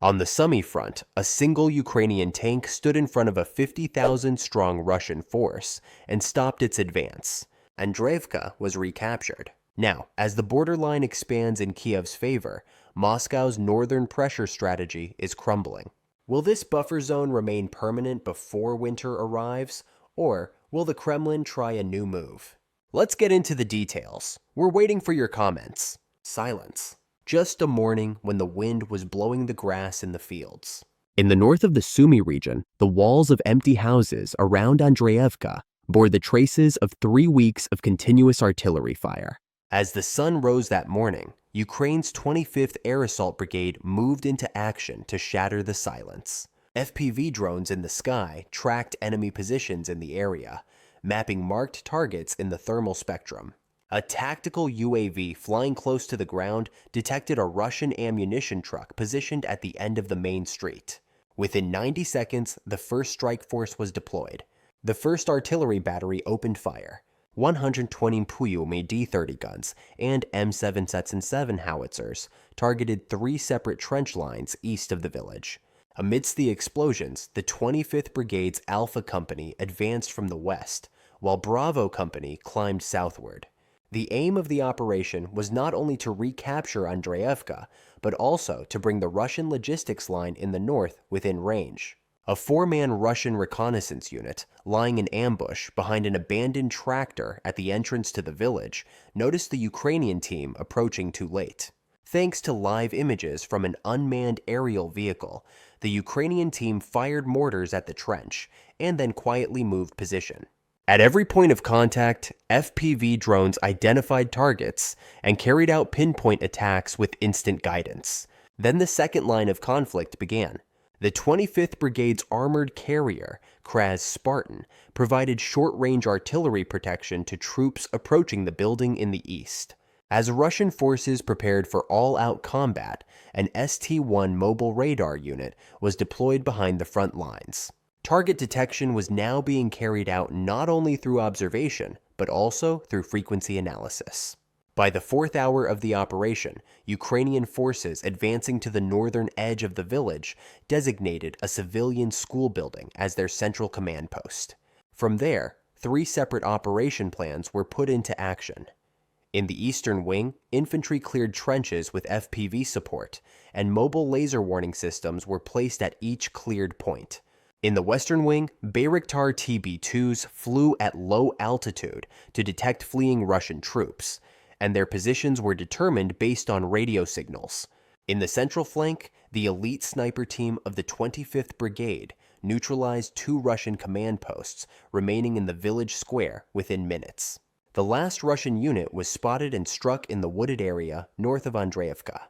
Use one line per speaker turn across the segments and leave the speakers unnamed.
On the Sumy front, a single Ukrainian tank stood in front of a 50,000-strong Russian force and stopped its advance. Andrevka was recaptured. Now, as the borderline expands in Kiev's favor, Moscow's northern pressure strategy is crumbling. Will this buffer zone remain permanent before winter arrives, or will the Kremlin try a new move? Let's get into the details. We're waiting for your comments. Silence. Just a morning when the wind was blowing the grass in the fields. In the north of the Sumy region, the walls of empty houses around Andreevka bore the traces of 3 weeks of continuous artillery fire. As the sun rose that morning, Ukraine's 25th Air Assault Brigade moved into action to shatter the silence. FPV drones in the sky tracked enemy positions in the area, mapping marked targets in the thermal spectrum. A tactical UAV flying close to the ground detected a Russian ammunition truck positioned at the end of the main street. Within 90 seconds, the first strike force was deployed. The first artillery battery opened fire. 120 Puyumi D-30 guns and M777 howitzers targeted 3 separate trench lines east of the village. Amidst the explosions, the 25th Brigade's Alpha Company advanced from the west, while Bravo Company climbed southward. The aim of the operation was not only to recapture Andreevka, but also to bring the Russian logistics line in the north within range. A 4-man Russian reconnaissance unit, lying in ambush behind an abandoned tractor at the entrance to the village, noticed the Ukrainian team approaching too late. Thanks to live images from an unmanned aerial vehicle, the Ukrainian team fired mortars at the trench and then quietly moved position. At every point of contact, FPV drones identified targets and carried out pinpoint attacks with instant guidance. Then the second line of conflict began. The 25th Brigade's armored carrier, Kras Spartan, provided short-range artillery protection to troops approaching the building in the east. As Russian forces prepared for all-out combat, an ST-1 mobile radar unit was deployed behind the front lines. Target detection was now being carried out not only through observation, but also through frequency analysis. By the 4th hour of the operation, Ukrainian forces advancing to the northern edge of the village designated a civilian school building as their central command post. From there, 3 separate operation plans were put into action. In the eastern wing, infantry cleared trenches with FPV support, and mobile laser warning systems were placed at each cleared point. In the western wing, Bayraktar TB2s flew at low altitude to detect fleeing Russian troops, and their positions were determined based on radio signals. In the central flank, the elite sniper team of the 25th Brigade neutralized 2 Russian command posts remaining in the village square within minutes. The last Russian unit was spotted and struck in the wooded area north of Andreevka.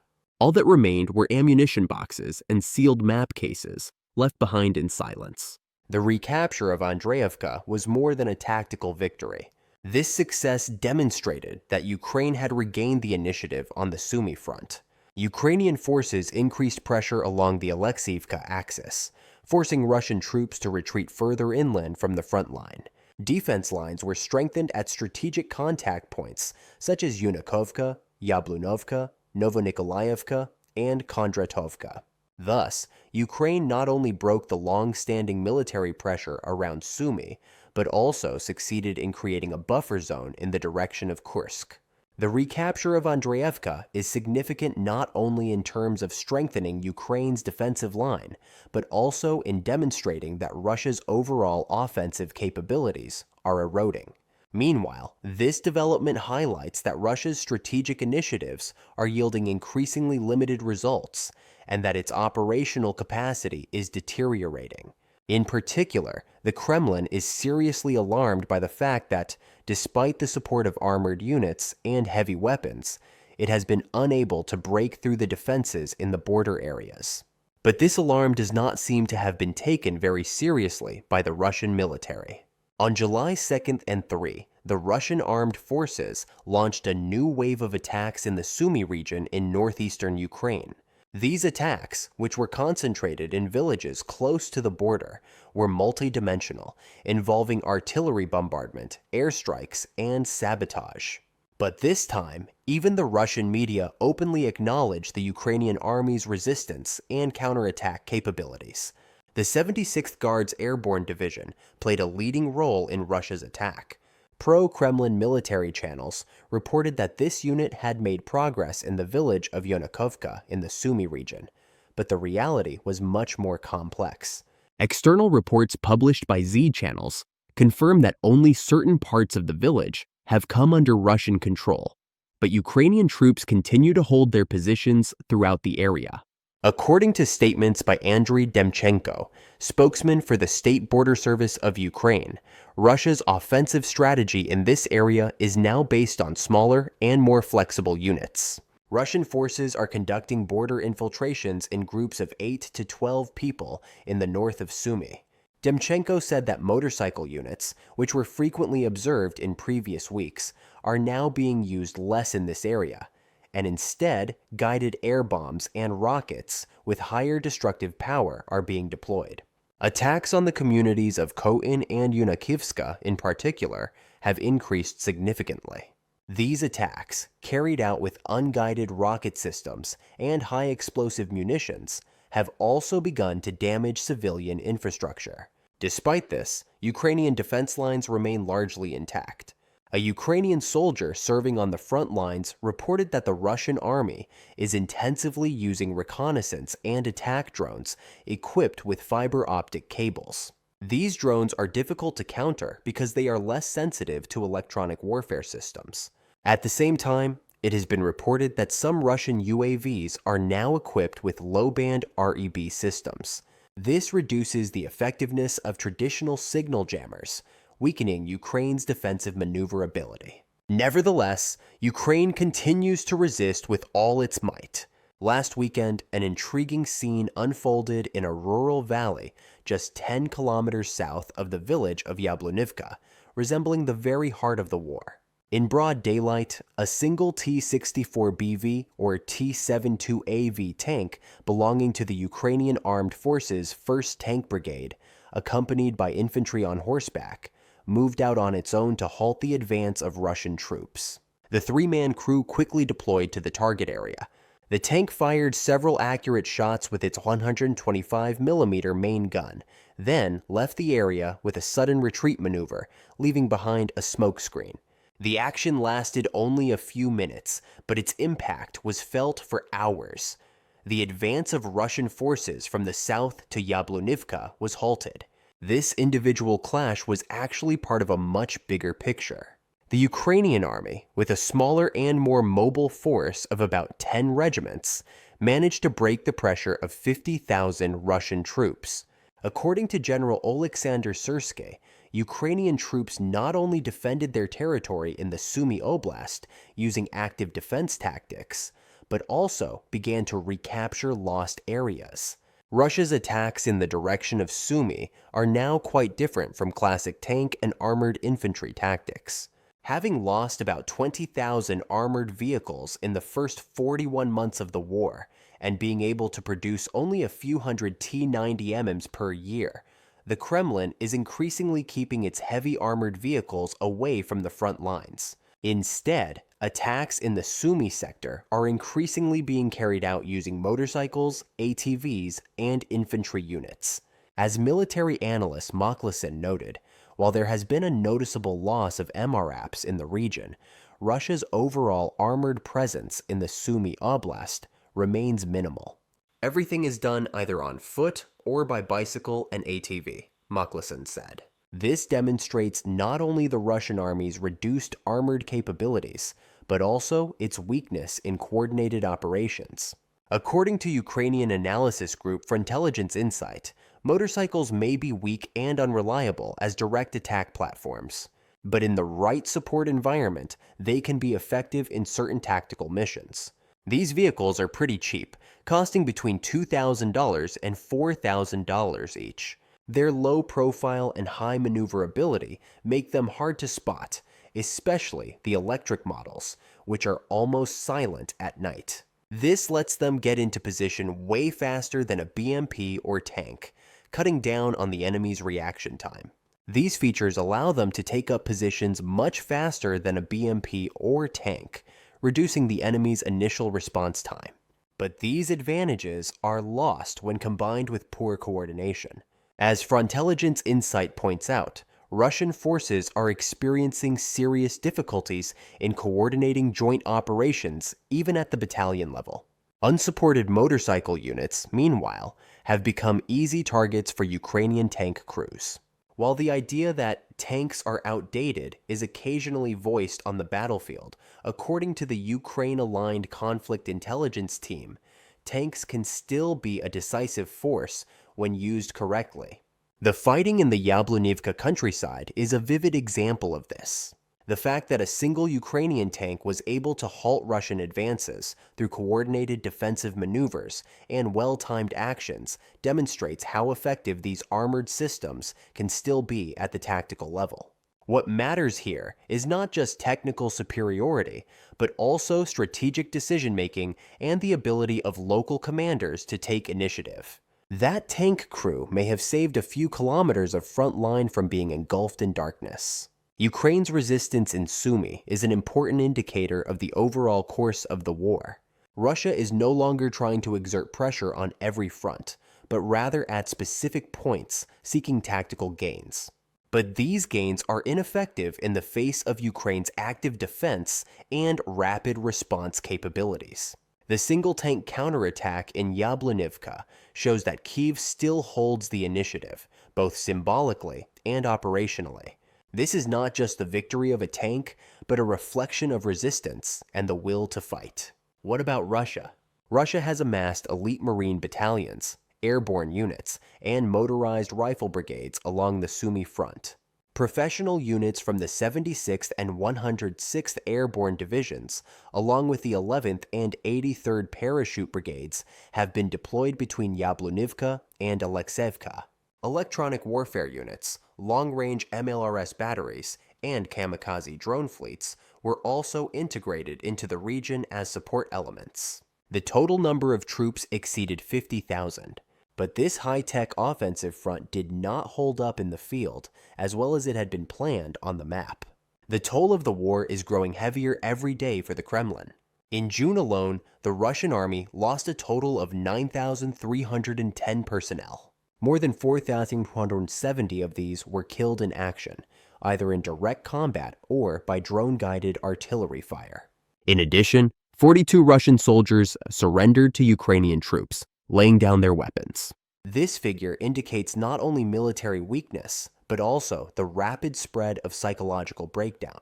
All that remained were ammunition boxes and sealed map cases, left behind in silence. The recapture of Andreevka was more than a tactical victory. This success demonstrated that Ukraine had regained the initiative on the Sumy front. Ukrainian forces increased pressure along the Alexeyevka axis, forcing Russian troops to retreat further inland from the front line. Defense lines were strengthened at strategic contact points such as Yunakovka, Yablunovka, Novonikolayevka, and Kondratovka. Thus, Ukraine not only broke the long-standing military pressure around Sumy, but also succeeded in creating a buffer zone in the direction of Kursk. The recapture of Andreevka is significant not only in terms of strengthening Ukraine's defensive line, but also in demonstrating that Russia's overall offensive capabilities are eroding. Meanwhile, this development highlights that Russia's strategic initiatives are yielding increasingly limited results, and that its operational capacity is deteriorating. In particular, the Kremlin is seriously alarmed by the fact that, despite the support of armored units and heavy weapons, it has been unable to break through the defenses in the border areas. But this alarm does not seem to have been taken very seriously by the Russian military. On July 2nd and 3, the Russian armed forces launched a new wave of attacks in the Sumy region in northeastern Ukraine. These attacks, which were concentrated in villages close to the border, were multidimensional, involving artillery bombardment, airstrikes, and sabotage. But this time, Even the Russian media openly acknowledge the Ukrainian army's resistance and counterattack capabilities. The 76th Guards Airborne Division played a leading role in Russia's attack. Pro-Kremlin military channels reported that this unit had made progress in the village of Yonakovka in the Sumy region, but the reality was much more complex. External reports published by Z channels confirm that only certain parts of the village have come under Russian control, but Ukrainian troops continue to hold their positions throughout the area. According to statements by Andriy Demchenko, spokesman for the State Border Service of Ukraine, Russia's offensive strategy in this area is now based on smaller and more flexible units. Russian forces are conducting border infiltrations in groups of 8 to 12 people in the north of Sumy. Demchenko said that motorcycle units, which were frequently observed in previous weeks, are now being used less in this area, and instead, guided air bombs and rockets with higher destructive power are being deployed. Attacks on the communities of Kotin and Yunakivska in particular have increased significantly. These attacks, carried out with unguided rocket systems and high explosive munitions, have also begun to damage civilian infrastructure. Despite this, Ukrainian defense lines remain largely intact. A Ukrainian soldier serving on the front lines reported that the Russian army is intensively using reconnaissance and attack drones equipped with fiber optic cables. These drones are difficult to counter because they are less sensitive to electronic warfare systems. At the same time, it has been reported that some Russian UAVs are now equipped with low-band REB systems. This reduces the effectiveness of traditional signal jammers, weakening Ukraine's defensive maneuverability. Nevertheless, Ukraine continues to resist with all its might. Last weekend, an intriguing scene unfolded in a rural valley just 10 kilometers south of the village of Yablonivka, resembling the very heart of the war. In broad daylight, a single T-64BV or T-72AV tank belonging to the Ukrainian Armed Forces 1st Tank Brigade, accompanied by infantry on horseback, moved out on its own to halt the advance of Russian troops. The three-man crew quickly deployed to the target area. The tank fired several accurate shots with its 125mm main gun, then left the area with a sudden retreat maneuver, leaving behind a smoke screen. The action lasted only a few minutes, but its impact was felt for hours. The advance of Russian forces from the south to Yablonivka was halted. This individual clash was actually part of a much bigger picture. The Ukrainian army, with a smaller and more mobile force of about 10 regiments, managed to break the pressure of 50,000 Russian troops. According to General Oleksandr Syrsky, Ukrainian troops not only defended their territory in the Sumy Oblast using active defense tactics, but also began to recapture lost areas. Russia's attacks in the direction of Sumy are now quite different from classic tank and armored infantry tactics. Having lost about 20,000 armored vehicles in the first 41 months of the war, and being able to produce only a few hundred T-90Ms per year, the Kremlin is increasingly keeping its heavy armored vehicles away from the front lines. Instead, attacks in the Sumy sector are increasingly being carried out using motorcycles, ATVs, and infantry units. As military analyst Mocklison noted, while there has been a noticeable loss of MRAPs in the region, Russia's overall armored presence in the Sumy Oblast remains minimal. Everything is done either on foot or by bicycle and ATV, Mocklison said. This demonstrates not only the Russian army's reduced armored capabilities, but also its weakness in coordinated operations. According to Ukrainian analysis group for Intelligence Insight, motorcycles may be weak and unreliable as direct attack platforms, but in the right support environment, they can be effective in certain tactical missions. These vehicles are pretty cheap, costing between $2,000 and $4,000 each. Their low profile and high maneuverability make them hard to spot, especially the electric models, which are almost silent at night. This lets them get into position way faster than a BMP or tank, cutting down on the enemy's reaction time. These features allow them to take up positions much faster than a BMP or tank, reducing the enemy's initial response time. But these advantages are lost when combined with poor coordination. As Frontelligence Insight points out, Russian forces are experiencing serious difficulties in coordinating joint operations even at the battalion level. Unsupported motorcycle units, meanwhile, have become easy targets for Ukrainian tank crews. While the idea that tanks are outdated is occasionally voiced on the battlefield, according to the Ukraine-aligned conflict intelligence team, tanks can still be a decisive force when used correctly. The fighting in the Yablonivka countryside is a vivid example of this. The fact that a single Ukrainian tank was able to halt Russian advances through coordinated defensive maneuvers and well-timed actions demonstrates how effective these armored systems can still be at the tactical level. What matters here is not just technical superiority, but also strategic decision-making and the ability of local commanders to take initiative. That tank crew may have saved a few kilometers of front line from being engulfed in darkness. Ukraine's resistance in Sumy is an important indicator of the overall course of the war. Russia is no longer trying to exert pressure on every front, but rather at specific points, seeking tactical gains. But these gains are ineffective in the face of Ukraine's active defense and rapid response capabilities. The single-tank counterattack in Yablonivka shows that Kyiv still holds the initiative, both symbolically and operationally. This is not just the victory of a tank, but a reflection of resistance and the will to fight. What about Russia? Russia has amassed elite Marine battalions, airborne units, and motorized rifle brigades along the Sumy front. Professional units from the 76th and 106th Airborne Divisions, along with the 11th and 83rd Parachute Brigades, have been deployed between Yablonivka and Alexeyevka. Electronic warfare units, long-range MLRS batteries, and kamikaze drone fleets were also integrated into the region as support elements. The total number of troops exceeded 50,000. But this high-tech offensive front did not hold up in the field as well as it had been planned on the map. The toll of the war is growing heavier every day for the Kremlin. In June alone, the Russian army lost a total of 9,310 personnel. More than 4,270 of these were killed in action, either in direct combat or by drone-guided artillery fire. In addition, 42 Russian soldiers surrendered to Ukrainian troops, laying down their weapons. This figure indicates not only military weakness, but also the rapid spread of psychological breakdown.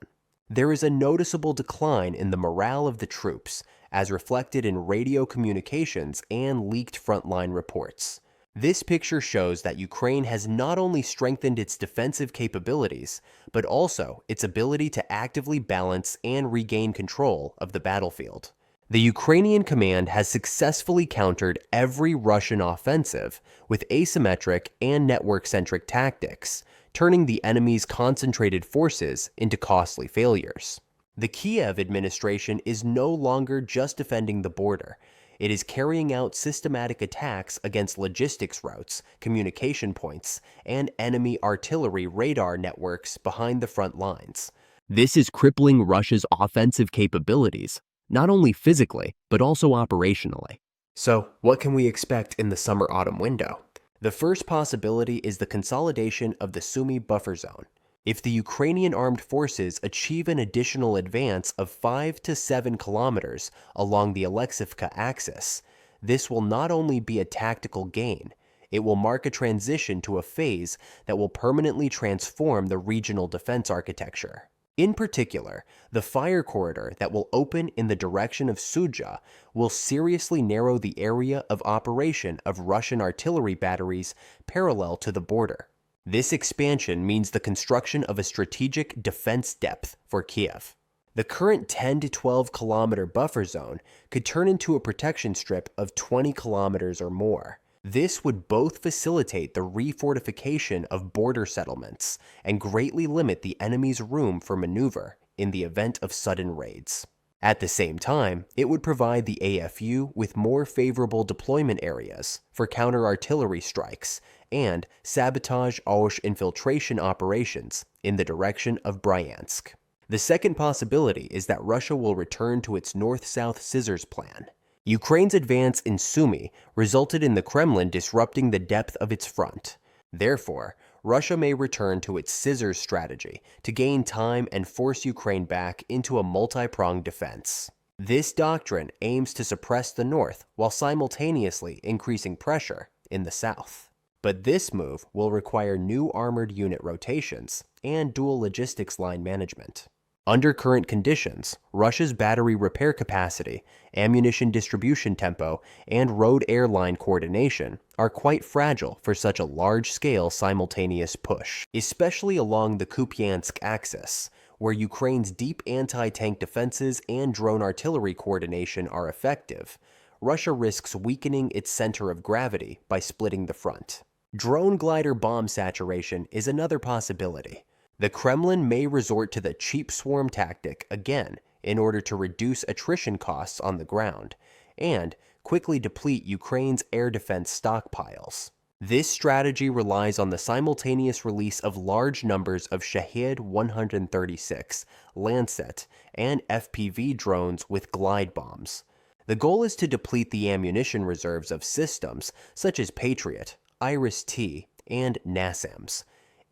There is a noticeable decline in the morale of the troops, as reflected in radio communications and leaked frontline reports. This picture shows that Ukraine has not only strengthened its defensive capabilities, but also its ability to actively balance and regain control of the battlefield. The Ukrainian command has successfully countered every Russian offensive with asymmetric and network-centric tactics, turning the enemy's concentrated forces into costly failures. The Kiev administration is no longer just defending the border. It is carrying out systematic attacks against logistics routes, communication points, and enemy artillery radar networks behind the front lines. This is crippling Russia's offensive capabilities, not only physically, but also operationally. So, what can we expect in the summer-autumn window? The first possibility is the consolidation of the Sumy buffer zone. If the Ukrainian armed forces achieve an additional advance of 5 to 7 kilometers along the Alexeyevka axis, this will not only be a tactical gain, it will mark a transition to a phase that will permanently transform the regional defense architecture. In particular, the fire corridor that will open in the direction of Sudzha will seriously narrow the area of operation of Russian artillery batteries parallel to the border. This expansion means the construction of a strategic defense depth for Kiev. The current 10 to 12 kilometer buffer zone could turn into a protection strip of 20 kilometers or more. This would both facilitate the refortification of border settlements and greatly limit the enemy's room for maneuver in the event of sudden raids. At the same time, it would provide the AFU with more favorable deployment areas for counter-artillery strikes and sabotage-infiltration operations in the direction of Bryansk. The second possibility is that Russia will return to its north-south scissors plan. Ukraine's advance in Sumy resulted in the Kremlin disrupting the depth of its front. Therefore, Russia may return to its scissors strategy to gain time and force Ukraine back into a multi-pronged defense. This doctrine aims to suppress the north while simultaneously increasing pressure in the south. But this move will require new armored unit rotations and dual logistics line management. Under current conditions, Russia's battery repair capacity, ammunition distribution tempo, and road-air line coordination are quite fragile for such a large-scale simultaneous push, especially along the Kupiansk axis, where Ukraine's deep anti-tank defenses and drone artillery coordination are effective. Russia risks weakening its center of gravity by splitting the front. Drone glider bomb saturation is another possibility. The Kremlin may resort to the cheap swarm tactic again in order to reduce attrition costs on the ground and quickly deplete Ukraine's air defense stockpiles. This strategy relies on the simultaneous release of large numbers of Shahed 136, Lancet, and FPV drones with glide bombs. The goal is to deplete the ammunition reserves of systems such as Patriot, Iris-T, and NASAMS,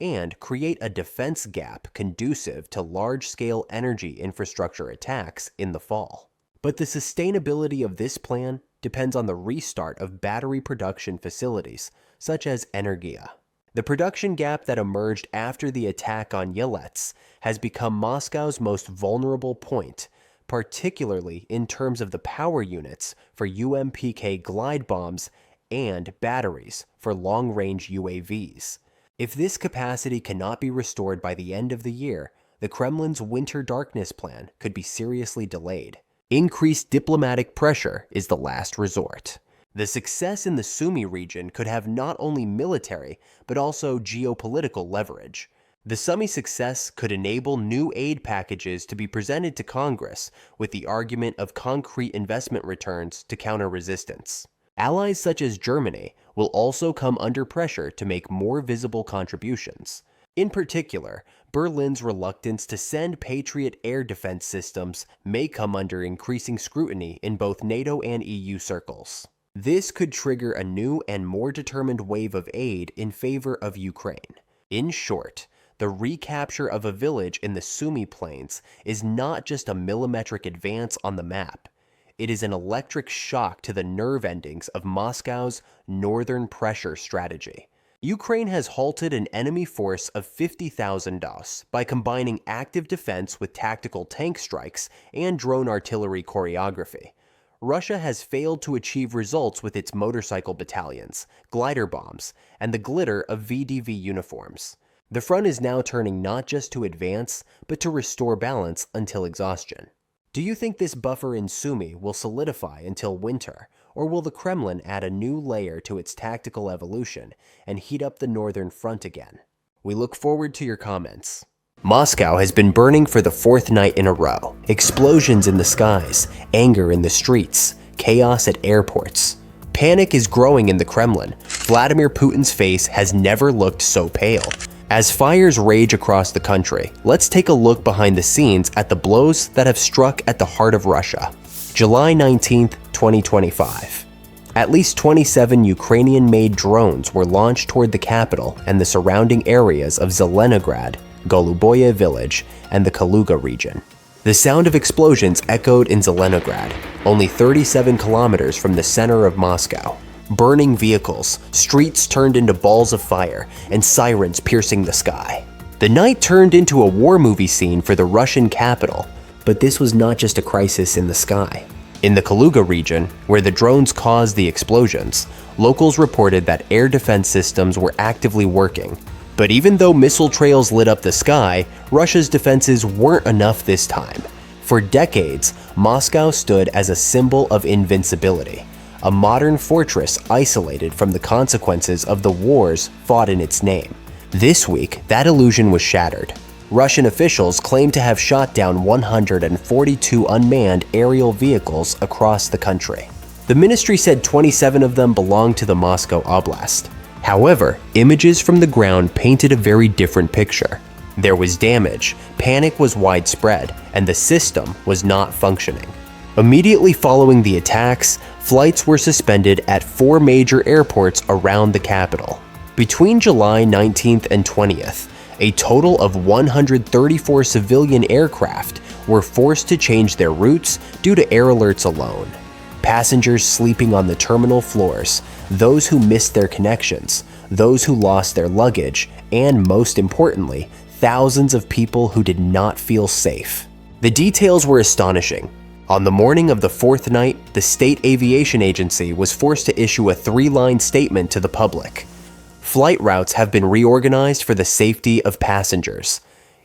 and create a defense gap conducive to large-scale energy infrastructure attacks in the fall. But the sustainability of this plan depends on the restart of battery production facilities, such as Andrevka. The production gap that emerged after the attack on Yelets has become Moscow's most vulnerable point, particularly in terms of the power units for UMPK glide bombs and batteries for long-range UAVs. If this capacity cannot be restored by the end of the year, the Kremlin's winter darkness plan could be seriously delayed. Increased diplomatic pressure is the last resort. The success in the Sumy region could have not only military, but also geopolitical leverage. The Sumy success could enable new aid packages to be presented to Congress with the argument of concrete investment returns to counter resistance. Allies such as Germany will also come under pressure to make more visible contributions. In particular, Berlin's reluctance to send Patriot air defense systems may come under increasing scrutiny in both NATO and EU circles. This could trigger a new and more determined wave of aid in favor of Ukraine. In short, the recapture of a village in the Sumy Plains is not just a millimetric advance on the map. It is an electric shock to the nerve endings of Moscow's northern pressure strategy. Ukraine has halted an enemy force of 50,000 DOS by combining active defense with tactical tank strikes and drone artillery choreography. Russia has failed to achieve results with its motorcycle battalions, glider bombs, and the glitter of VDV uniforms. The front is now turning not just to advance, but to restore balance until exhaustion. Do you think this buffer in Sumy will solidify until winter, or will the Kremlin add a new layer to its tactical evolution and heat up the northern front again? We look forward to your comments. Moscow has been burning for the fourth night in a row. Explosions in the skies, anger in the streets, chaos at airports. Panic is growing in the Kremlin. Vladimir Putin's face has never looked so pale. As fires rage across the country, let's take a look behind the scenes at the blows that have struck at the heart of Russia. July 19, 2025. At least 27 Ukrainian-made drones were launched toward the capital and the surrounding areas of Zelenograd, Goluboye village, and the Kaluga region. The sound of explosions echoed in Zelenograd, only 37 kilometers from the center of Moscow. Burning vehicles, streets turned into balls of fire, and sirens piercing the sky. The night turned into a war movie scene for the Russian capital, but this was not just a crisis in the sky. In the Kaluga region, where the drones caused the explosions, locals reported that air defense systems were actively working. But even though missile trails lit up the sky, Russia's defenses weren't enough this time. For decades, Moscow stood as a symbol of invincibility, a modern fortress isolated from the consequences of the wars fought in its name. This week, that illusion was shattered. Russian officials claimed to have shot down 142 unmanned aerial vehicles across the country. The ministry said 27 of them belonged to the Moscow Oblast. However, images from the ground painted a very different picture. There was damage, panic was widespread, and the system was not functioning. Immediately following the attacks, flights were suspended at 4 major airports around the capital. Between July 19th and 20th, a total of 134 civilian aircraft were forced to change their routes due to air alerts alone. Passengers sleeping on the terminal floors, those who missed their connections, those who lost their luggage, and most importantly, thousands of people who did not feel safe. The details were astonishing. On the morning of the 4th night, the State Aviation Agency was forced to issue a 3-line statement to the public. Flight routes have been reorganized for the safety of passengers.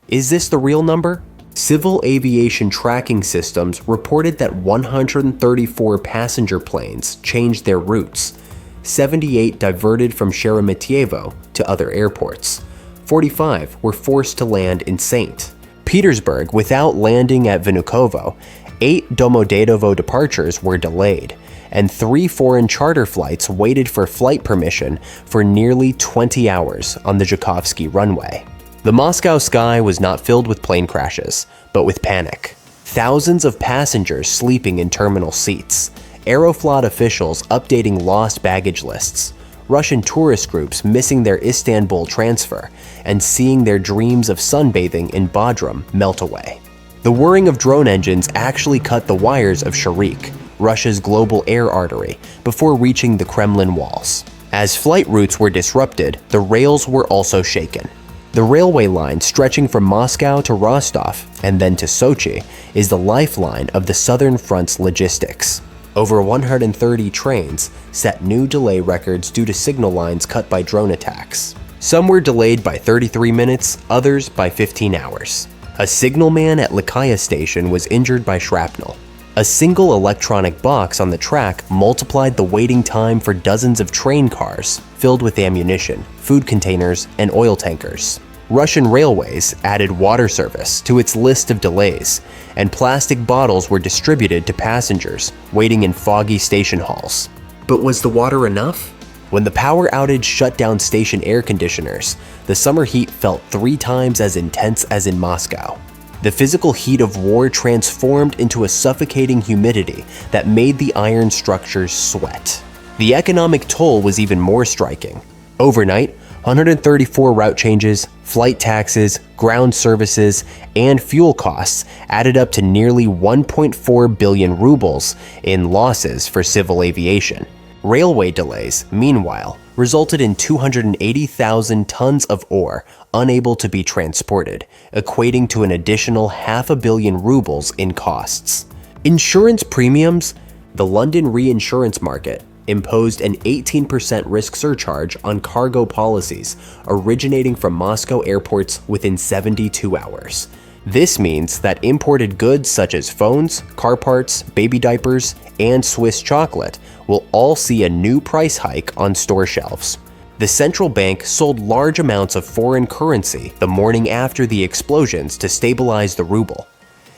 Is this the real number? Civil aviation tracking systems reported that 134 passenger planes changed their routes, 78 diverted from Sheremetyevo to other airports, 45 were forced to land in St. Petersburg without landing at Vnukovo, 8 Domodedovo departures were delayed, and 3 foreign charter flights waited for flight permission for nearly 20 hours on the Zhukovsky runway. The Moscow sky was not filled with plane crashes, but with panic. Thousands of passengers sleeping in terminal seats, Aeroflot officials updating lost baggage lists, Russian tourist groups missing their Istanbul transfer and seeing their dreams of sunbathing in Bodrum melt away. The whirring of drone engines actually cut the wires of Sharik, Russia's global air artery, before reaching the Kremlin walls. As flight routes were disrupted, the rails were also shaken. The railway line stretching from Moscow to Rostov and then to Sochi is the lifeline of the Southern Front's logistics. Over 130 trains set new delay records due to signal lines cut by drone attacks. Some were delayed by 33 minutes, others by 15 hours. A signalman at Likaya station was injured by shrapnel. A single electronic box on the track multiplied the waiting time for dozens of train cars filled with ammunition, food containers, and oil tankers. Russian railways added water service to its list of delays, and plastic bottles were distributed to passengers waiting in foggy station halls. But was the water enough? When the power outage shut down station air conditioners, the summer heat felt 3 times as intense as in Moscow. The physical heat of war transformed into a suffocating humidity that made the iron structures sweat. The economic toll was even more striking. Overnight, 134 route changes, flight taxes, ground services, and fuel costs added up to nearly 1.4 billion rubles in losses for civil aviation. Railway delays, meanwhile, resulted in 280,000 tons of ore unable to be transported, equating to an additional $500 million rubles in costs. Insurance premiums. The London reinsurance market imposed an 18% risk surcharge on cargo policies originating from Moscow airports within 72 hours. This means that imported goods such as phones, car parts, baby diapers, and Swiss chocolate will all see a new price hike on store shelves. The central bank sold large amounts of foreign currency the morning after the explosions to stabilize the ruble.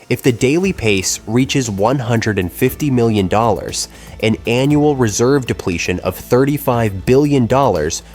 If the daily pace reaches $150 million, an annual reserve depletion of $35 billion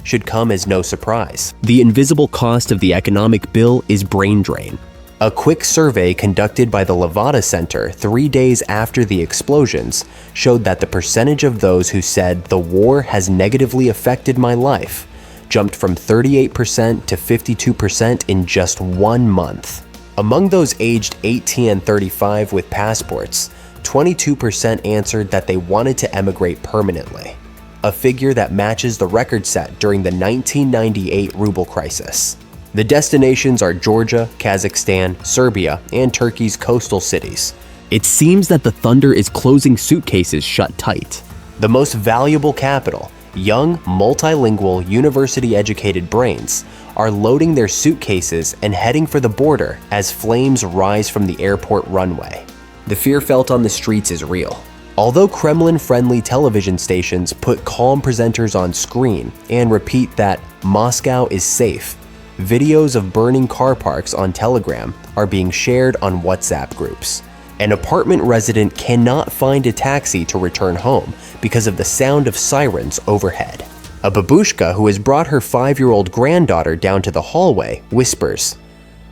should come as no surprise. The invisible cost of the economic bill is brain drain. A quick survey conducted by the Levada Center 3 days after the explosions showed that the percentage of those who said the war has negatively affected my life jumped from 38% to 52% in just 1 month. Among those aged 18 and 35 with passports, 22% answered that they wanted to emigrate permanently, a figure that matches the record set during the 1998 ruble crisis. The destinations are Georgia, Kazakhstan, Serbia, and Turkey's coastal cities. It seems that the thunder is closing suitcases shut tight. The most valuable capital, young, multilingual, university-educated brains, are loading their suitcases and heading for the border as flames rise from the airport runway. The fear felt on the streets is real. Although Kremlin-friendly television stations put calm presenters on screen and repeat that Moscow is safe, videos of burning car parks on Telegram are being shared on WhatsApp groups. An apartment resident cannot find a taxi to return home because of the sound of sirens overhead. A babushka who has brought her 5-year-old granddaughter down to the hallway whispers,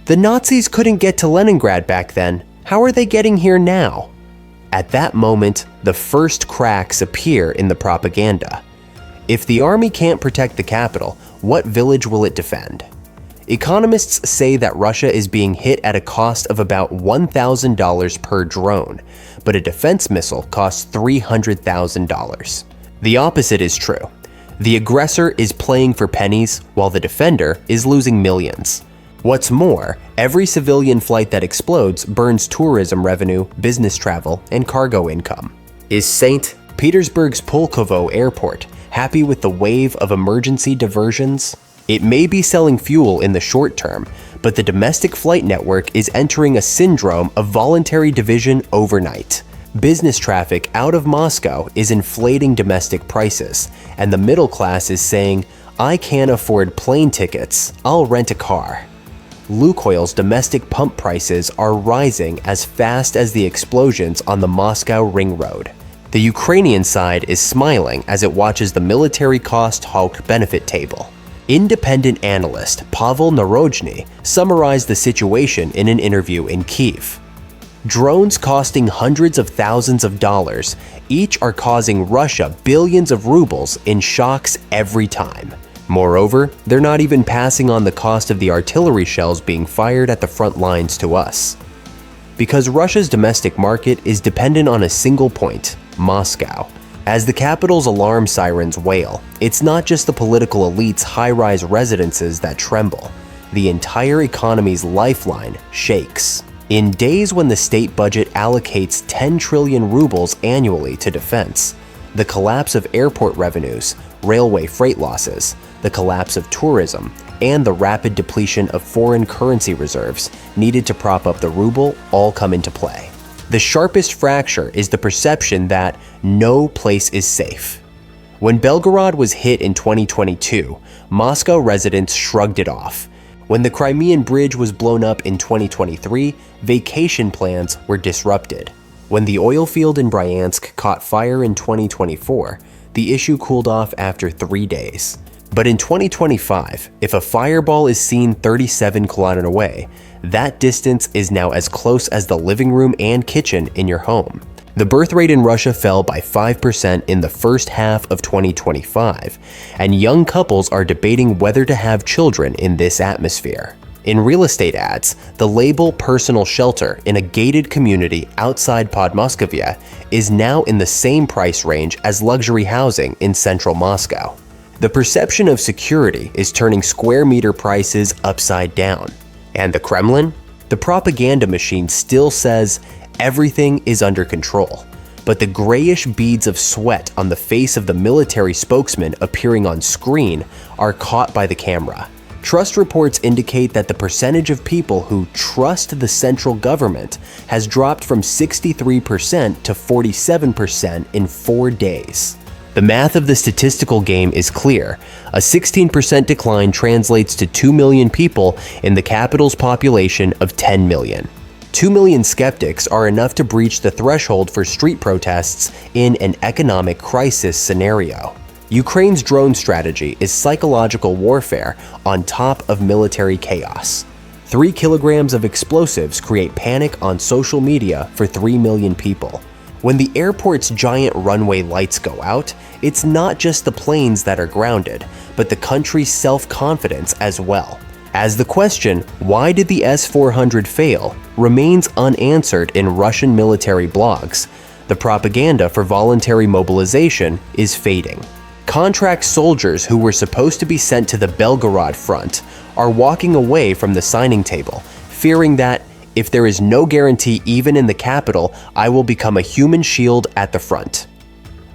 The Nazis couldn't get to Leningrad back then. How are they getting here now? At that moment, the first cracks appear in the propaganda. If the army can't protect the capital, what village will it defend? Economists say that Russia is being hit at a cost of about $1,000 per drone, but a defense missile costs $300,000. The opposite is true. The aggressor is playing for pennies while the defender is losing millions. What's more, every civilian flight that explodes burns tourism revenue, business travel, and cargo income. Is St. Petersburg's Pulkovo Airport happy with the wave of emergency diversions? It may be selling fuel in the short term, but the domestic flight network is entering a syndrome of voluntary division overnight. Business traffic out of Moscow is inflating domestic prices, and the middle class is saying, "I can't afford plane tickets, I'll rent a car." Lukoil's domestic pump prices are rising as fast as the explosions on the Moscow ring road. The Ukrainian side is smiling as it watches the military cost Hulk benefit table. Independent analyst Pavel Narozhny summarized the situation in an interview in Kyiv. Drones costing hundreds of thousands of dollars each are causing Russia billions of rubles in shocks every time. Moreover, they're not even passing on the cost of the artillery shells being fired at the front lines to us. Because Russia's domestic market is dependent on a single point, Moscow. As the capital's alarm sirens wail, it's not just the political elite's high-rise residences that tremble. The entire economy's lifeline shakes. In days when the state budget allocates 10 trillion rubles annually to defense, the collapse of airport revenues, railway freight losses, the collapse of tourism, and the rapid depletion of foreign currency reserves needed to prop up the ruble all come into play. The sharpest fracture is the perception that no place is safe. When Belgorod was hit in 2022, Moscow residents shrugged it off. When the Crimean Bridge was blown up in 2023, vacation plans were disrupted. When the oil field in Bryansk caught fire in 2024, the issue cooled off after 3 days. But in 2025, if a fireball is seen 37 kilometers away, that distance is now as close as the living room and kitchen in your home. The birth rate in Russia fell by 5% in the first half of 2025, and young couples are debating whether to have children in this atmosphere. In real estate ads, the label personal shelter in a gated community outside Podmoskovia is now in the same price range as luxury housing in central Moscow. The perception of security is turning square meter prices upside down. And the Kremlin? The propaganda machine still says everything is under control. But the grayish beads of sweat on the face of the military spokesman appearing on screen are caught by the camera. Trust reports indicate that the percentage of people who trust the central government has dropped from 63% to 47% in 4 days. The math of the statistical game is clear. A 16% decline translates to 2 million people in the capital's population of 10 million. 2 million skeptics are enough to breach the threshold for street protests in an economic crisis scenario. Ukraine's drone strategy is psychological warfare on top of military chaos. 3 kilograms of explosives create panic on social media for 3 million people. When the airport's giant runway lights go out, it's not just the planes that are grounded, but the country's self-confidence as well. As the question, why did the S-400 fail, remains unanswered in Russian military blogs, the propaganda for voluntary mobilization is fading. Contract soldiers who were supposed to be sent to the Belgorod front are walking away from the signing table, fearing that if there is no guarantee even in the capital, I will become a human shield at the front.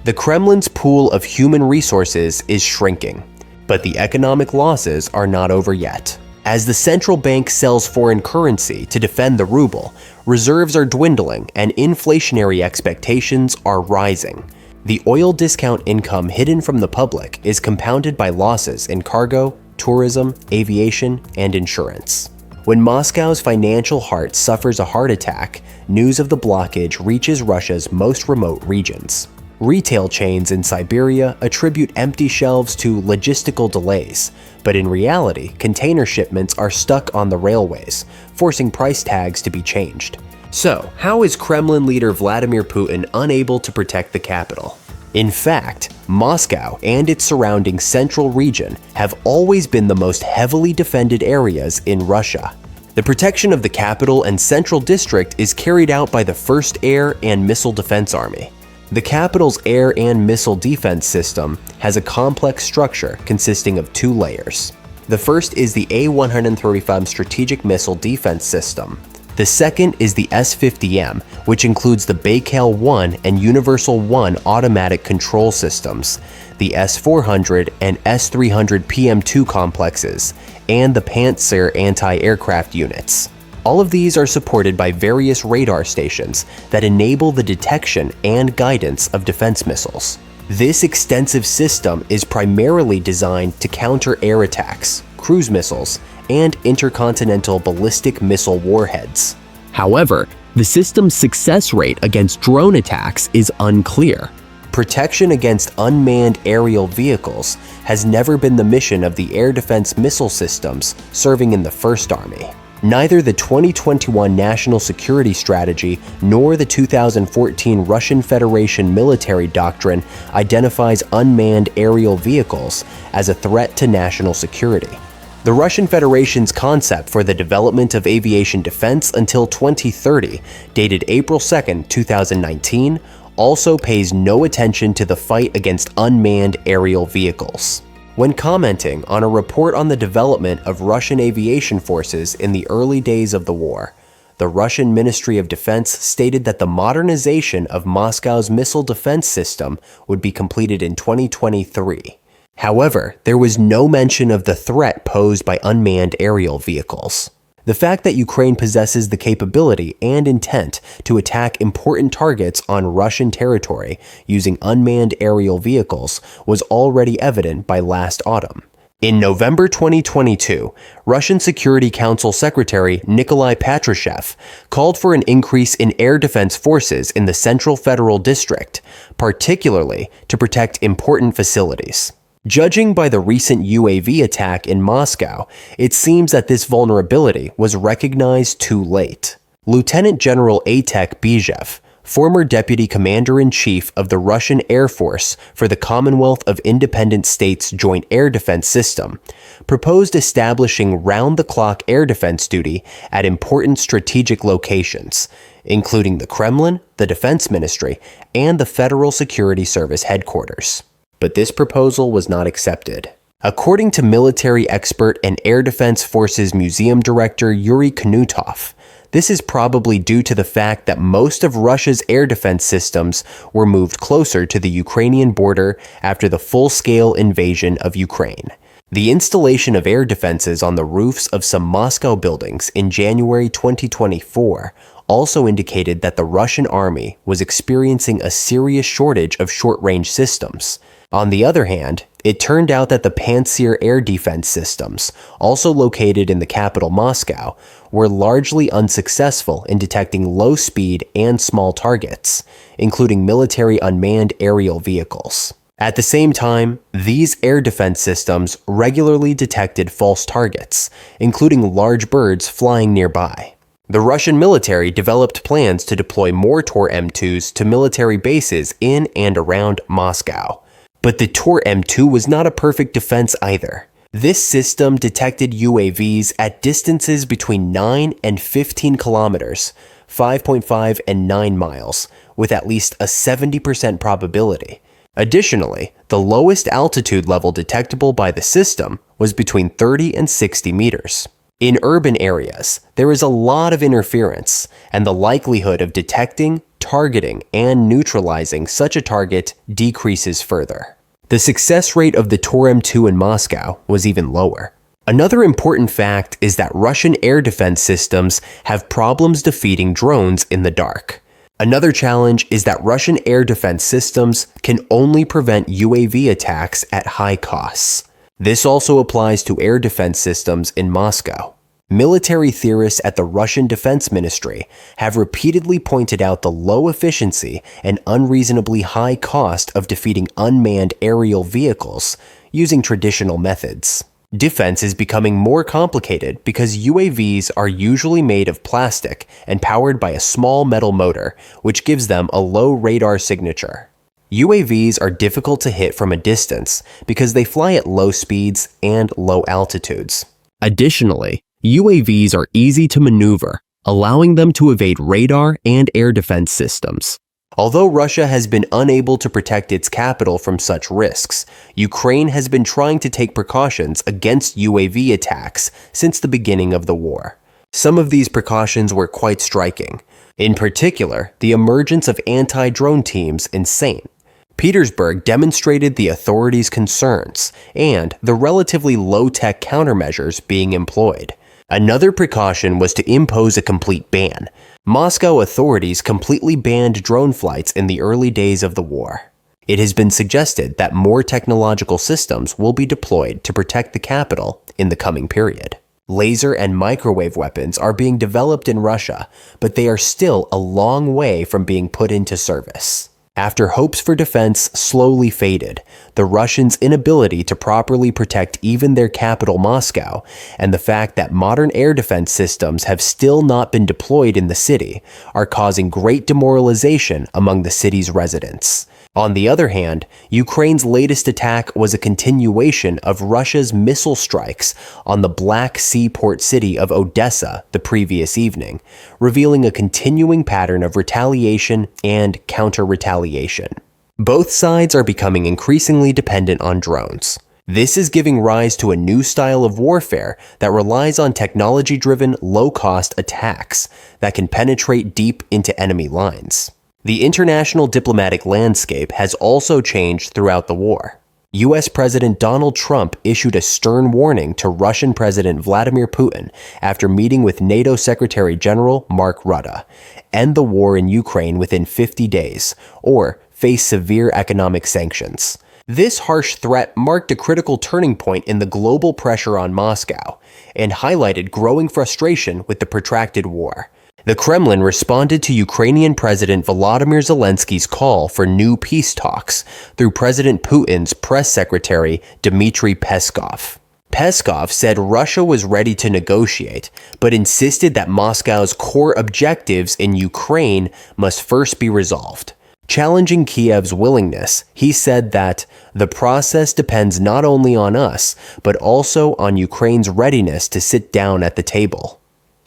The Kremlin's pool of human resources is shrinking, but the economic losses are not over yet. As the central bank sells foreign currency to defend the ruble, reserves are dwindling and inflationary expectations are rising. The oil discount income hidden from the public is compounded by losses in cargo, tourism, aviation, and insurance. When Moscow's financial heart suffers a heart attack, news of the blockage reaches Russia's most remote regions. Retail chains in Siberia attribute empty shelves to logistical delays, but in reality, container shipments are stuck on the railways, forcing price tags to be changed. So, how is Kremlin leader Vladimir Putin unable to protect the capital? In fact, Moscow and its surrounding central region have always been the most heavily defended areas in Russia. The protection of the capital and central district is carried out by the 1st Air and Missile Defense Army. The capital's air and missile defense system has a complex structure consisting of 2 layers. The first is the A-135 Strategic Missile Defense System. The second is the S-50M, which includes the Baikal-1 and Universal-1 automatic control systems, the S-400 and S-300 PM-2 complexes, and the Panzer anti-aircraft units. All of these are supported by various radar stations that enable the detection and guidance of defense missiles. This extensive system is primarily designed to counter air attacks, cruise missiles, and intercontinental ballistic missile warheads. However, the system's success rate against drone attacks is unclear. Protection against unmanned aerial vehicles has never been the mission of the air defense missile systems serving in the 1st Army. Neither the 2021 National Security Strategy nor the 2014 Russian Federation military doctrine identifies unmanned aerial vehicles as a threat to national security. The Russian Federation's concept for the development of aviation defense until 2030, dated April 2, 2019, also pays no attention to the fight against unmanned aerial vehicles. When commenting on a report on the development of Russian aviation forces in the early days of the war, the Russian Ministry of Defense stated that the modernization of Moscow's missile defense system would be completed in 2023. However, there was no mention of the threat posed by unmanned aerial vehicles. The fact that Ukraine possesses the capability and intent to attack important targets on Russian territory using unmanned aerial vehicles was already evident by last autumn. In November 2022, Russian Security Council Secretary Nikolai Patrushev called for an increase in air defense forces in the Central Federal District, particularly to protect important facilities. Judging by the recent UAV attack in Moscow, it seems that this vulnerability was recognized too late. Lieutenant General Aitek Bijev, former Deputy Commander-in-Chief of the Russian Air Force for the Commonwealth of Independent States Joint Air Defense System, proposed establishing round-the-clock air defense duty at important strategic locations, including the Kremlin, the Defense Ministry, and the Federal Security Service headquarters. But this proposal was not accepted. According to military expert and Air Defense Forces Museum Director Yuri Knutov, this is probably due to the fact that most of Russia's air defense systems were moved closer to the Ukrainian border after the full-scale invasion of Ukraine. The installation of air defenses on the roofs of some Moscow buildings in January 2024 also indicated that the Russian army was experiencing a serious shortage of short-range systems. On the other hand, it turned out that the Panzer air defense systems, also located in the capital Moscow, were largely unsuccessful in detecting low-speed and small targets, including military unmanned aerial vehicles. At the same time, these air defense systems regularly detected false targets, including large birds flying nearby. The Russian military developed plans to deploy more Tor-M2s to military bases in and around Moscow. But the Tor-M2 was not a perfect defense either. This system detected UAVs at distances between 9 and 15 kilometers, 5.5 and 9 miles, with at least a 70% probability. Additionally, the lowest altitude level detectable by the system was between 30 and 60 meters. In urban areas, there is a lot of interference, and the likelihood of detecting, targeting, and neutralizing such a target decreases further. The success rate of the Tor-M2 in Moscow was even lower. Another important fact is that Russian air defense systems have problems defeating drones in the dark. Another challenge is that Russian air defense systems can only prevent UAV attacks at high costs. This also applies to air defense systems in Moscow. Military theorists at the Russian Defense Ministry have repeatedly pointed out the low efficiency and unreasonably high cost of defeating unmanned aerial vehicles using traditional methods. Defense is becoming more complicated because UAVs are usually made of plastic and powered by a small metal motor, which gives them a low radar signature. UAVs are difficult to hit from a distance because they fly at low speeds and low altitudes. Additionally, UAVs are easy to maneuver, allowing them to evade radar and air defense systems. Although Russia has been unable to protect its capital from such risks, Ukraine has been trying to take precautions against UAV attacks since the beginning of the war. Some of these precautions were quite striking. In particular, the emergence of anti-drone teams in St. Petersburg demonstrated the authorities' concerns and the relatively low-tech countermeasures being employed. Another precaution was to impose a complete ban. Moscow authorities completely banned drone flights in the early days of the war. It has been suggested that more technological systems will be deployed to protect the capital in the coming period. Laser and microwave weapons are being developed in Russia, but they are still a long way from being put into service. After hopes for defense slowly faded, the Russians' inability to properly protect even their capital Moscow, and the fact that modern air defense systems have still not been deployed in the city, are causing great demoralization among the city's residents. On the other hand, Ukraine's latest attack was a continuation of Russia's missile strikes on the Black Sea port city of Odessa the previous evening, revealing a continuing pattern of retaliation and counter-retaliation. Both sides are becoming increasingly dependent on drones. This is giving rise to a new style of warfare that relies on technology-driven, low-cost attacks that can penetrate deep into enemy lines. The international diplomatic landscape has also changed throughout the war. US President Donald Trump issued a stern warning to Russian President Vladimir Putin after meeting with NATO Secretary General Mark Rutte: end the war in Ukraine within 50 days, or face severe economic sanctions. This harsh threat marked a critical turning point in the global pressure on Moscow and highlighted growing frustration with the protracted war. The Kremlin responded to Ukrainian President Volodymyr Zelensky's call for new peace talks through President Putin's press secretary Dmitry Peskov. Peskov said Russia was ready to negotiate, but insisted that Moscow's core objectives in Ukraine must first be resolved. Challenging Kiev's willingness, he said that the process depends not only on us, but also on Ukraine's readiness to sit down at the table.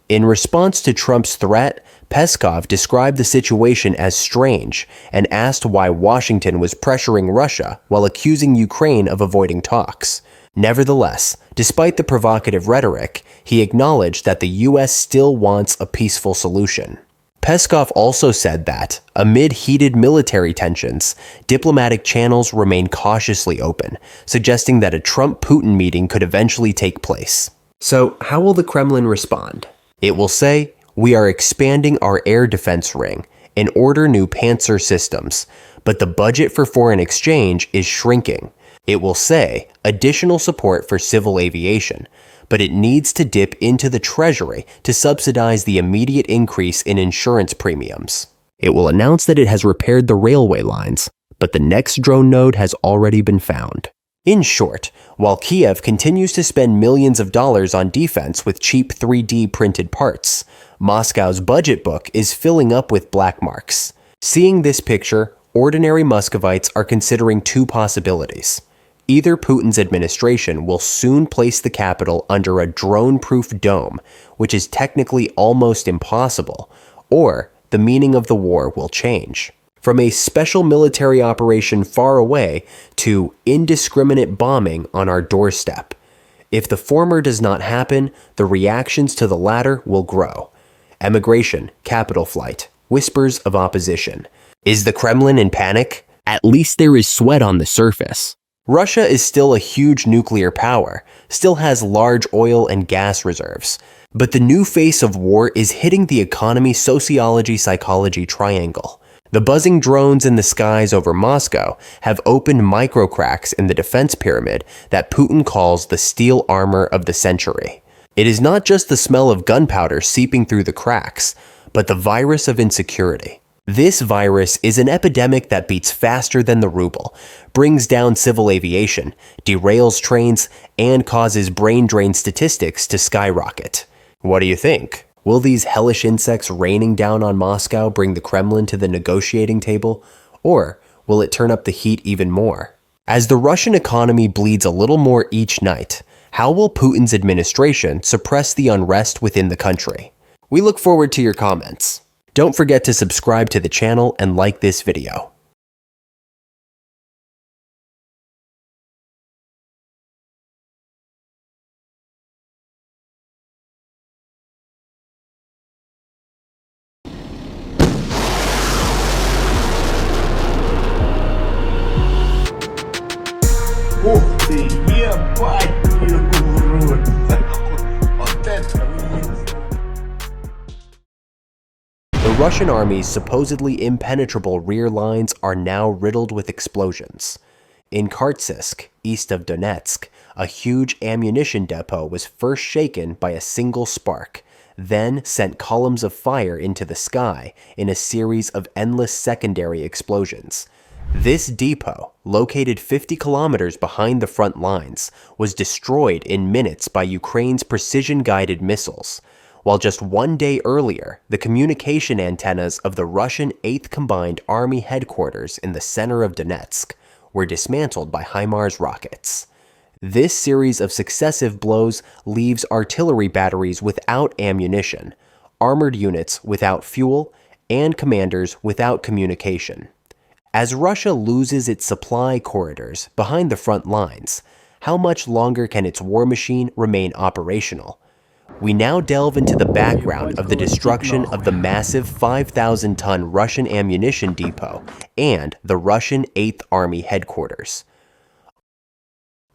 In response to Trump's threat, Peskov described the situation as strange and asked why Washington was pressuring Russia while accusing Ukraine of avoiding talks. Nevertheless, despite the provocative rhetoric, he acknowledged that the US still wants a peaceful solution. Peskov also said that, amid heated military tensions, diplomatic channels remain cautiously open, suggesting that a Trump-Putin meeting could eventually take place. So, how will the Kremlin respond? It will say, we are expanding our air defense ring and order new pincer systems, but the budget for foreign exchange is shrinking. It will say, additional support for civil aviation, but it needs to dip into the treasury to subsidize the immediate increase in insurance premiums. It will announce that it has repaired the railway lines, but the next drone node has already been found. In short, while Kiev continues to spend millions of dollars on defense with cheap 3D printed parts, Moscow's budget book is filling up with black marks. Seeing this picture, ordinary Muscovites are considering two possibilities. Either Putin's administration will soon place the capital under a drone-proof dome, which is technically almost impossible, or the meaning of the war will change. From a special military operation far away to indiscriminate bombing on our doorstep. If the former does not happen, the reactions to the latter will grow. Emigration, capital flight, whispers of opposition. Is the Kremlin in panic? At least there is sweat on the surface. Russia is still a huge nuclear power, still has large oil and gas reserves. But the new face of war is hitting the economy sociology-psychology triangle. The buzzing drones in the skies over Moscow have opened micro cracks in the defense pyramid that Putin calls the steel armor of the century. It is not just the smell of gunpowder seeping through the cracks, but the virus of insecurity. This virus is an epidemic that beats faster than the ruble, brings down civil aviation, derails trains, and causes brain drain statistics to skyrocket. What do you think? Will these hellish insects raining down on Moscow bring the Kremlin to the negotiating table, or will it turn up the heat even more? As the Russian economy bleeds a little more each night, how will Putin's administration suppress the unrest within the country? We look forward to your comments. Don't forget to subscribe to the channel and like this video.
Ух ты, ебать, урод. Вот это есть.
The Russian army's supposedly impenetrable rear lines are now riddled with explosions. In Kursk, east of Donetsk, a huge ammunition depot was first shaken by a single spark, then sent columns of fire into the sky in a series of endless secondary explosions. This depot, located 50 kilometers behind the front lines, was destroyed in minutes by Ukraine's precision-guided missiles, while just one day earlier, the communication antennas of the Russian 8th Combined Army headquarters in the center of Donetsk were dismantled by HIMARS rockets. This series of successive blows leaves artillery batteries without ammunition, armored units without fuel, and commanders without communication. As Russia loses its supply corridors behind the front lines, how much longer can its war machine remain operational? We now delve into the background of the destruction of the massive 5,000-ton Russian ammunition depot and the Russian 8th Army headquarters.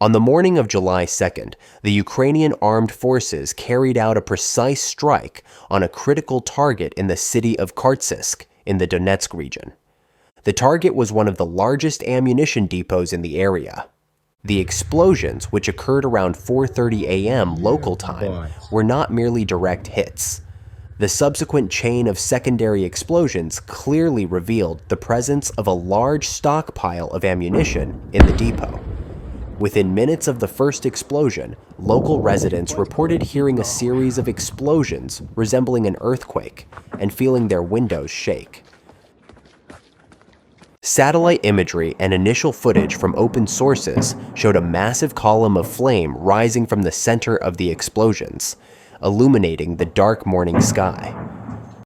On the morning of July 2nd, the Ukrainian armed forces carried out a precise strike on a critical target in the city of Kursk in the Donetsk region. The target was one of the largest ammunition depots in the area. The explosions, which occurred around 4:30 a.m. local time, were not merely direct hits. The subsequent chain of secondary explosions clearly revealed the presence of a large stockpile of ammunition in the depot. Within minutes of the first explosion, local residents reported hearing a series of explosions resembling an earthquake and feeling their windows shake. Satellite imagery and initial footage from open sources showed a massive column of flame rising from the center of the explosions, illuminating the dark morning sky.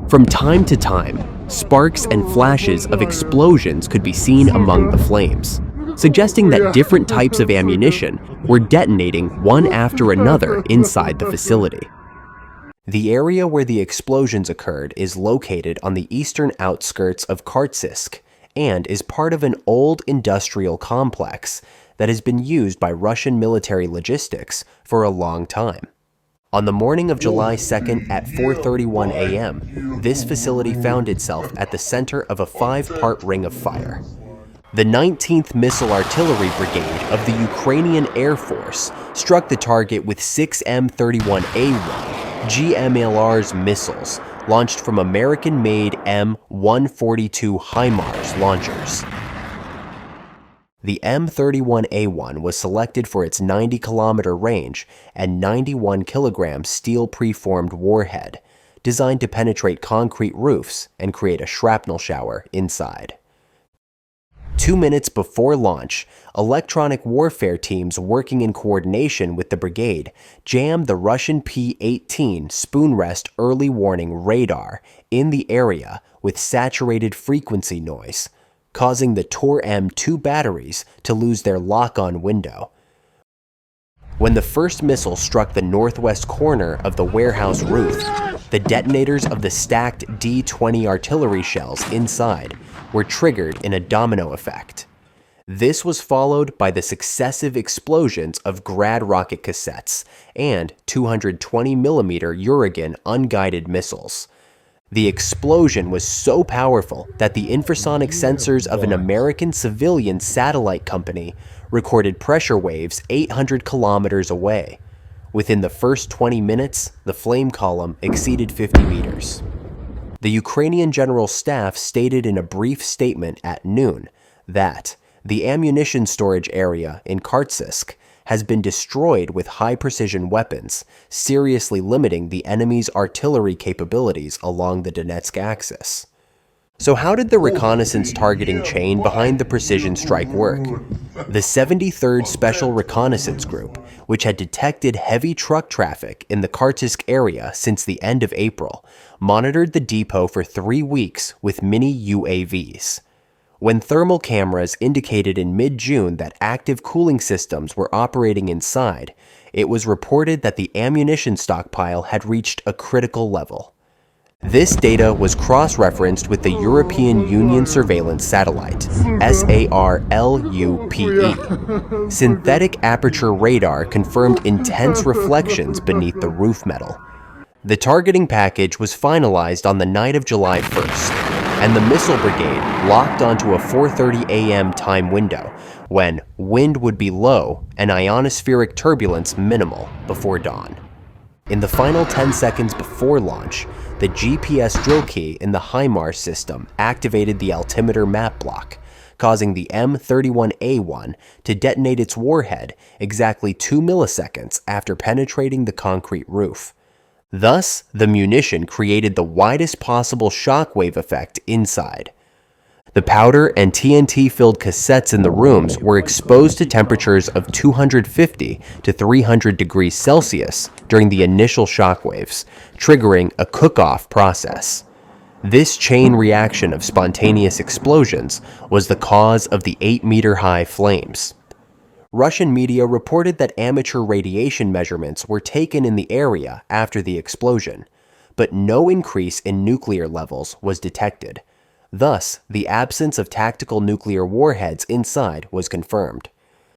From time to time, sparks and flashes of explosions could be seen among the flames, suggesting that different types of ammunition were detonating one after another inside the facility. The area where the explosions occurred is located on the eastern outskirts of Kursk, and is part of an old industrial complex that has been used by Russian military logistics for a long time. On the morning of July 2nd at 4:31 a.m., this facility found itself at the center of a 5-part ring of fire. The 19th Missile Artillery Brigade of the Ukrainian Air Force struck the target with 6 M31A1 GMLR's missiles, launched from American-made M142 HIMARS launchers. The M31A1 was selected for its 90-kilometer range and 91-kilogram steel preformed warhead, designed to penetrate concrete roofs and create a shrapnel shower inside. 2 minutes before launch, electronic warfare teams working in coordination with the brigade jammed the Russian P-18 spoon-rest early warning radar in the area with saturated frequency noise, causing the Tor-M2 batteries to lose their lock-on window. When the first missile struck the northwest corner of the warehouse roof, the detonators of the stacked D-20 artillery shells inside were triggered in a domino effect. This was followed by the successive explosions of Grad rocket cassettes and 220mm Uragan unguided missiles. The explosion was so powerful that the infrasonic sensors of an American civilian satellite company recorded pressure waves 800 kilometers away. Within the first 20 minutes, the flame column exceeded 50 meters. The Ukrainian General Staff stated in a brief statement at noon that the ammunition storage area in Kursk has been destroyed with high-precision weapons, seriously limiting the enemy's artillery capabilities along the Donetsk axis. So how did the reconnaissance targeting chain behind the precision strike work? The 73rd Special Reconnaissance Group, which had detected heavy truck traffic in the Kursk area since the end of April, monitored the depot for 3 weeks with mini UAVs. When thermal cameras indicated in mid-June that active cooling systems were operating inside, it was reported that the ammunition stockpile had reached a critical level. This data was cross-referenced with the European Union surveillance satellite, SAR-LUPE. Synthetic aperture radar confirmed intense reflections beneath the roof metal. The targeting package was finalized on the night of July 1st, and the missile brigade locked onto a 4:30 a.m. time window when wind would be low and ionospheric turbulence minimal before dawn. In the final 10 seconds before launch, the GPS drill key in the HIMARS system activated the altimeter map block, causing the M31A1 to detonate its warhead exactly 2 milliseconds after penetrating the concrete roof. Thus, the munition created the widest possible shockwave effect inside. The powder and TNT-filled cassettes in the rooms were exposed to temperatures of 250 to 300 degrees Celsius during the initial shockwaves, triggering a cook-off process. This chain reaction of spontaneous explosions was the cause of the 8-meter-high flames. Russian media reported that amateur radiation measurements were taken in the area after the explosion, but no increase in nuclear levels was detected. Thus, the absence of tactical nuclear warheads inside was confirmed.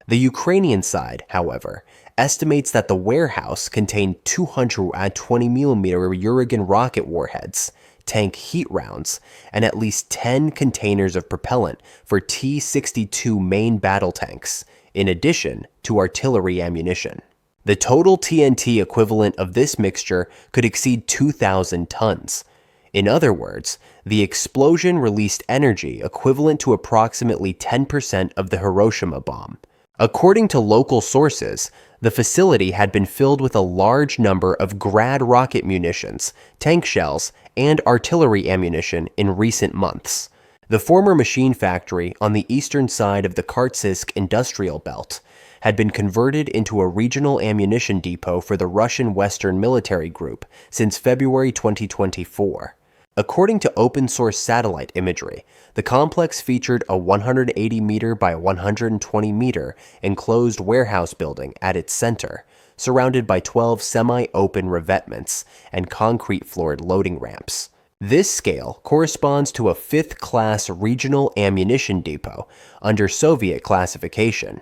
The Ukrainian side, however, estimates that the warehouse contained 220mm Uragan rocket warheads, tank heat rounds, and at least 10 containers of propellant for T-62 main battle tanks, in addition to artillery ammunition. The total TNT equivalent of this mixture could exceed 2,000 tons. In other words, the explosion released energy equivalent to approximately 10% of the Hiroshima bomb. According to local sources, the facility had been filled with a large number of Grad rocket munitions, tank shells, and artillery ammunition in recent months. The former machine factory on the eastern side of the Kursk industrial belt had been converted into a regional ammunition depot for the Russian Western Military Group since February 2024. According to open-source satellite imagery, the complex featured a 180-meter by 120-meter enclosed warehouse building at its center, surrounded by 12 semi-open revetments and concrete-floored loading ramps. This scale corresponds to a 5th-class regional ammunition depot under Soviet classification,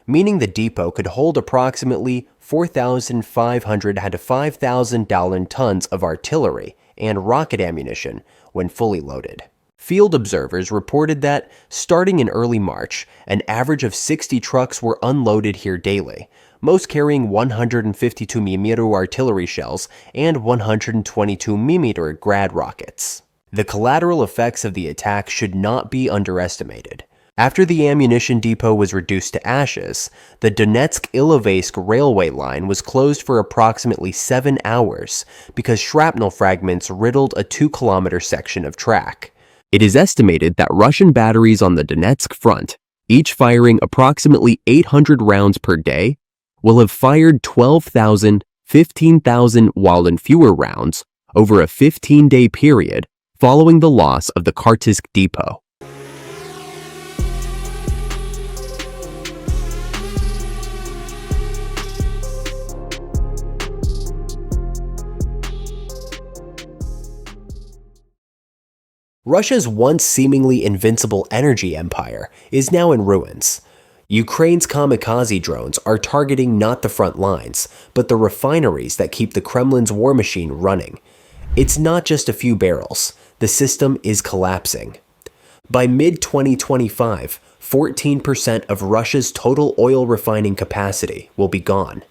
meaning the depot could hold approximately 4,500 to 5,000 tons of artillery and rocket ammunition when fully loaded. Field observers reported that, starting in early March, an average of 60 trucks were unloaded here daily, most carrying 152mm artillery shells and 122mm Grad rockets. The collateral effects of the attack should not be underestimated. After the ammunition depot was reduced to ashes, the Donetsk-Ilovaisk railway line was closed for approximately 7 hours because shrapnel fragments riddled a 2-kilometer section of track. It is estimated that Russian batteries on the Donetsk front, each firing approximately 800 rounds per day, will have fired 12,000, 15,000 while in fewer rounds over a 15-day period following the loss of the Kursk depot. Russia's once seemingly invincible energy empire is now in ruins. Ukraine's kamikaze drones are targeting not the front lines, but the refineries that keep the Kremlin's war machine running. It's not just a few barrels. The system is collapsing. By mid-2025, 14% of Russia's total oil refining capacity will be gone.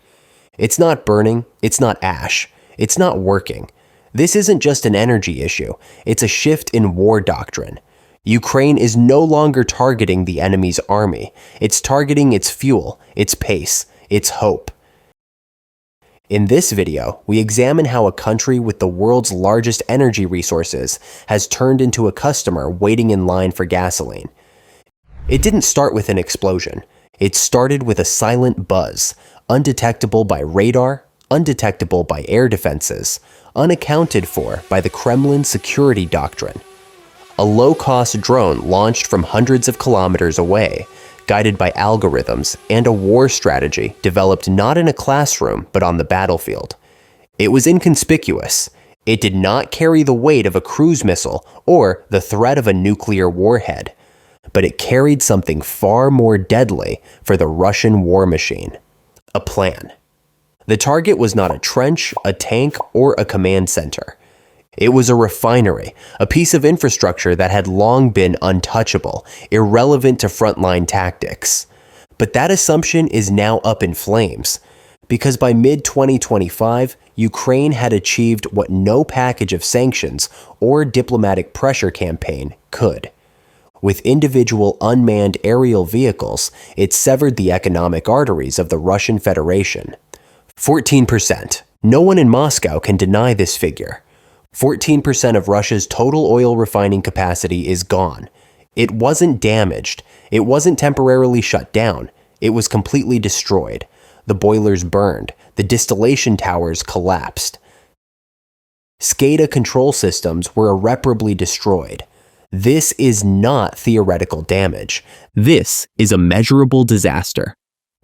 It's not burning, it's not ash, it's not working. This isn't just an energy issue, it's a shift in war doctrine. Ukraine is no longer targeting the enemy's army, it's targeting its fuel, its pace, its hope. In this video, we examine how a country with the world's largest energy resources has turned into a customer waiting in line for gasoline. It didn't start with an explosion. It started with a silent buzz, undetectable by radar, undetectable by air defenses, unaccounted for by the Kremlin security doctrine. A low-cost drone launched from hundreds of kilometers away, guided by algorithms and a war strategy developed not in a classroom but on the battlefield. It was inconspicuous. It did not carry the weight of a cruise missile or the threat of a nuclear warhead, but it carried something far more deadly for the Russian war machine: a plan. The target was not a trench, a tank, or a command center. It was a refinery, a piece of infrastructure that had long been untouchable, irrelevant to frontline tactics. But that assumption is now up in flames, because by mid-2025, Ukraine had achieved what no package of sanctions or diplomatic pressure campaign could. With individual unmanned aerial vehicles, it severed the economic arteries of the Russian Federation. 14%. No one in Moscow can deny this figure. 14% of Russia's total oil refining capacity is gone. It wasn't damaged. It wasn't temporarily shut down. It was completely destroyed. The boilers burned. The distillation towers collapsed. SCADA control systems were irreparably destroyed. This is not theoretical damage. This is a measurable disaster.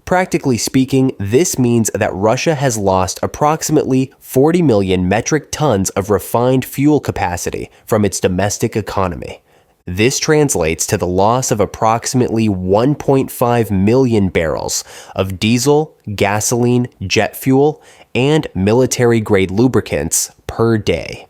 Practically speaking, this means that Russia has lost approximately 40 million metric tons of refined fuel capacity from its domestic economy. This translates to the loss of approximately 1.5 million barrels of diesel, gasoline, jet fuel, and military-grade lubricants per day.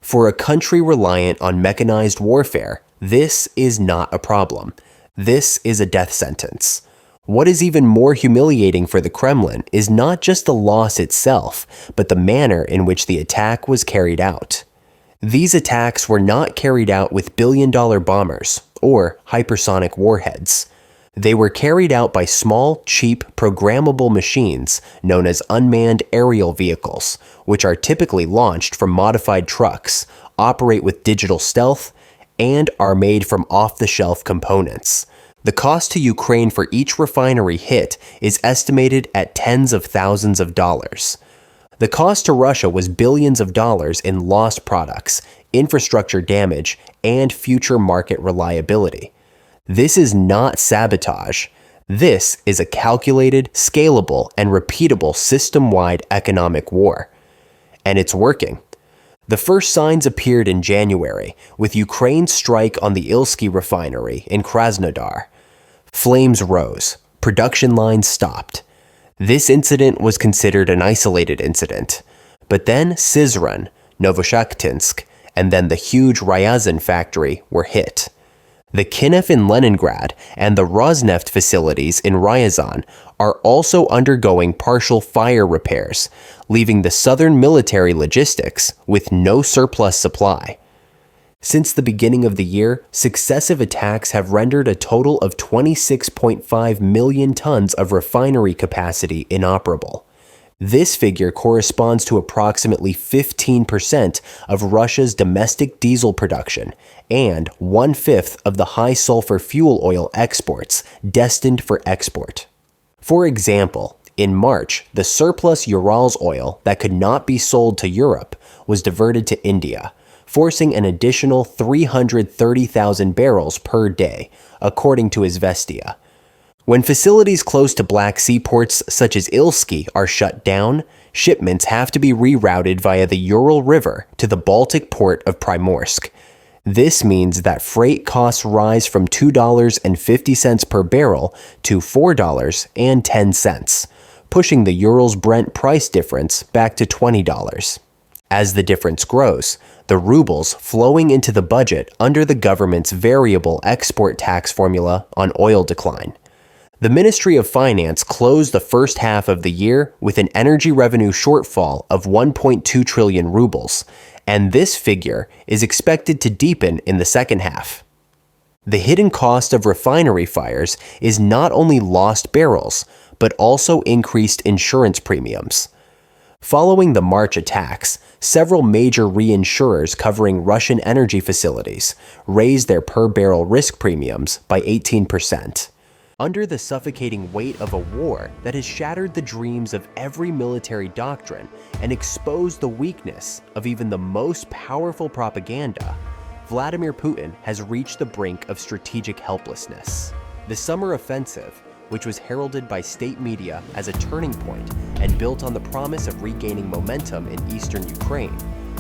For a country reliant on mechanized warfare, this is not a problem. This is a death sentence. What is even more humiliating for the Kremlin is not just the loss itself, but the manner in which the attack was carried out. These attacks were not carried out with billion-dollar bombers or hypersonic warheads. They were carried out by small, cheap, programmable machines known as unmanned aerial vehicles, which are typically launched from modified trucks, operate with digital stealth, and are made from off-the-shelf components. The cost to Ukraine for each refinery hit is estimated at tens of thousands of dollars. The cost to Russia was billions of dollars in lost products, infrastructure damage, and future market reliability. This is not sabotage. This is a calculated, scalable, and repeatable system-wide economic war. And it's working. The first signs appeared in January, with Ukraine's strike on the Ilsky refinery in Krasnodar. Flames rose. Production lines stopped. This incident was considered an isolated incident. But then Syzran, Novoshakhtinsk, and then the huge Ryazan factory were hit. The Kinev in Leningrad and the Rosneft facilities in Ryazan are also undergoing partial fire repairs, leaving the southern military logistics with no surplus supply. Since the beginning of the year, successive attacks have rendered a total of 26.5 million tons of refinery capacity inoperable. This figure corresponds to approximately 15% of Russia's domestic diesel production and 1/5 of the high-sulfur fuel oil exports destined for export. For example, in March, the surplus Urals oil that could not be sold to Europe was diverted to India, forcing an additional 330,000 barrels per day, according to Izvestia. When facilities close to Black Sea ports such as Ilsky are shut down, shipments have to be rerouted via the Ural River to the Baltic port of Primorsk. This means that freight costs rise from $2.50 per barrel to $4.10, pushing the Urals Brent price difference back to $20. As the difference grows, the rubles flowing into the budget under the government's variable export tax formula on oil decline. The Ministry of Finance closed the first half of the year with an energy revenue shortfall of 1.2 trillion rubles, and this figure is expected to deepen in the second half. The hidden cost of refinery fires is not only lost barrels, but also increased insurance premiums. Following the March attacks, several major reinsurers covering Russian energy facilities raised their per-barrel risk premiums by 18%. Under the suffocating weight of a war that has shattered the dreams of every military doctrine and exposed the weakness of even the most powerful propaganda, Vladimir Putin has reached the brink of strategic helplessness. The summer offensive, which was heralded by state media as a turning point and built on the promise of regaining momentum in eastern Ukraine,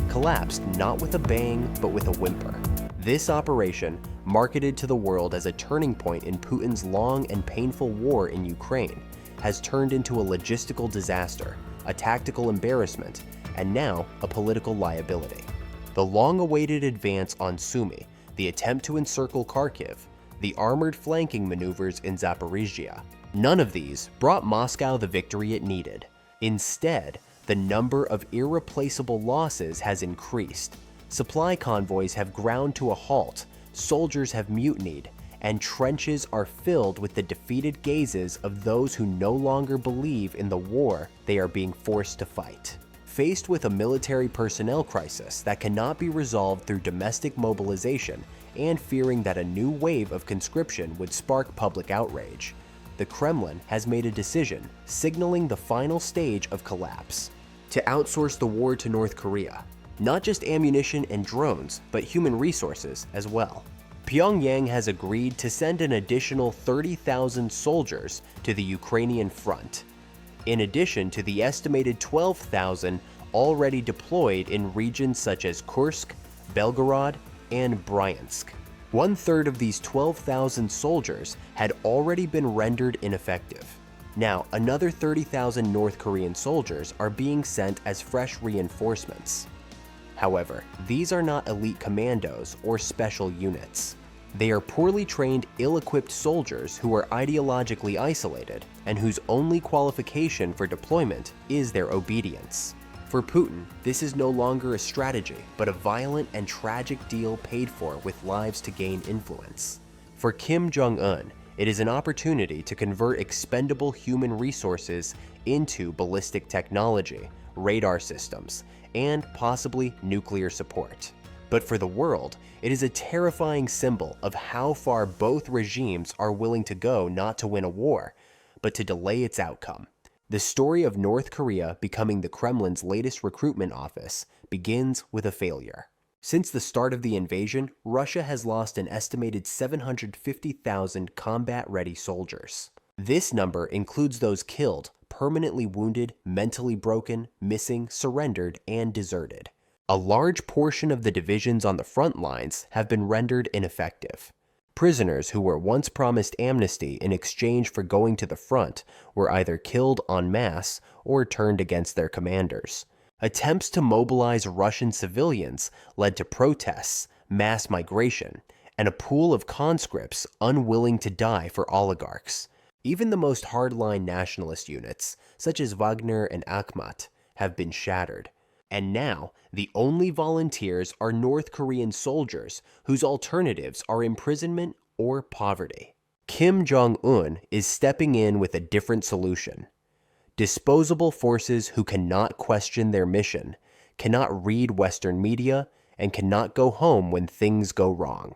collapsed not with a bang but with a whimper. This operation, marketed to the world as a turning point in Putin's long and painful war in Ukraine, has turned into a logistical disaster, a tactical embarrassment, and now a political liability. The long-awaited advance on Sumy, the attempt to encircle Kharkiv, the armored flanking maneuvers in Zaporizhia, none of these brought Moscow the victory it needed. Instead, the number of irreplaceable losses has increased. Supply convoys have ground to a halt, soldiers have mutinied, and trenches are filled with the defeated gazes of those who no longer believe in the war they are being forced to fight. Faced with a military personnel crisis that cannot be resolved through domestic mobilization and fearing that a new wave of conscription would spark public outrage, the Kremlin has made a decision signaling the final stage of collapse: to outsource the war to North Korea. Not just ammunition and drones, but human resources as well. Pyongyang has agreed to send an additional 30,000 soldiers to the Ukrainian front, in addition to the estimated 12,000 already deployed in regions such as Kursk, Belgorod, and Bryansk. One-third of these 12,000 soldiers had already been rendered ineffective. Now, another 30,000 North Korean soldiers are being sent as fresh reinforcements. However, these are not elite commandos or special units. They are poorly trained, ill-equipped soldiers who are ideologically isolated and whose only qualification for deployment is their obedience. For Putin, this is no longer a strategy, but a violent and tragic deal paid for with lives to gain influence. For Kim Jong-un, it is an opportunity to convert expendable human resources into ballistic technology, radar systems, and possibly nuclear support. But for the world, it is a terrifying symbol of how far both regimes are willing to go not to win a war, but to delay its outcome. The story of North Korea becoming the Kremlin's latest recruitment office begins with a failure. Since the start of the invasion, Russia has lost an estimated 750,000 combat-ready soldiers. This number includes those killed, permanently wounded, mentally broken, missing, surrendered, and deserted. A large portion of the divisions on the front lines have been rendered ineffective. Prisoners who were once promised amnesty in exchange for going to the front were either killed en masse or turned against their commanders. Attempts to mobilize Russian civilians led to protests, mass migration, and a pool of conscripts unwilling to die for oligarchs. Even the most hardline nationalist units, such as Wagner and Akhmat, have been shattered. And now, the only volunteers are North Korean soldiers whose alternatives are imprisonment or poverty. Kim Jong-un is stepping in with a different solution. Disposable forces who cannot question their mission, cannot read Western media, and cannot go home when things go wrong.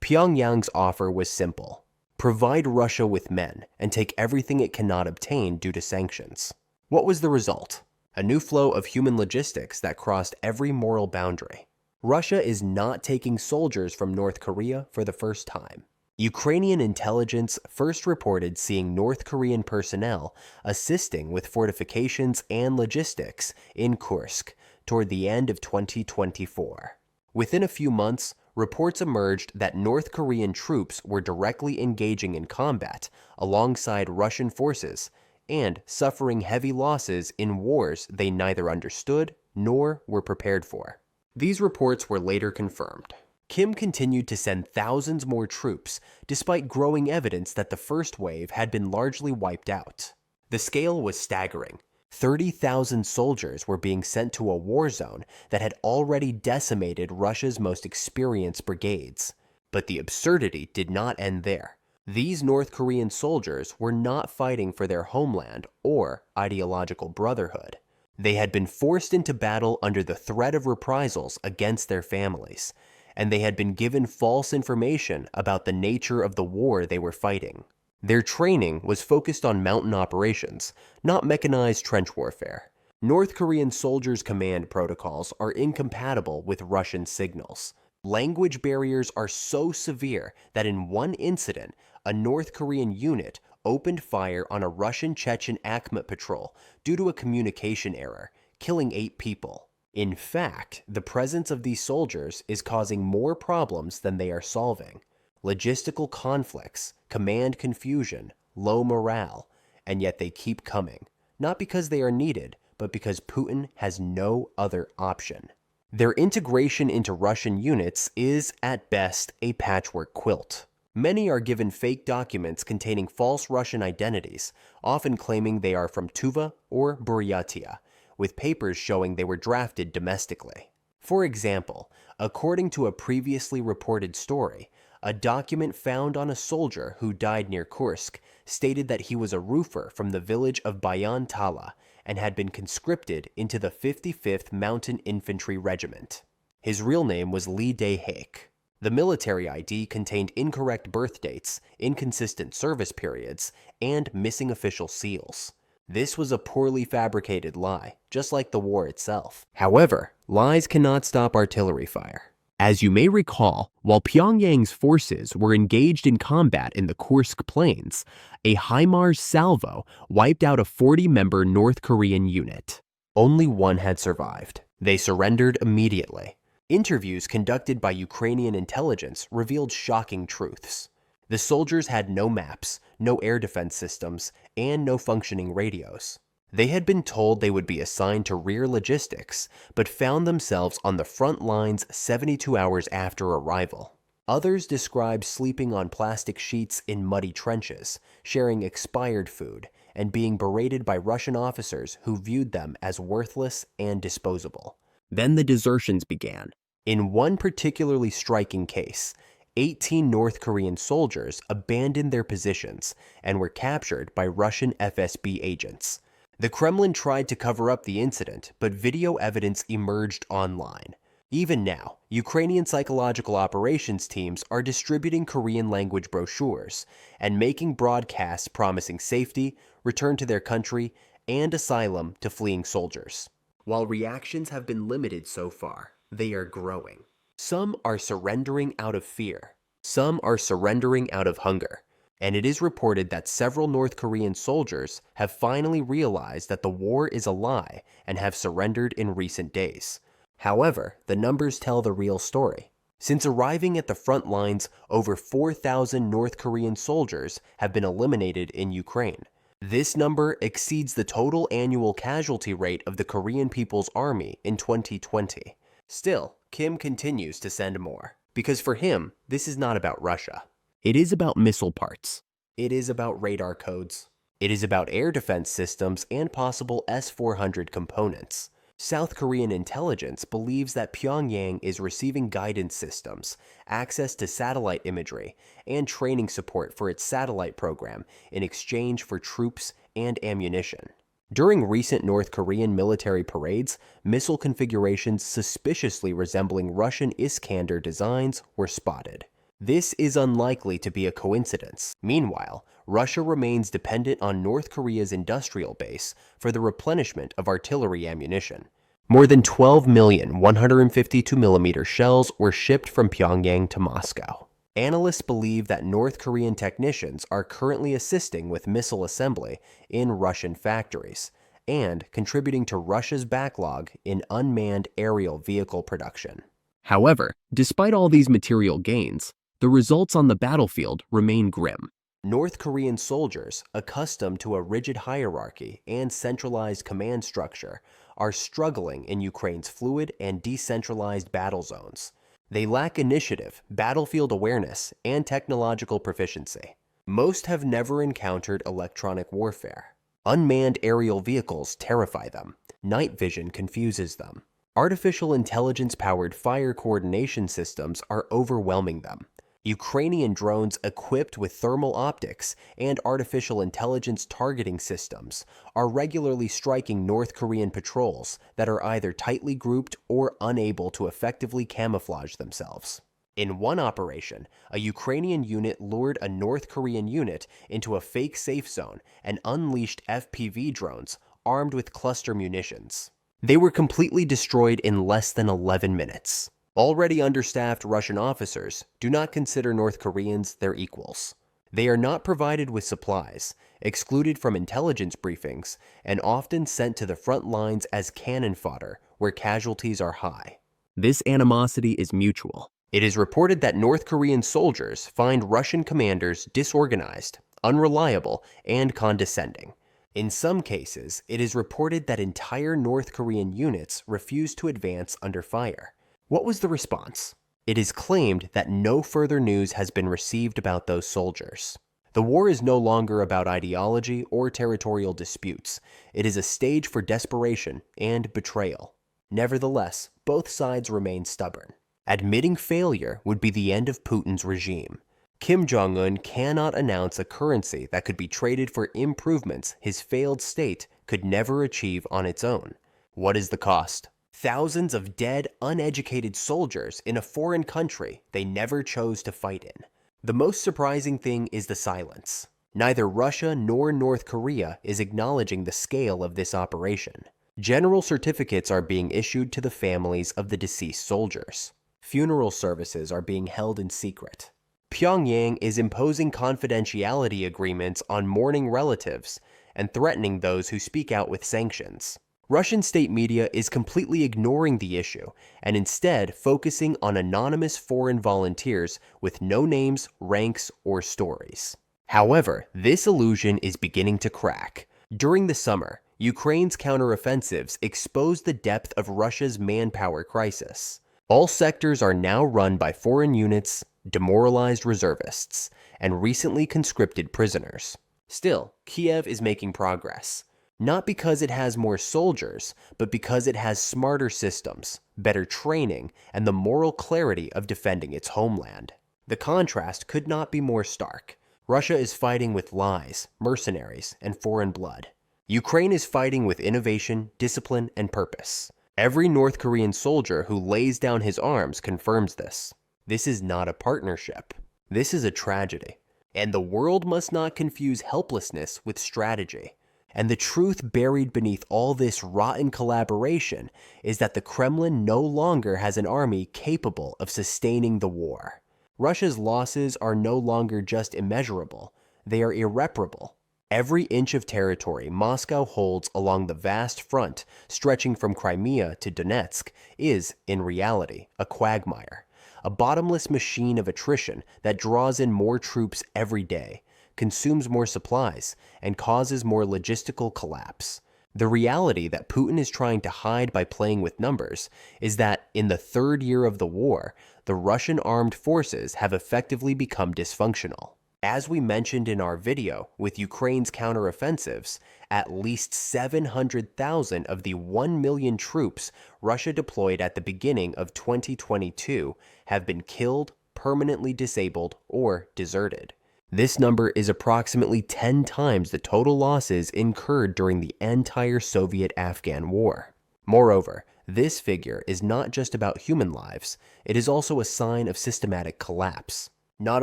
Pyongyang's offer was simple: provide Russia with men and take everything it cannot obtain due to sanctions. What was the result? A new flow of human logistics that crossed every moral boundary. Russia is not taking soldiers from North Korea for the first time. Ukrainian intelligence first reported seeing North Korean personnel assisting with fortifications and logistics in Kursk toward the end of 2024. Within a few months, reports emerged that North Korean troops were directly engaging in combat alongside Russian forces and suffering heavy losses in wars they neither understood nor were prepared for. These reports were later confirmed. Kim continued to send thousands more troops, despite growing evidence that the first wave had been largely wiped out. The scale was staggering. 30,000 soldiers were being sent to a war zone that had already decimated Russia's most experienced brigades. But the absurdity did not end there. These North Korean soldiers were not fighting for their homeland or ideological brotherhood. They had been forced into battle under the threat of reprisals against their families, and they had been given false information about the nature of the war they were fighting. Their training was focused on mountain operations, not mechanized trench warfare. North Korean soldiers' command protocols are incompatible with Russian signals. Language barriers are so severe that in one incident, a North Korean unit opened fire on a Russian Chechen Akhmat patrol due to a communication error, killing 8 people. In fact, the presence of these soldiers is causing more problems than they are solving. Logistical conflicts, command confusion, low morale, and yet they keep coming, not because they are needed, but because Putin has no other option. Their integration into Russian units is, at best, a patchwork quilt. Many are given fake documents containing false Russian identities, often claiming they are from Tuva or Buryatia, with papers showing they were drafted domestically. For example, according to a previously reported story, a document found on a soldier who died near Kursk stated that he was a roofer from the village of Bayan Tala and had been conscripted into the 55th Mountain Infantry Regiment. His real name was Lee Dae-haek. The military ID contained incorrect birth dates, inconsistent service periods, and missing official seals. This was a poorly fabricated lie, just like the war itself. However, lies cannot stop artillery fire. As you may recall, while Pyongyang's forces were engaged in combat in the Kursk plains, a HIMARS salvo wiped out a 40-member North Korean unit. Only one had survived. They surrendered immediately. Interviews conducted by Ukrainian intelligence revealed shocking truths. The soldiers had no maps, no air defense systems, and no functioning radios. They had been told they would be assigned to rear logistics, but found themselves on the front lines 72 hours after arrival. Others described sleeping on plastic sheets in muddy trenches, sharing expired food, and being berated by Russian officers who viewed them as worthless and disposable. Then the desertions began. In one particularly striking case, 18 North Korean soldiers abandoned their positions and were captured by Russian FSB agents. The Kremlin tried to cover up the incident, but video evidence emerged online. Even now, Ukrainian psychological operations teams are distributing Korean language brochures and making broadcasts promising safety, return to their country, and asylum to fleeing soldiers. While reactions have been limited so far, they are growing. Some are surrendering out of fear. Some are surrendering out of hunger. And it is reported that several North Korean soldiers have finally realized that the war is a lie and have surrendered in recent days. However, the numbers tell the real story. Since arriving at the front lines, over 4,000 North Korean soldiers have been eliminated in Ukraine. This number exceeds the total annual casualty rate of the Korean People's Army in 2020. Still, Kim continues to send more, because for him, this is not about Russia. It is about missile parts. It is about radar codes. It is about air defense systems and possible S-400 components. South Korean intelligence believes that Pyongyang is receiving guidance systems, access to satellite imagery, and training support for its satellite program in exchange for troops and ammunition. During recent North Korean military parades, missile configurations suspiciously resembling Russian Iskander designs were spotted. This is unlikely to be a coincidence. Meanwhile, Russia remains dependent on North Korea's industrial base for the replenishment of artillery ammunition. More than 12 million 152mm shells were shipped from Pyongyang to Moscow. Analysts believe that North Korean technicians are currently assisting with missile assembly in Russian factories and contributing to Russia's backlog in unmanned aerial vehicle production. However, despite all these material gains, the results on the battlefield remain grim. North Korean soldiers, accustomed to a rigid hierarchy and centralized command structure, are struggling in Ukraine's fluid and decentralized battle zones. They lack initiative, battlefield awareness, and technological proficiency. Most have never encountered electronic warfare. Unmanned aerial vehicles terrify them. Night vision confuses them. Artificial intelligence-powered fire coordination systems are overwhelming them. Ukrainian drones equipped with thermal optics and artificial intelligence targeting systems are regularly striking North Korean patrols that are either tightly grouped or unable to effectively camouflage themselves. In one operation, a Ukrainian unit lured a North Korean unit into a fake safe zone and unleashed FPV drones armed with cluster munitions. They were completely destroyed in less than 11 minutes. Already understaffed Russian officers do not consider North Koreans their equals. They are not provided with supplies, excluded from intelligence briefings, and often sent to the front lines as cannon fodder where casualties are high. This animosity is mutual. It is reported that North Korean soldiers find Russian commanders disorganized, unreliable, and condescending. In some cases, it is reported that entire North Korean units refuse to advance under fire. What was the response? It is claimed that no further news has been received about those soldiers. The war is no longer about ideology or territorial disputes. It is a stage for desperation and betrayal. Nevertheless, both sides remain stubborn. Admitting failure would be the end of Putin's regime. Kim Jong-un cannot announce a currency that could be traded for improvements his failed state could never achieve on its own. What is the cost? Thousands of dead, uneducated soldiers in a foreign country they never chose to fight in. The most surprising thing is the silence. Neither Russia nor North Korea is acknowledging the scale of this operation. General certificates are being issued to the families of the deceased soldiers. Funeral services are being held in secret. Pyongyang is imposing confidentiality agreements on mourning relatives and threatening those who speak out with sanctions. Russian state media is completely ignoring the issue and instead focusing on anonymous foreign volunteers with no names, ranks, or stories. However, this illusion is beginning to crack. During the summer, Ukraine's counteroffensives exposed the depth of Russia's manpower crisis. All sectors are now run by foreign units, demoralized reservists, and recently conscripted prisoners. Still, Kiev is making progress. Not because it has more soldiers, but because it has smarter systems, better training, and the moral clarity of defending its homeland. The contrast could not be more stark. Russia is fighting with lies, mercenaries, and foreign blood. Ukraine is fighting with innovation, discipline, and purpose. Every North Korean soldier who lays down his arms confirms this. This is not a partnership. This is a tragedy. And the world must not confuse helplessness with strategy. And the truth buried beneath all this rotten collaboration is that the Kremlin no longer has an army capable of sustaining the war. Russia's losses are no longer just immeasurable, they are irreparable. Every inch of territory Moscow holds along the vast front stretching from Crimea to Donetsk is, in reality, a quagmire, a bottomless machine of attrition that draws in more troops every day, consumes more supplies, and causes more logistical collapse. The reality that Putin is trying to hide by playing with numbers is that in the third year of the war, the Russian armed forces have effectively become dysfunctional. As we mentioned in our video with Ukraine's counteroffensives, at least 700,000 of the 1 million troops Russia deployed at the beginning of 2022 have been killed, permanently disabled, or deserted. This number is approximately 10 times the total losses incurred during the entire Soviet-Afghan War. Moreover, this figure is not just about human lives, it is also a sign of systematic collapse. Not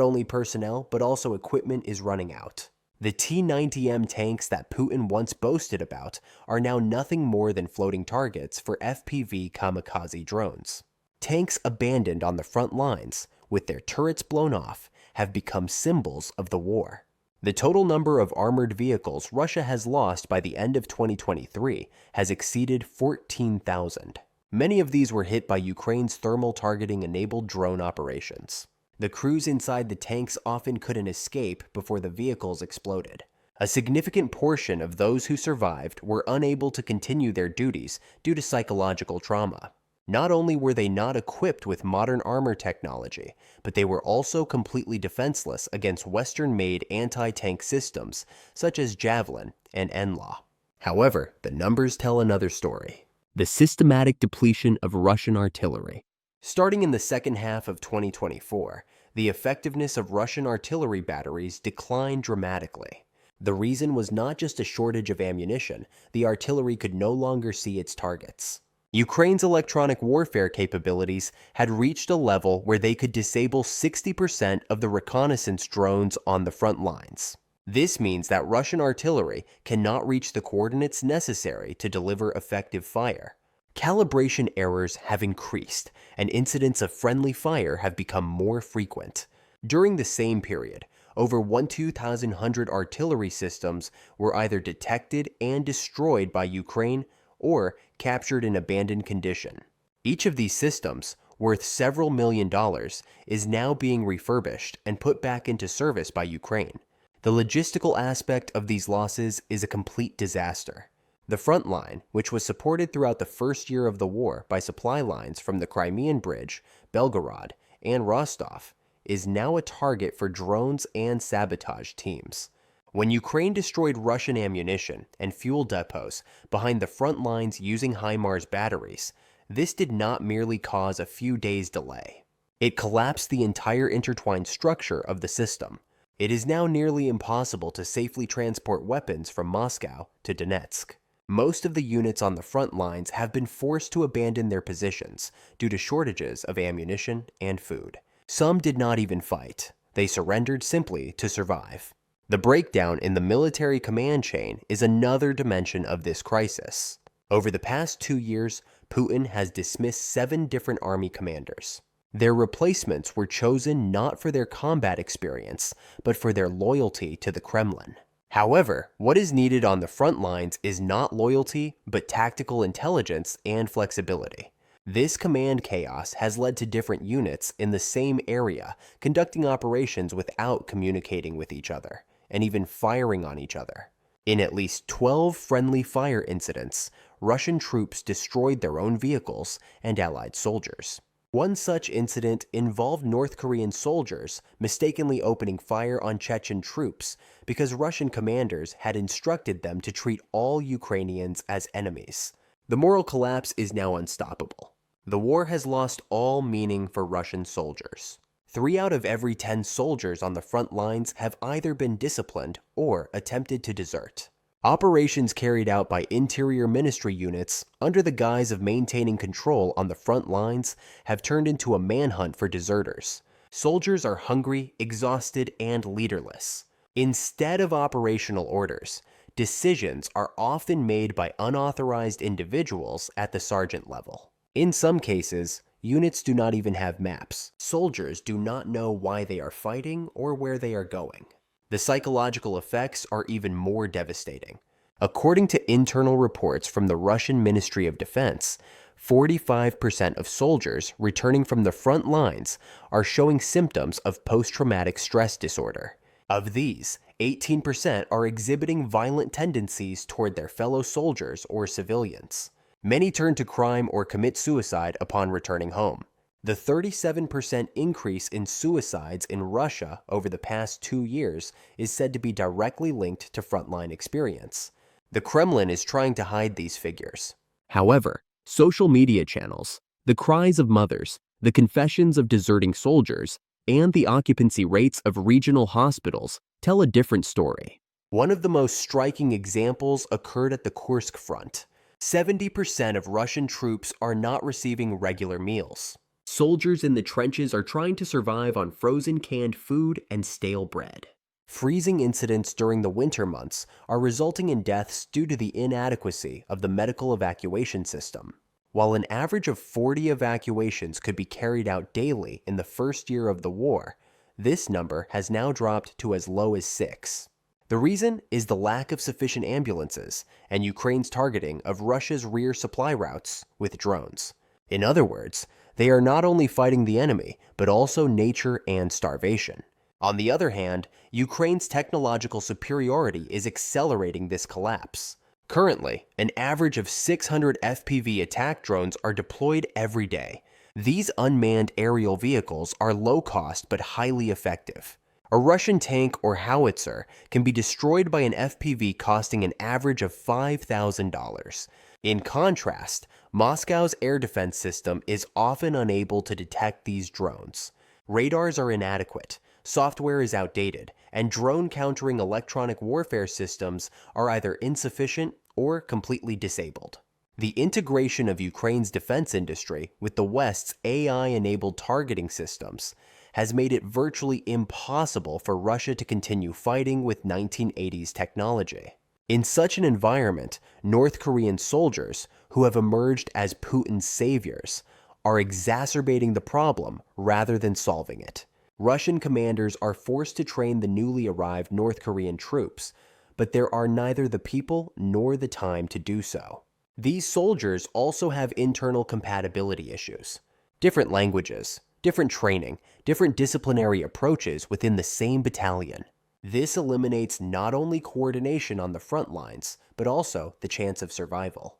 only personnel, but also equipment is running out. The T-90M tanks that Putin once boasted about are now nothing more than floating targets for FPV kamikaze drones. Tanks abandoned on the front lines, with their turrets blown off, have become symbols of the war. The total number of armored vehicles Russia has lost by the end of 2023 has exceeded 14,000. Many of these were hit by Ukraine's thermal targeting-enabled drone operations. The crews inside the tanks often couldn't escape before the vehicles exploded. A significant portion of those who survived were unable to continue their duties due to psychological trauma. Not only were they not equipped with modern armor technology, but they were also completely defenseless against Western-made anti-tank systems such as Javelin and NLAW. However, the numbers tell another story. The systematic depletion of Russian artillery. Starting in the second half of 2024, the effectiveness of Russian artillery batteries declined dramatically. The reason was not just a shortage of ammunition, the artillery could no longer see its targets. Ukraine's electronic warfare capabilities had reached a level where they could disable 60% of the reconnaissance drones on the front lines. This means that Russian artillery cannot reach the coordinates necessary to deliver effective fire. Calibration errors have increased, and incidents of friendly fire have become more frequent. During the same period, over 1,200 artillery systems were either detected and destroyed by Ukraine or captured in abandoned condition. Each of these systems, worth several $1,000,000, is now being refurbished and put back into service by Ukraine. The logistical aspect of these losses is a complete disaster. The front line, which was supported throughout the first year of the war by supply lines from the Crimean Bridge, Belgorod, and Rostov, is now a target for drones and sabotage teams. When Ukraine destroyed Russian ammunition and fuel depots behind the front lines using HIMARS batteries, this did not merely cause a few days' delay. It collapsed the entire intertwined structure of the system. It is now nearly impossible to safely transport weapons from Moscow to Donetsk. Most of the units on the front lines have been forced to abandon their positions due to shortages of ammunition and food. Some did not even fight. They surrendered simply to survive. The breakdown in the military command chain is another dimension of this crisis. Over the past 2 years, Putin has dismissed 7 different army commanders. Their replacements were chosen not for their combat experience, but for their loyalty to the Kremlin. However, what is needed on the front lines is not loyalty, but tactical intelligence and flexibility. This command chaos has led to different units in the same area conducting operations without communicating with each other, and even firing on each other. In at least 12 friendly fire incidents, Russian troops destroyed their own vehicles and Allied soldiers. One such incident involved North Korean soldiers mistakenly opening fire on Chechen troops because Russian commanders had instructed them to treat all Ukrainians as enemies. The moral collapse is now unstoppable. The war has lost all meaning for Russian soldiers. 3 out of every 10 soldiers on the front lines have either been disciplined or attempted to desert. Operations carried out by Interior Ministry units under the guise of maintaining control on the front lines have turned into a manhunt for deserters. Soldiers are hungry, exhausted, and leaderless. Instead of operational orders, decisions are often made by unauthorized individuals at the sergeant level. In some cases, units do not even have maps. Soldiers do not know why they are fighting or where they are going. The psychological effects are even more devastating. According to internal reports from the Russian Ministry of Defense, 45% of soldiers returning from the front lines are showing symptoms of post-traumatic stress disorder. Of these, 18% are exhibiting violent tendencies toward their fellow soldiers or civilians. Many turn to crime or commit suicide upon returning home. The 37% increase in suicides in Russia over the past 2 years is said to be directly linked to frontline experience. The Kremlin is trying to hide these figures. However, social media channels, the cries of mothers, the confessions of deserting soldiers, and the occupancy rates of regional hospitals tell a different story. One of the most striking examples occurred at the Kursk front. 70% of Russian troops are not receiving regular meals. Soldiers in the trenches are trying to survive on frozen canned food and stale bread. Freezing incidents during the winter months are resulting in deaths due to the inadequacy of the medical evacuation system. While an average of 40 evacuations could be carried out daily in the first year of the war, this number has now dropped to as low as 6. The reason is the lack of sufficient ambulances and Ukraine's targeting of Russia's rear supply routes with drones. In other words, they are not only fighting the enemy, but also nature and starvation. On the other hand, Ukraine's technological superiority is accelerating this collapse. Currently, an average of 600 FPV attack drones are deployed every day. These unmanned aerial vehicles are low cost but highly effective. A Russian tank or howitzer can be destroyed by an FPV costing an average of $5,000. In contrast, Moscow's air defense system is often unable to detect these drones. Radars are inadequate, software is outdated, and drone countering electronic warfare systems are either insufficient or completely disabled. The integration of Ukraine's defense industry with the West's AI-enabled targeting systems has made it virtually impossible for Russia to continue fighting with 1980s technology. In such an environment, North Korean soldiers, who have emerged as Putin's saviors, are exacerbating the problem rather than solving it. Russian commanders are forced to train the newly arrived North Korean troops, but there are neither the people nor the time to do so. These soldiers also have internal compatibility issues. Different languages, different training, different disciplinary approaches within the same battalion. This eliminates not only coordination on the front lines, but also the chance of survival.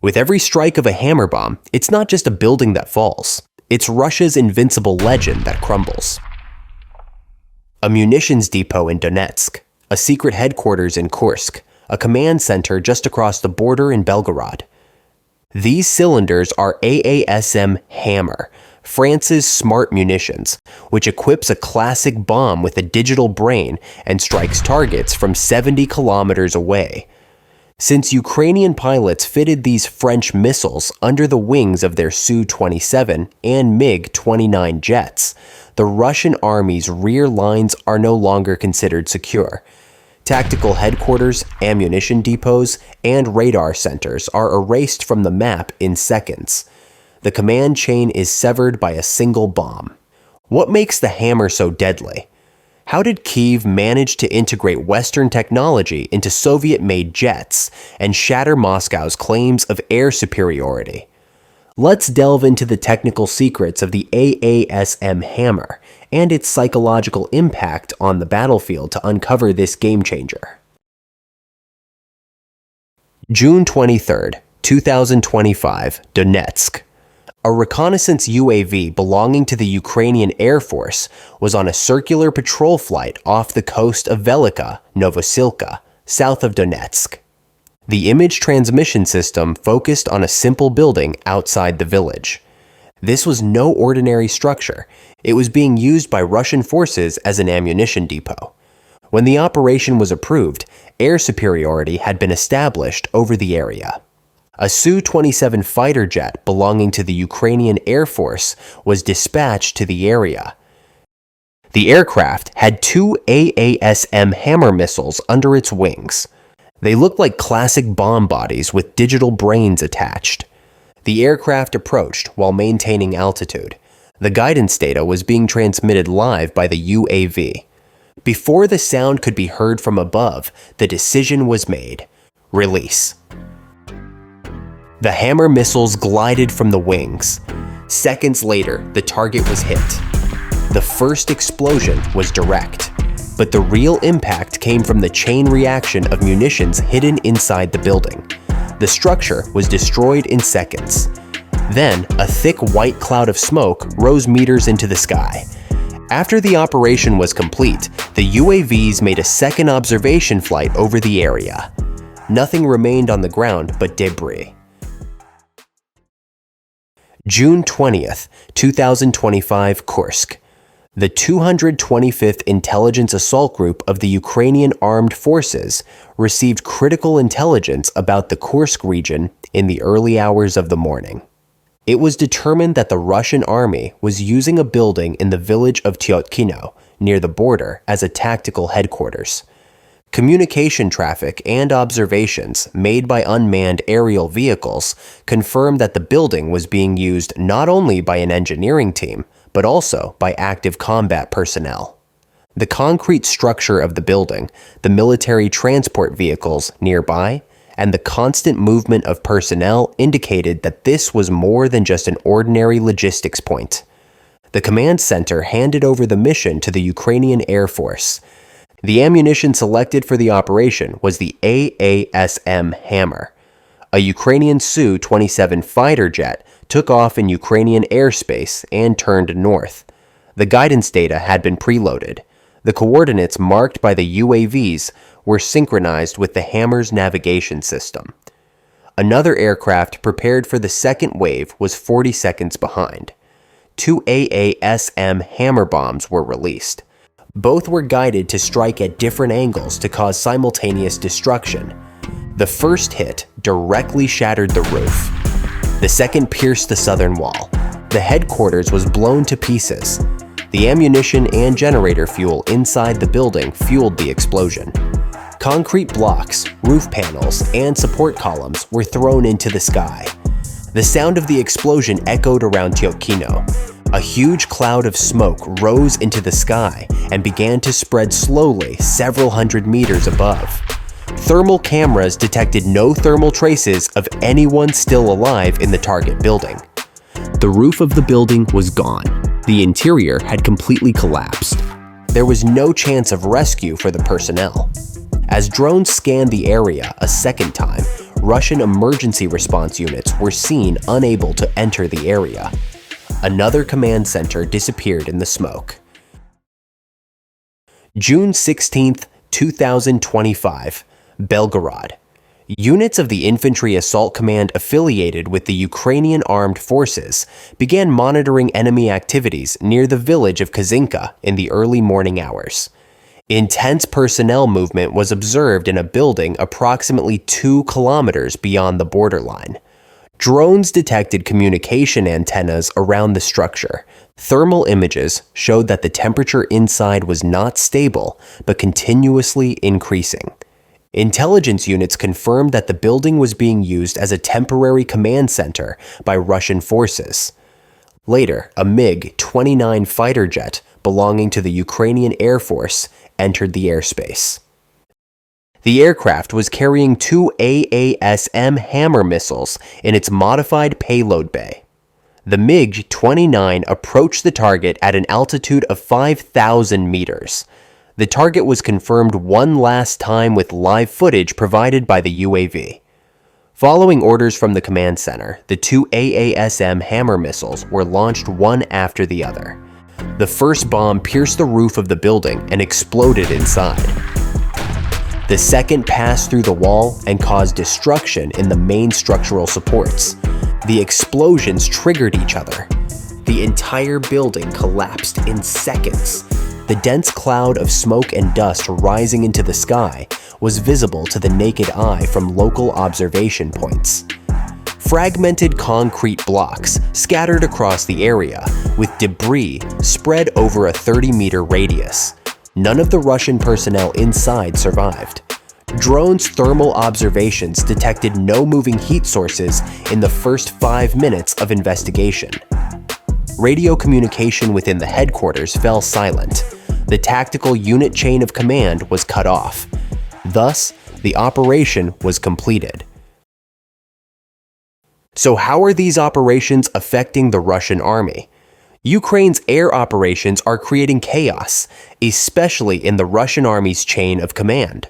With every strike of a hammer bomb, it's not just a building that falls. It's Russia's invincible legend that crumbles. A munitions depot in Donetsk, a secret headquarters in Kursk, a command center just across the border in Belgorod. These cylinders are AASM Hammer, France's smart munitions, which equips a classic bomb with a digital brain and strikes targets from 70 kilometers away. Since Ukrainian pilots fitted these French missiles under the wings of their Su-27 and MiG-29 jets, the Russian army's rear lines are no longer considered secure. Tactical headquarters, ammunition depots, and radar centers are erased from the map in seconds. The command chain is severed by a single bomb. What makes the Hammer so deadly? How did Kyiv manage to integrate Western technology into Soviet-made jets and shatter Moscow's claims of air superiority? Let's delve into the technical secrets of the AASM Hammer and its psychological impact on the battlefield to uncover this game-changer. June 23, 2025, Donetsk. A reconnaissance UAV belonging to the Ukrainian Air Force was on a circular patrol flight off the coast of Velika, Novosilka, south of Donetsk. The image transmission system focused on a simple building outside the village. This was no ordinary structure. It was being used by Russian forces as an ammunition depot. When the operation was approved, air superiority had been established over the area. A Su-27 fighter jet belonging to the Ukrainian Air Force was dispatched to the area. The aircraft had 2 AASM Hammer missiles under its wings. They looked like classic bomb bodies with digital brains attached. The aircraft approached while maintaining altitude. The guidance data was being transmitted live by the UAV. Before the sound could be heard from above, the decision was made. Release. The Hammer missiles glided from the wings. Seconds later, the target was hit. The first explosion was direct, but the real impact came from the chain reaction of munitions hidden inside the building. The structure was destroyed in seconds. Then, a thick white cloud of smoke rose meters into the sky. After the operation was complete, the UAVs made a second observation flight over the area. Nothing remained on the ground but debris. June 20th, 2025, Kursk. The 225th Intelligence Assault Group of the Ukrainian Armed Forces received critical intelligence about the Kursk region in the early hours of the morning. It was determined that the Russian army was using a building in the village of Tyotkino, near the border, as a tactical headquarters. Communication traffic and observations made by unmanned aerial vehicles confirmed that the building was being used not only by an engineering team, but also by active combat personnel. The concrete structure of the building, the military transport vehicles nearby, and the constant movement of personnel indicated that this was more than just an ordinary logistics point. The command center handed over the mission to the Ukrainian Air Force. The ammunition selected for the operation was the AASM Hammer. A Ukrainian Su-27 fighter jet took off in Ukrainian airspace and turned north. The guidance data had been preloaded. The coordinates marked by the UAVs were synchronized with the Hammer's navigation system. Another aircraft prepared for the second wave was 40 seconds behind. 2 AASM Hammer bombs were released. Both were guided to strike at different angles to cause simultaneous destruction. The first hit directly shattered the roof. The second pierced the southern wall. The headquarters was blown to pieces. The ammunition and generator fuel inside the building fueled the explosion. Concrete blocks, roof panels, and support columns were thrown into the sky. The sound of the explosion echoed around Teokino. A huge cloud of smoke rose into the sky and began to spread slowly several hundred meters above. Thermal cameras detected no thermal traces of anyone still alive in the target building. The roof of the building was gone. The interior had completely collapsed. There was no chance of rescue for the personnel. As drones scanned the area a second time, Russian emergency response units were seen unable to enter the area. Another command center disappeared in the smoke. June 16, 2025, Belgorod. Units of the Infantry Assault Command affiliated with the Ukrainian Armed Forces began monitoring enemy activities near the village of Kazinka in the early morning hours. Intense personnel movement was observed in a building approximately 2 kilometers beyond the borderline. Drones detected communication antennas around the structure. Thermal images showed that the temperature inside was not stable, but continuously increasing. Intelligence units confirmed that the building was being used as a temporary command center by Russian forces. Later, a MiG-29 fighter jet belonging to the Ukrainian Air Force entered the airspace. The aircraft was carrying 2 AASM Hammer missiles in its modified payload bay. The MiG-29 approached the target at an altitude of 5,000 meters. The target was confirmed one last time with live footage provided by the UAV. Following orders from the command center, the 2 AASM Hammer missiles were launched one after the other. The first bomb pierced the roof of the building and exploded inside. The second passed through the wall and caused destruction in the main structural supports. The explosions triggered each other. The entire building collapsed in seconds. The dense cloud of smoke and dust rising into the sky was visible to the naked eye from local observation points. Fragmented concrete blocks scattered across the area, with debris spread over a 30-meter radius. None of the Russian personnel inside survived. Drones' thermal observations detected no moving heat sources in the first 5 minutes of investigation. Radio communication within the headquarters fell silent. The tactical unit chain of command was cut off. Thus, the operation was completed. So how are these operations affecting the Russian army? Ukraine's air operations are creating chaos, especially in the Russian army's chain of command.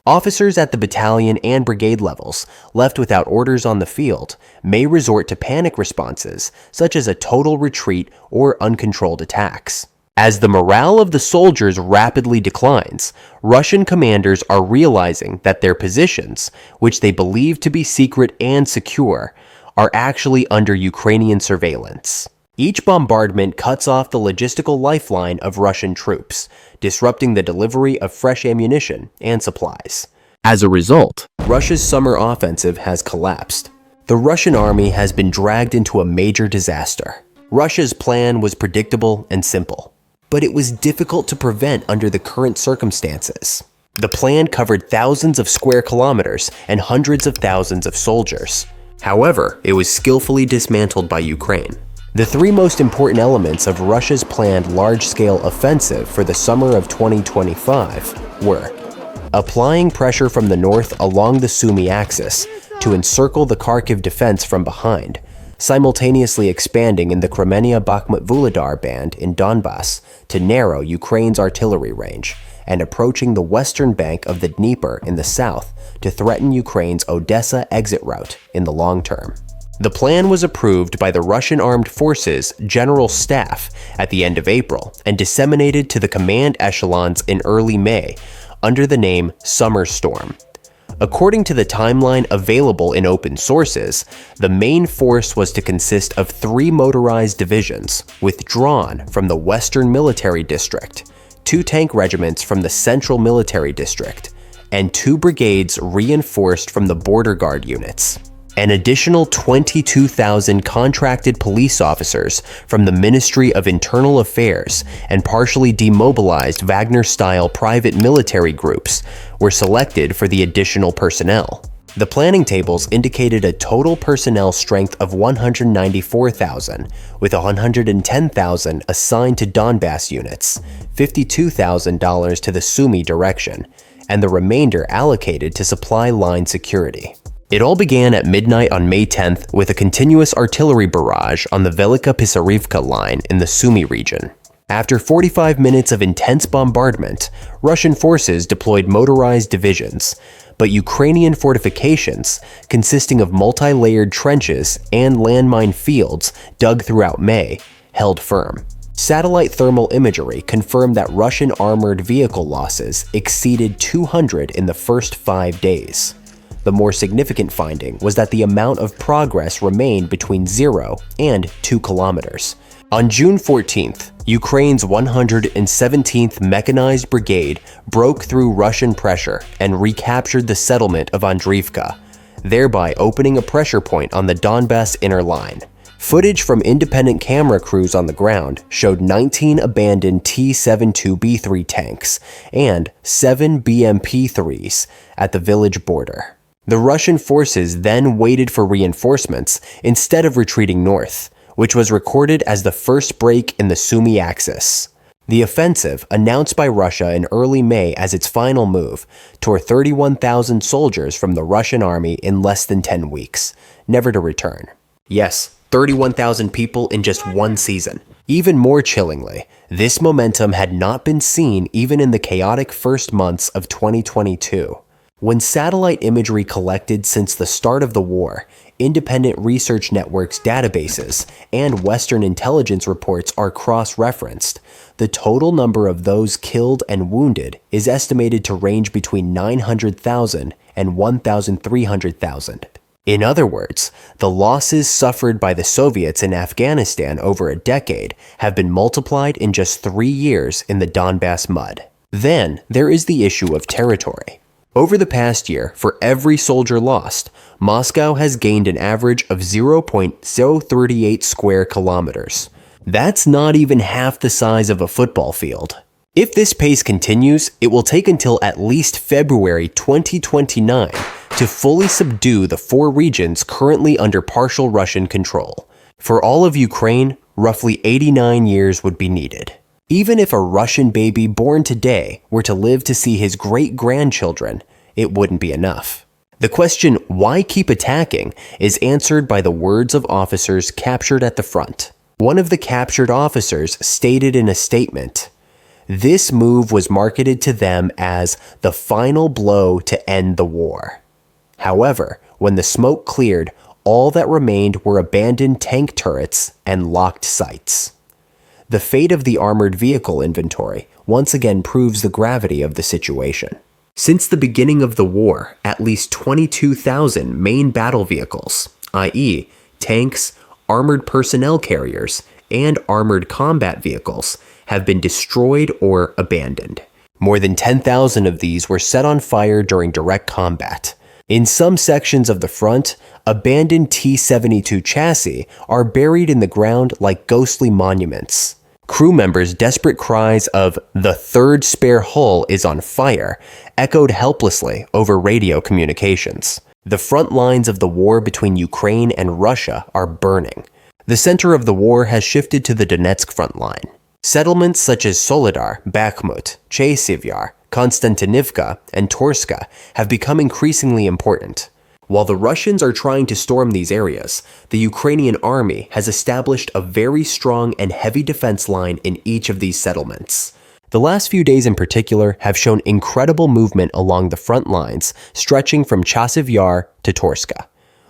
Officers at the battalion and brigade levels, left without orders on the field, may resort to panic responses, such as a total retreat or uncontrolled attacks. As the morale of the soldiers rapidly declines, Russian commanders are realizing that their positions, which they believe to be secret and secure, are actually under Ukrainian surveillance. Each bombardment cuts off the logistical lifeline of Russian troops, disrupting the delivery of fresh ammunition and supplies. As a result, Russia's summer offensive has collapsed. The Russian army has been dragged into a major disaster. Russia's plan was predictable and simple, but it was difficult to prevent under the current circumstances. The plan covered thousands of square kilometers and hundreds of thousands of soldiers. However, it was skillfully dismantled by Ukraine. The 3 most important elements of Russia's planned large-scale offensive for the summer of 2025 were: applying pressure from the north along the Sumy axis to encircle the Kharkiv defense from behind, simultaneously expanding in the Kremenia-Bakhmut-Vuhledar band in Donbass to narrow Ukraine's artillery range, and approaching the western bank of the Dnieper in the south to threaten Ukraine's Odessa exit route in the long term. The plan was approved by the Russian Armed Forces General Staff at the end of April and disseminated to the command echelons in early May under the name Summer Storm. According to the timeline available in open sources, the main force was to consist of 3 motorized divisions withdrawn from the Western Military District, 2 tank regiments from the Central Military District, and 2 brigades reinforced from the Border Guard units. An additional 22,000 contracted police officers from the Ministry of Internal Affairs and partially demobilized Wagner-style private military groups were selected for the additional personnel. The planning tables indicated a total personnel strength of 194,000, with 110,000 assigned to Donbass units, $52,000 to the Sumy direction, and the remainder allocated to supply line security. It all began at midnight on May 10th with a continuous artillery barrage on the Velika Pisarivka line in the Sumy region. After 45 minutes of intense bombardment, Russian forces deployed motorized divisions, but Ukrainian fortifications, consisting of multi-layered trenches and landmine fields dug throughout May, held firm. Satellite thermal imagery confirmed that Russian armored vehicle losses exceeded 200 in the first 5 days. The more significant finding was that the amount of progress remained between 0 and 2 kilometers. On June 14th, Ukraine's 117th Mechanized Brigade broke through Russian pressure and recaptured the settlement of Andrevka, thereby opening a pressure point on the Donbass inner line. Footage from independent camera crews on the ground showed 19 abandoned T-72B3 tanks and 7 BMP-3s at the village border. The Russian forces then waited for reinforcements instead of retreating north, which was recorded as the first break in the Sumy axis. The offensive, announced by Russia in early May as its final move, tore 31,000 soldiers from the Russian army in less than 10 weeks, never to return. Yes, 31,000 people in just one season. Even more chillingly, this momentum had not been seen even in the chaotic first months of 2022. When satellite imagery collected since the start of the war, independent research networks' databases, and Western intelligence reports are cross-referenced, the total number of those killed and wounded is estimated to range between 900,000 and 1,300,000. In other words, the losses suffered by the Soviets in Afghanistan over a decade have been multiplied in just 3 years in the Donbass mud. Then, there is the issue of territory. Over the past year, for every soldier lost, Moscow has gained an average of 0.038 square kilometers. That's not even half the size of a football field. If this pace continues, it will take until at least February 2029 to fully subdue the 4 regions currently under partial Russian control. For all of Ukraine, roughly 89 years would be needed. Even if a Russian baby born today were to live to see his great-grandchildren, it wouldn't be enough. The question, why keep attacking, is answered by the words of officers captured at the front. One of the captured officers stated in a statement, "This move was marketed to them as the final blow to end the war." However, when the smoke cleared, all that remained were abandoned tank turrets and locked sights. The fate of the armored vehicle inventory once again proves the gravity of the situation. Since the beginning of the war, at least 22,000 main battle vehicles, i.e., tanks, armored personnel carriers, and armored combat vehicles, have been destroyed or abandoned. More than 10,000 of these were set on fire during direct combat. In some sections of the front, abandoned T-72 chassis are buried in the ground like ghostly monuments. Crew members' desperate cries of "the third spare hull is on fire" echoed helplessly over radio communications. The front lines of the war between Ukraine and Russia are burning. The center of the war has shifted to the Donetsk front line. Settlements such as Soledar, Bakhmut, Chasiv Yar, Konstantinivka, and Torska have become increasingly important. While the Russians are trying to storm these areas, the Ukrainian army has established a very strong and heavy defense line in each of these settlements. The last few days in particular have shown incredible movement along the front lines, stretching from Chasiv Yar to Torska.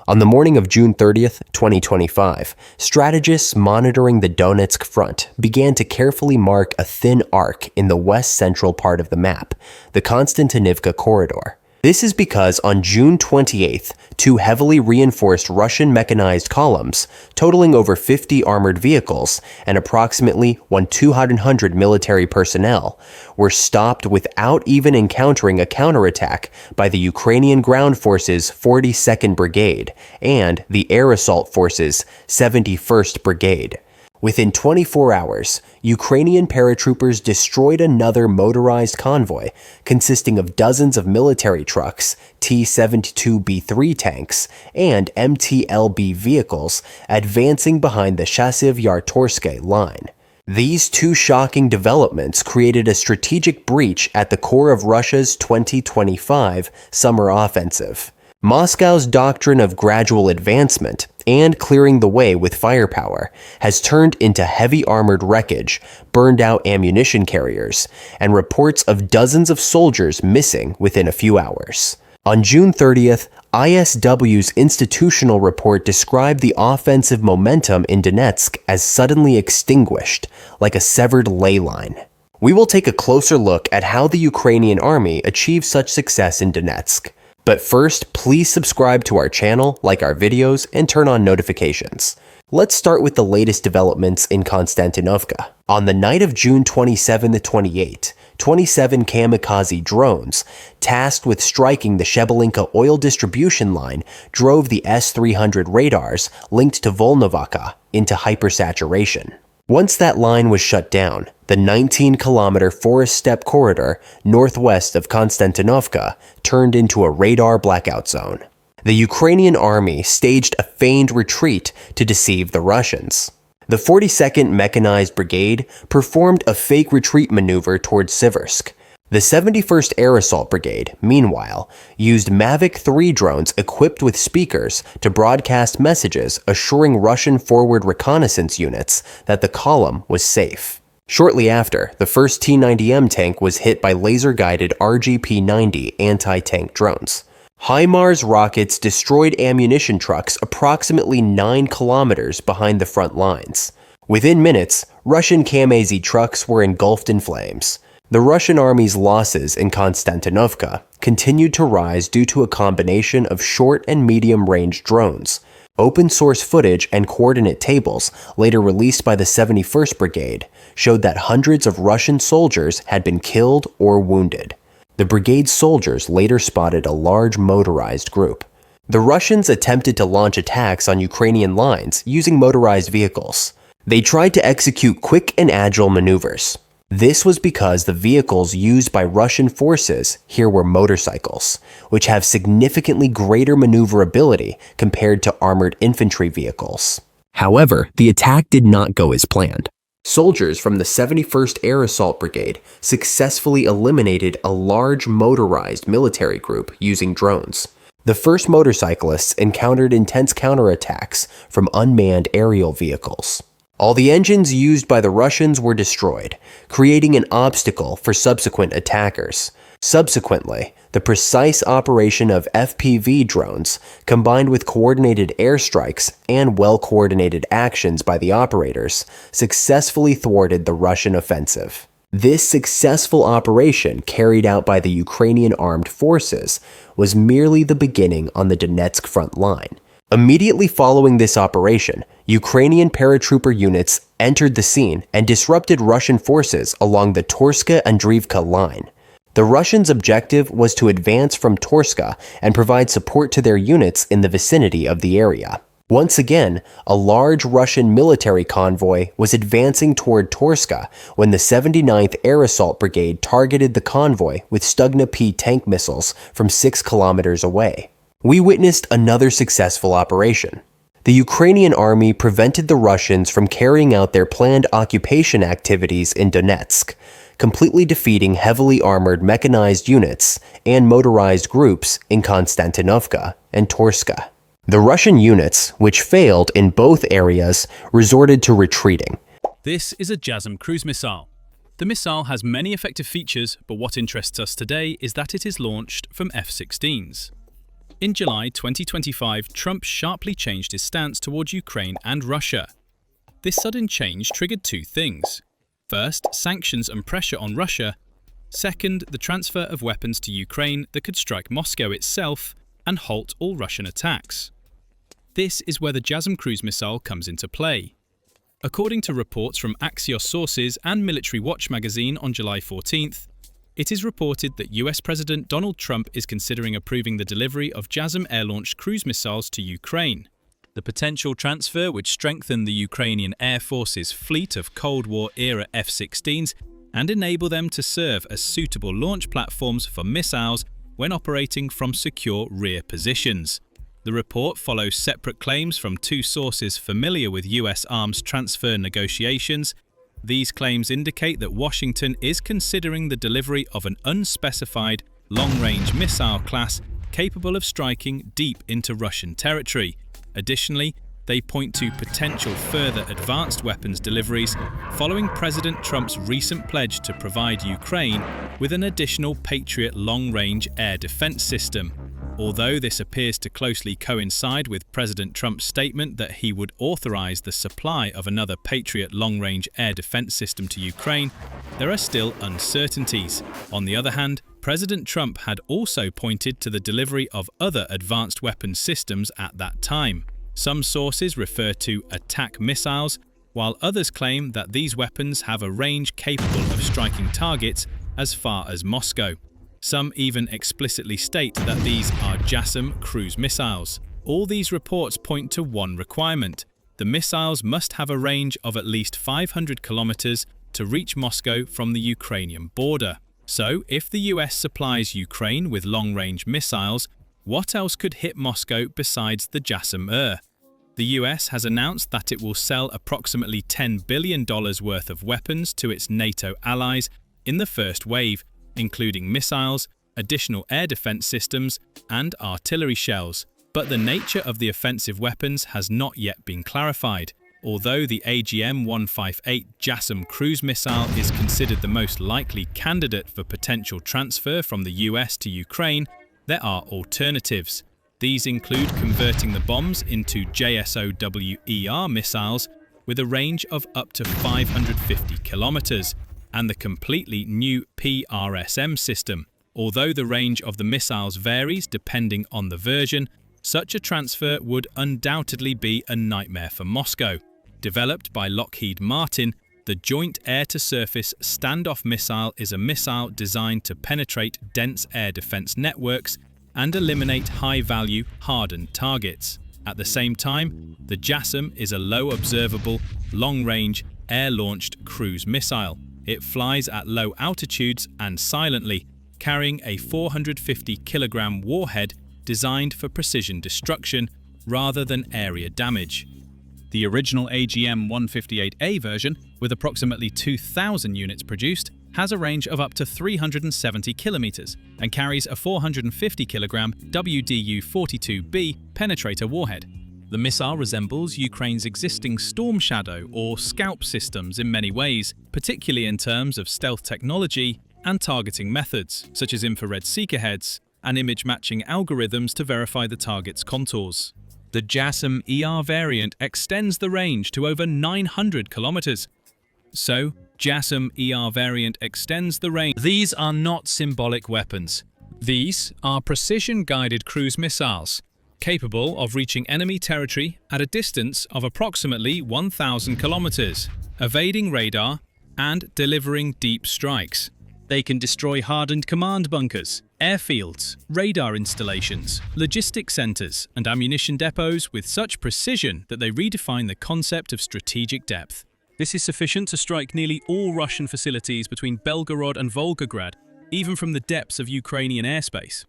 On the morning of June 30th, 2025, strategists monitoring the Donetsk front began to carefully mark a thin arc in the west-central part of the map, the Konstantinivka corridor. This is because on June 28th, two heavily reinforced Russian mechanized columns, totaling over 50 armored vehicles and approximately 200 military personnel, were stopped without even encountering a counterattack by the Ukrainian ground forces 42nd Brigade and the Air Assault Forces 71st Brigade. Within 24 hours, Ukrainian paratroopers destroyed another motorized convoy consisting of dozens of military trucks, T-72B3 tanks, and MTLB vehicles advancing behind the Chasiv Yar-Torsk line. These two shocking developments created a strategic breach at the core of Russia's 2025 summer offensive. Moscow's doctrine of gradual advancement and clearing the way with firepower has turned into heavy armored wreckage, burned out ammunition carriers, and reports of dozens of soldiers missing within a few hours. On June 30th, ISW's institutional report described the offensive momentum in Donetsk as suddenly extinguished, like a severed ley line. We will take a closer look at how the Ukrainian army achieved such success in Donetsk. But first, please subscribe to our channel, like our videos, and turn on notifications. Let's start with the latest developments in Konstantinovka. On the night of June 27 to 28, 27 kamikaze drones, tasked with striking the Shebelinka oil distribution line, drove the S-300 radars linked to Volnovakha into hypersaturation. Once that line was shut down, the 19-kilometer forest steppe corridor northwest of Konstantinovka turned into a radar blackout zone. The Ukrainian army staged a feigned retreat to deceive the Russians. The 42nd Mechanized Brigade performed a fake retreat maneuver towards Siversk. The 71st Air Assault Brigade, meanwhile, used Mavic 3 drones equipped with speakers to broadcast messages assuring Russian forward reconnaissance units that the column was safe. Shortly after, the first T-90M tank was hit by laser-guided RGP-90 anti-tank drones. HIMARS rockets destroyed ammunition trucks approximately 9 kilometers behind the front lines. Within minutes, Russian KAMAZ trucks were engulfed in flames. The Russian army's losses in Konstantinovka continued to rise due to a combination of short and medium-range drones. Open-source footage and coordinate tables, later released by the 71st Brigade, showed that hundreds of Russian soldiers had been killed or wounded. The brigade's soldiers later spotted a large motorized group. The Russians attempted to launch attacks on Ukrainian lines using motorized vehicles. They tried to execute quick and agile maneuvers. This was because the vehicles used by Russian forces here were motorcycles, which have significantly greater maneuverability compared to armored infantry vehicles. However, the attack did not go as planned. Soldiers from the 71st Air Assault Brigade successfully eliminated a large motorized military group using drones. The first motorcyclists encountered intense counterattacks from unmanned aerial vehicles. All the engines used by the Russians were destroyed, creating an obstacle for subsequent attackers. Subsequently, the precise operation of FPV drones, combined with coordinated airstrikes and well-coordinated actions by the operators, successfully thwarted the Russian offensive. This successful operation carried out by the Ukrainian armed forces was merely the beginning on the Donetsk front line. Immediately following this operation, Ukrainian paratrooper units entered the scene and disrupted Russian forces along the Torska-Andrevka line. The Russians' objective was to advance from Torska and provide support to their units in the vicinity of the area. Once again, a large Russian military convoy was advancing toward Torska when the 79th Air Assault Brigade targeted the convoy with Stugna P tank missiles from 6 kilometers away. We witnessed another successful operation. The Ukrainian army prevented the Russians from carrying out their planned occupation activities in Donetsk, completely defeating heavily armored mechanized units and motorized groups in Konstantinovka and Torska. The Russian units, which failed in both areas, resorted to retreating.
This is a JASSM cruise missile. The missile has many effective features, but what interests us today is that it is launched from F-16s. In July 2025, Trump sharply changed his stance towards Ukraine and Russia. This sudden change triggered two things. First, sanctions and pressure on Russia. Second, the transfer of weapons to Ukraine that could strike Moscow itself and halt all Russian attacks. This is where the JASSM cruise missile comes into play. According to reports from Axios sources and Military Watch magazine on July 14th, it is reported that US President Donald Trump is considering approving the delivery of JASSM air-launched cruise missiles to Ukraine. The potential transfer would strengthen the Ukrainian Air Force's fleet of Cold War-era F-16s and enable them to serve as suitable launch platforms for missiles when operating from secure rear positions. The report follows separate claims from two sources familiar with US arms transfer negotiations. These claims indicate that Washington is considering the delivery of an unspecified, long-range missile class capable of striking deep into Russian territory. Additionally, they point to potential further advanced weapons deliveries following President Trump's recent pledge to provide Ukraine with an additional Patriot long-range air defense system. Although this appears to closely coincide with President Trump's statement that he would authorize the supply of another Patriot long-range air defense system to Ukraine, there are still uncertainties. On the other hand, President Trump had also pointed to the delivery of other advanced weapons systems at that time. Some sources refer to attack missiles, while others claim that these weapons have a range capable of striking targets as far as Moscow. Some even explicitly state that these are JASSM cruise missiles. All these reports point to one requirement. The missiles must have a range of at least 500 kilometers to reach Moscow from the Ukrainian border. So, if the US supplies Ukraine with long-range missiles, what else could hit Moscow besides the JASSM-er? The US has announced that it will sell approximately $10 billion worth of weapons to its NATO allies in the first wave, including missiles, additional air defense systems, and artillery shells. But the nature of the offensive weapons has not yet been clarified. Although the AGM-158 JASSM cruise missile is considered the most likely candidate for potential transfer from the US to Ukraine, there are alternatives. These include converting the bombs into JSOWER missiles with a range of up to 550 kilometers, and the completely new PRSM system. Although the range of the missiles varies depending on the version, such a transfer would undoubtedly be a nightmare for Moscow. Developed by Lockheed Martin, the Joint Air-to-Surface Standoff Missile is a missile designed to penetrate dense air defense networks and eliminate high-value, hardened targets. At the same time, the JASSM is a low-observable, long-range, air-launched cruise missile. It flies at low altitudes and silently, carrying a 450-kilogram warhead designed for precision destruction rather than area damage. The original AGM-158A version, with approximately 2,000 units produced, has a range of up to 370 kilometers and carries a 450-kilogram WDU-42B penetrator warhead. The missile resembles Ukraine's existing Storm Shadow or Scalp systems in many ways, particularly in terms of stealth technology and targeting methods, such as infrared seeker heads and image-matching algorithms to verify the target's contours. The JASSM-ER variant extends the range to over 900 kilometers. So, JASSM-ER variant extends the range. These are not symbolic weapons. These are precision-guided cruise missiles, capable of reaching enemy territory at a distance of approximately 1,000 kilometers, evading radar and delivering deep strikes. They can destroy hardened command bunkers, airfields, radar installations, logistics centers, and ammunition depots with such precision that they redefine the concept of strategic depth. This is sufficient to strike nearly all Russian facilities between Belgorod and Volgograd, even from the depths of Ukrainian airspace.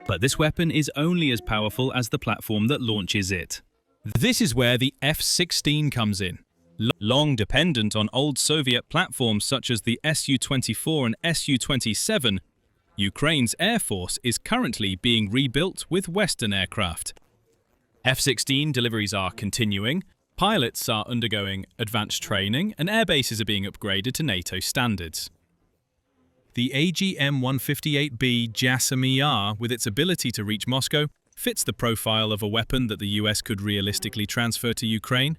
But this weapon is only as powerful as the platform that launches it. This is where the F-16 comes in. Long dependent on old Soviet platforms such as the Su-24 and Su-27, Ukraine's Air Force is currently being rebuilt with Western aircraft. F-16 deliveries are continuing, pilots are undergoing advanced training, and air bases are being upgraded to NATO standards. The AGM-158B JASSM-ER, with its ability to reach Moscow, fits the profile of a weapon that the US could realistically transfer to Ukraine.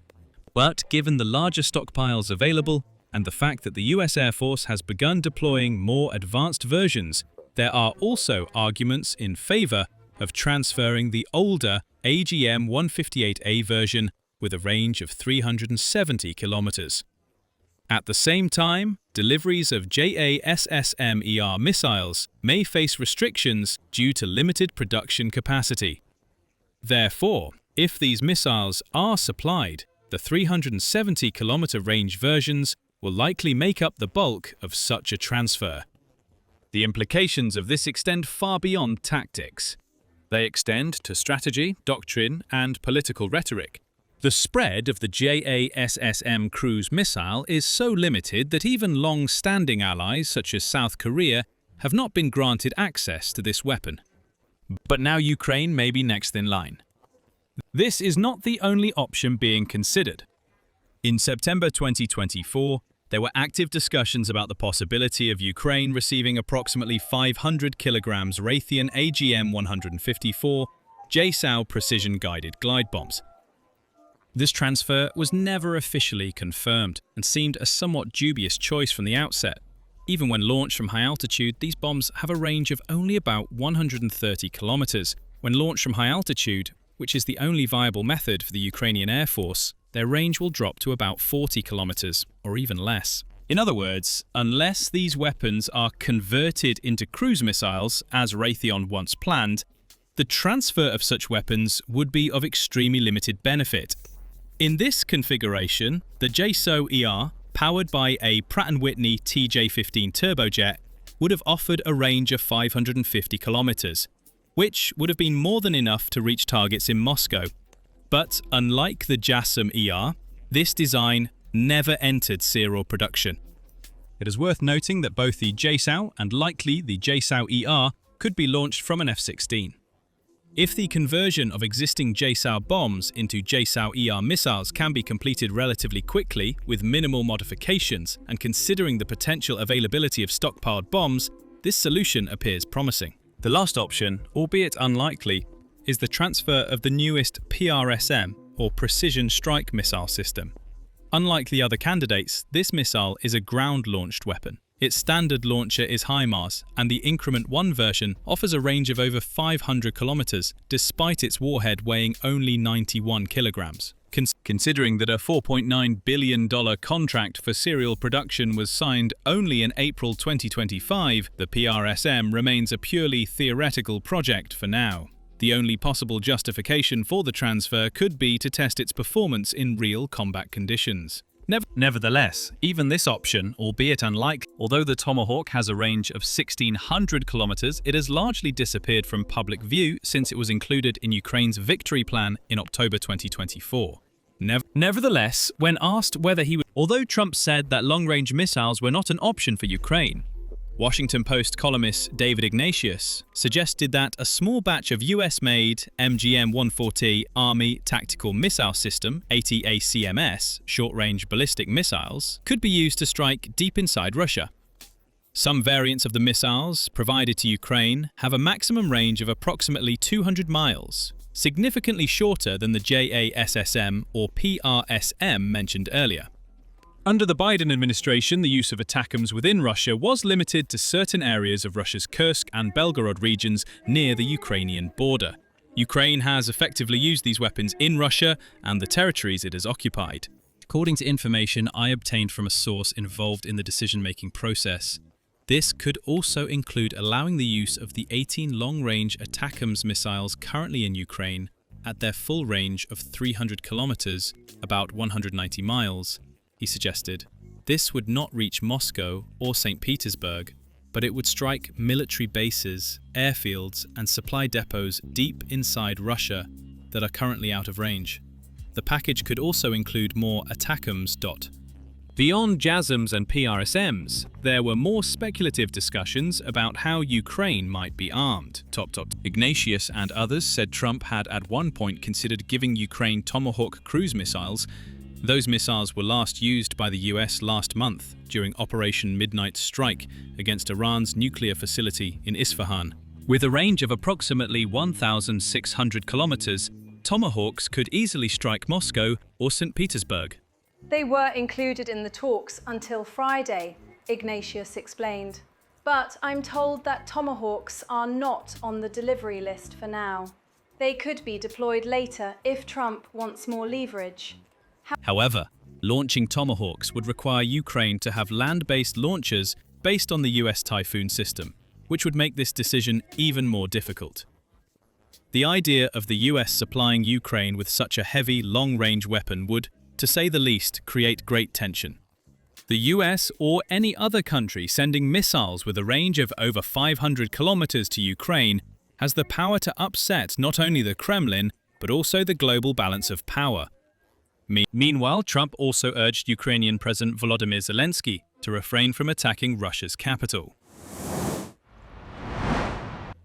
But given the larger stockpiles available and the fact that the US Air Force has begun deploying more advanced versions, there are also arguments in favor of transferring the older AGM-158A version with a range of 370 kilometers. At the same time, deliveries of JASSM-ER missiles may face restrictions due to limited production capacity. Therefore, if these missiles are supplied, the 370-kilometer range versions will likely make up the bulk of such a transfer. The implications of this extend far beyond tactics. They extend to strategy, doctrine, and political rhetoric. The spread of the JASSM cruise missile is so limited that even long-standing allies such as South Korea have not been granted access to this weapon. But now Ukraine may be next in line. This is not the only option being considered. In September 2024, there were active discussions about the possibility of Ukraine receiving approximately 500 kilograms Raytheon AGM-154 JSOW precision-guided glide bombs. This transfer was never officially confirmed and seemed a somewhat dubious choice from the outset. Even when launched from high altitude, these bombs have a range of only about 130 kilometers. When launched from high altitude, which is the only viable method for the Ukrainian Air Force, their range will drop to about 40 kilometers, or even less. In other words, unless these weapons are converted into cruise missiles, as Raytheon once planned, the transfer of such weapons would be of extremely limited benefit. In this configuration, the JSOW-ER, powered by a Pratt & Whitney TJ-15 turbojet, would have offered a range of 550 kilometers, which would have been more than enough to reach targets in Moscow. But unlike the JASSM-ER, this design never entered serial production. It is worth noting that both the JSOW and likely the JSOW-ER could be launched from an F-16. If the conversion of existing JSOW bombs into JSOW-ER missiles can be completed relatively quickly with minimal modifications, and considering the potential availability of stockpiled bombs, this solution appears promising. The last option, albeit unlikely, is the transfer of the newest PRSM, or Precision Strike Missile System. Unlike the other candidates, this missile is a ground-launched weapon. Its standard launcher is HIMARS, and the Increment 1 version offers a range of over 500 kilometers, despite its warhead weighing only 91 kilograms. Considering that a $4.9 billion contract for serial production was signed only in April 2025, the PRSM remains a purely theoretical project for now. The only possible justification for the transfer could be to test its performance in real combat conditions. Nevertheless, even this option, albeit unlikely, although the Tomahawk has a range of 1,600 kilometers, it has largely disappeared from public view since it was included in Ukraine's victory plan in October 2024. Nevertheless, when asked whether he would, although Trump said that long-range missiles were not an option for Ukraine, Washington Post columnist David Ignatius suggested that a small batch of US-made MGM-140 Army Tactical Missile System ATACMS short-range ballistic missiles could be used to strike deep inside Russia. Some variants of the missiles provided to Ukraine have a maximum range of approximately 200 miles, significantly shorter than the JASSM or PRSM mentioned earlier. Under the Biden administration, the use of ATACMS within Russia was limited to certain areas of Russia's Kursk and Belgorod regions near the Ukrainian border. Ukraine has effectively used these weapons in Russia and the territories it has occupied. According to information I obtained from a source involved in the decision-making process, this could also include allowing the use of the 18 long-range ATACMS missiles currently in Ukraine at their full range of 300 kilometers, about 190 miles, he suggested. This would not reach Moscow or St. Petersburg, but it would strike military bases, airfields, and supply depots deep inside Russia that are currently out of range. the package could also include more ATACMS. Beyond JASMs and PRSMs, there were more speculative discussions about how Ukraine might be armed. Ignatius and others said Trump had at one point considered giving Ukraine Tomahawk cruise missiles. Those missiles were last used by the US last month during Operation Midnight Strike against Iran's nuclear facility in Isfahan. With a range of approximately 1,600 kilometers, Tomahawks could easily strike Moscow or St. Petersburg.
They were included in the talks until Friday, Ignatius explained. But I'm told that Tomahawks are not on the delivery list for now. They could be deployed later if Trump wants more leverage.
However, launching Tomahawks would require Ukraine to have land-based launchers based on the US Typhoon system, which would make this decision even more difficult. The idea of the US supplying Ukraine with such a heavy, long-range weapon would, to say the least, create great tension. The US or any other country sending missiles with a range of over 500 kilometers to Ukraine has the power to upset not only the Kremlin, but also the global balance of power. Meanwhile, Trump also urged Ukrainian President Volodymyr Zelensky to refrain from attacking Russia's capital.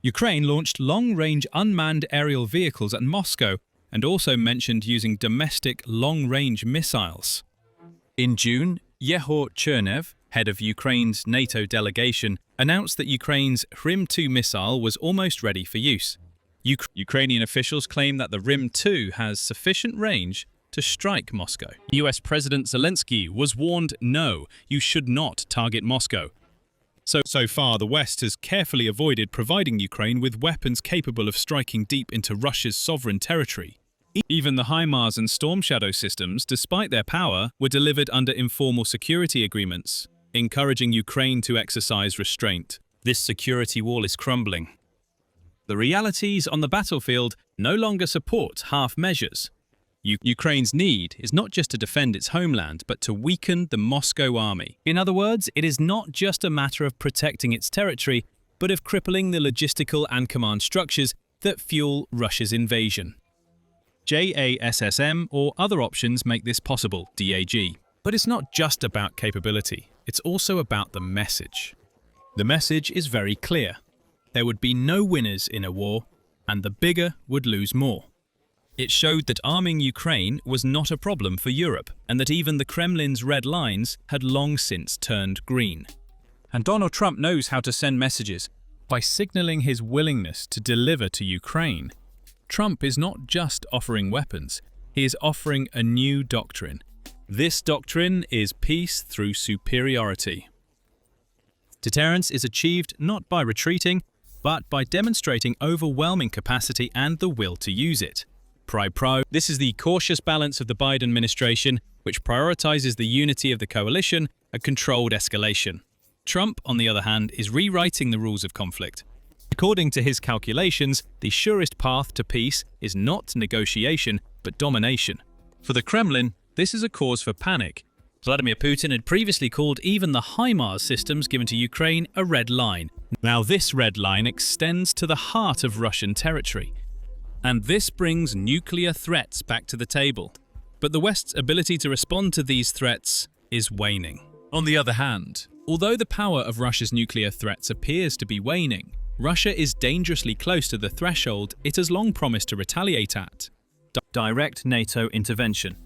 Ukraine launched long-range unmanned aerial vehicles at Moscow and also mentioned using domestic long-range missiles. In June, Yehor Chernev, head of Ukraine's NATO delegation, announced that Ukraine's Rim-2 missile was almost ready for use. Ukrainian officials claim that the Rim-2 has sufficient range to strike Moscow. US President Zelensky was warned, no, you should not target Moscow. So far, the West has carefully avoided providing Ukraine with weapons capable of striking deep into Russia's sovereign territory. Even the HIMARS and Storm Shadow systems, despite their power, were delivered under informal security agreements, encouraging Ukraine to exercise restraint. This security wall is crumbling. The realities on the battlefield no longer support half measures. Ukraine's need is not just to defend its homeland, but to weaken the Moscow army. In other words, it is not just a matter of protecting its territory, but of crippling the logistical and command structures that fuel Russia's invasion. JASSM or other options make this possible, DAG. But it's not just about capability, it's also about the message. The message is very clear. There would be no winners in a war, and the bigger would lose more. It showed that arming Ukraine was not a problem for Europe, and that even the Kremlin's red lines had long since turned green. And Donald Trump knows how to send messages. By signaling his willingness to deliver to Ukraine, Trump is not just offering weapons, he is offering a new doctrine. This doctrine is peace through superiority. Deterrence is achieved not by retreating, but by demonstrating overwhelming capacity and the will to use it. This is the cautious balance of the Biden administration, which prioritizes the unity of the coalition and controlled escalation. Trump, on the other hand, is rewriting the rules of conflict. According to his calculations, the surest path to peace is not negotiation, but domination. For the Kremlin, this is a cause for panic. Vladimir Putin had previously called even the HIMARS systems given to Ukraine a red line. Now this red line extends to the heart of Russian territory. And this brings nuclear threats back to the table. But the West's ability to respond to these threats is waning. On the other hand, although the power of Russia's nuclear threats appears to be waning, Russia is dangerously close to the threshold it has long promised to retaliate at: direct NATO intervention.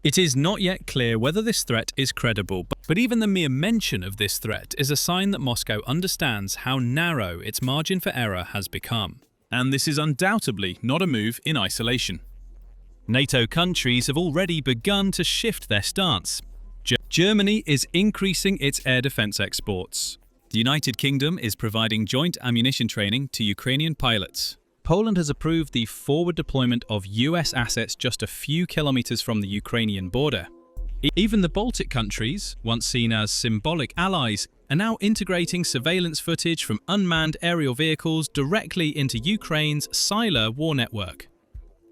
It is not yet clear whether this threat is credible, but even the mere mention of this threat is a sign that Moscow understands how narrow its margin for error has become. And this is undoubtedly not a move in isolation. NATO countries have already begun to shift their stance. Germany is increasing its air defense exports. The United Kingdom is providing joint ammunition training to Ukrainian pilots. Poland has approved the forward deployment of US assets just a few kilometers from the Ukrainian border. Even the Baltic countries, once seen as symbolic allies, are now integrating surveillance footage from unmanned aerial vehicles directly into Ukraine's Sylar war network.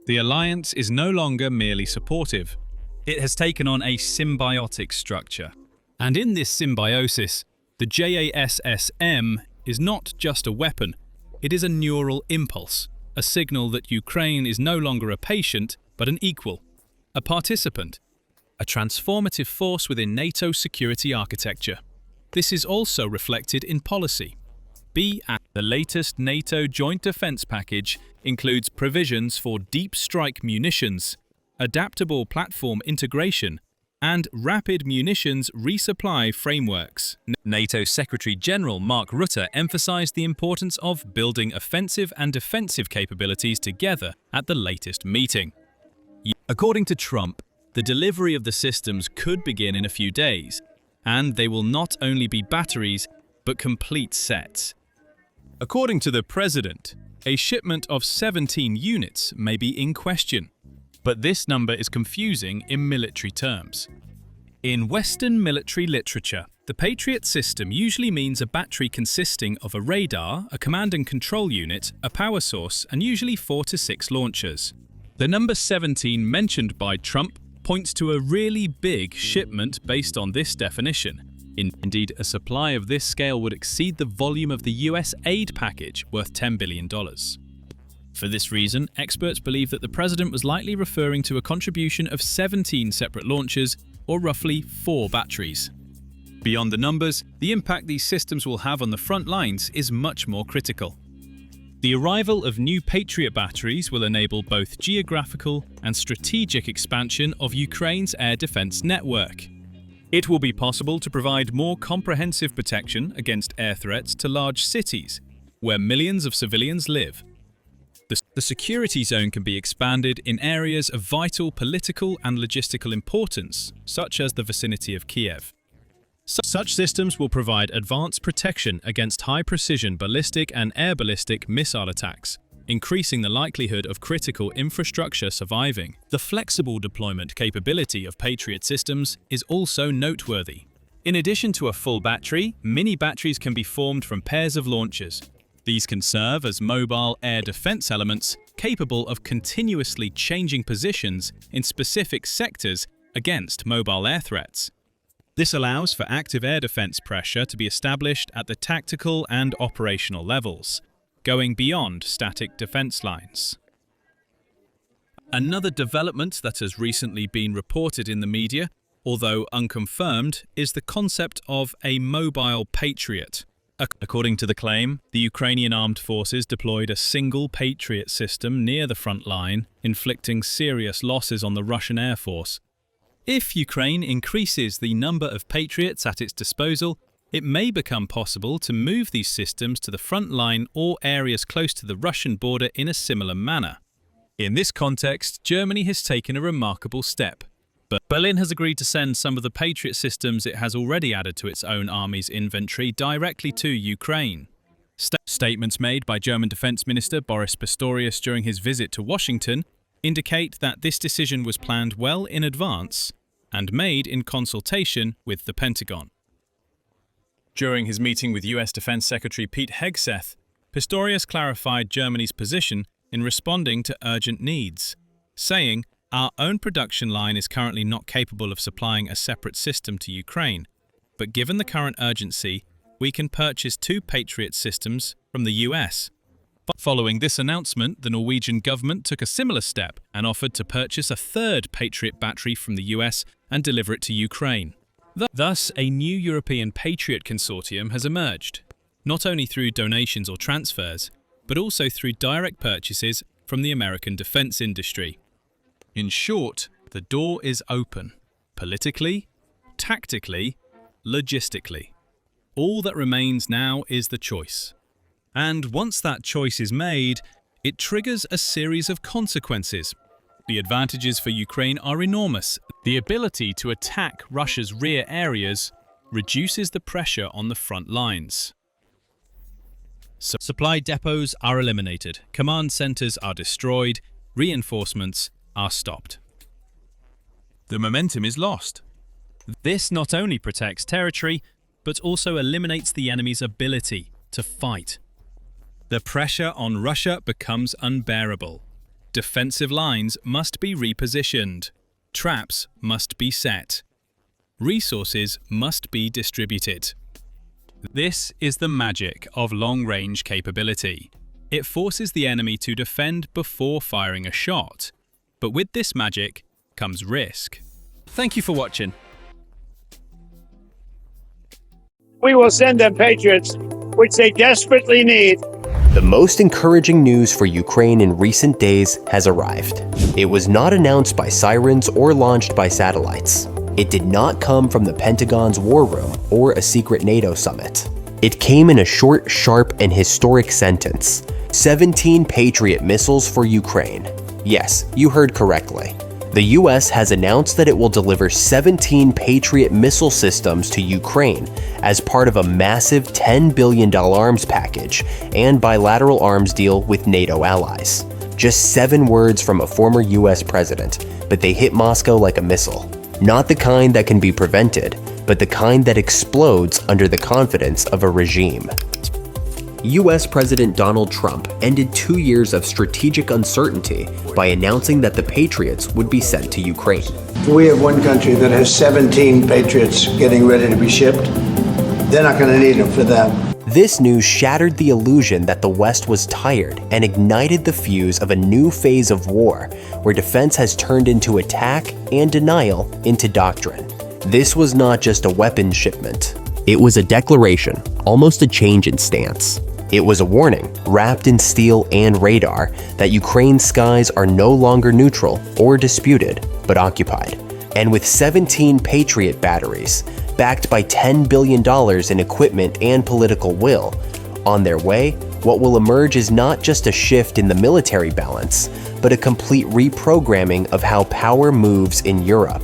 The alliance is no longer merely supportive. It has taken on a symbiotic structure. And in this symbiosis, the JASSM is not just a weapon, it is a neural impulse, a signal that Ukraine is no longer a patient, but an equal. a participant, a transformative force within NATO's security architecture. This is also reflected in policy. B. The latest NATO Joint Defence Package includes provisions for deep strike munitions, adaptable platform integration, and rapid munitions resupply frameworks. NATO Secretary-General Mark Rutte emphasized the importance of building offensive and defensive capabilities together at the latest meeting. According to Trump, the delivery of the systems could begin in a few days, and they will not only be batteries, but complete sets. According to the president, a shipment of 17 units may be in question, but this number is confusing in military terms. In Western military literature, the Patriot system usually means a battery consisting of a radar, a command and control unit, a power source, and usually 4 to 6 launchers. The number 17 mentioned by Trump points to a really big shipment based on this definition. Indeed, a supply of this scale would exceed the volume of the US aid package, worth $10 billion. For this reason, experts believe that the president was likely referring to a contribution of 17 separate launchers, or roughly 4 batteries. Beyond the numbers, the impact these systems will have on the front lines is much more critical. The arrival of new Patriot batteries will enable both geographical and strategic expansion of Ukraine's air defense network. It will be possible to provide more comprehensive protection against air threats to large cities, where millions of civilians live. The security zone can be expanded in areas of vital political and logistical importance, such as the vicinity of Kiev. Such systems will provide advanced protection against high-precision ballistic and air ballistic missile attacks, increasing the likelihood of critical infrastructure surviving. The flexible deployment capability of Patriot systems is also noteworthy. In addition to a full battery, mini batteries can be formed from pairs of launchers. These can serve as mobile air defense elements capable of continuously changing positions in specific sectors against mobile air threats. This allows for active air defense pressure to be established at the tactical and operational levels, going beyond static defense lines. Another development that has recently been reported in the media, although unconfirmed, is the concept of a mobile Patriot. According to the claim, the Ukrainian armed forces deployed a single Patriot system near the front line, inflicting serious losses on the Russian Air Force. If Ukraine increases the number of Patriots at its disposal, it may become possible to move these systems to the front line or areas close to the Russian border in a similar manner. In this context, Germany has taken a remarkable step. But Berlin has agreed to send some of the Patriot systems it has already added to its own army's inventory directly to Ukraine. Statements made by German Defense Minister Boris Pistorius during his visit to Washington indicate that this decision was planned well in advance and made in consultation with the Pentagon. During his meeting with US Defense Secretary Pete Hegseth, Pistorius clarified Germany's position in responding to urgent needs, saying, "Our own production line is currently not capable of supplying a separate system to Ukraine, but given the current urgency, we can purchase 2 Patriot systems from the US." Following this announcement, the Norwegian government took a similar step and offered to purchase a 3rd Patriot battery from the US and deliver it to Ukraine. Thus, a new European Patriot consortium has emerged, not only through donations or transfers, but also through direct purchases from the American defense industry. In short, the door is open, politically, tactically, logistically. All that remains now is the choice. And once that choice is made, it triggers a series of consequences. The advantages for Ukraine are enormous. The ability to attack Russia's rear areas reduces the pressure on the front lines. Supply depots are eliminated, command centers are destroyed, reinforcements are stopped. The momentum is lost. This not only protects territory, but also eliminates the enemy's ability to fight. The pressure on Russia becomes unbearable. Defensive lines must be repositioned. Traps must be set. Resources must be distributed. This is the magic of long-range capability. It forces the enemy to defend before firing a shot. But with this magic comes risk. Thank you for watching.
We will send them Patriots, which they desperately need.
The most encouraging news for Ukraine in recent days has arrived. It was not announced by sirens or launched by satellites. It did not come from the Pentagon's war room or a secret NATO summit. It came in a short, sharp, and historic sentence. 17 Patriot missiles for Ukraine. Yes, you heard correctly. The US has announced that it will deliver 17 Patriot missile systems to Ukraine as part of a massive $10 billion arms package and bilateral arms deal with NATO allies. Just 7 words from a former US president, but they hit Moscow like a missile. Not the kind that can be prevented, but the kind that explodes under the confidence of a regime. US President Donald Trump ended 2 years of strategic uncertainty by announcing that the Patriots would be sent to Ukraine.
We have one country that has 17 Patriots getting ready to be shipped. They're not going to need them for them.
This news shattered the illusion that the West was tired and ignited the fuse of a new phase of war, where defense has turned into attack and denial into doctrine. This was not just a weapons shipment. It was a declaration, almost a change in stance. It was a warning, wrapped in steel and radar, that Ukraine's skies are no longer neutral or disputed, but occupied. And with 17 Patriot batteries, backed by $10 billion in equipment and political will, on their way, what will emerge is not just a shift in the military balance, but a complete reprogramming of how power moves in Europe.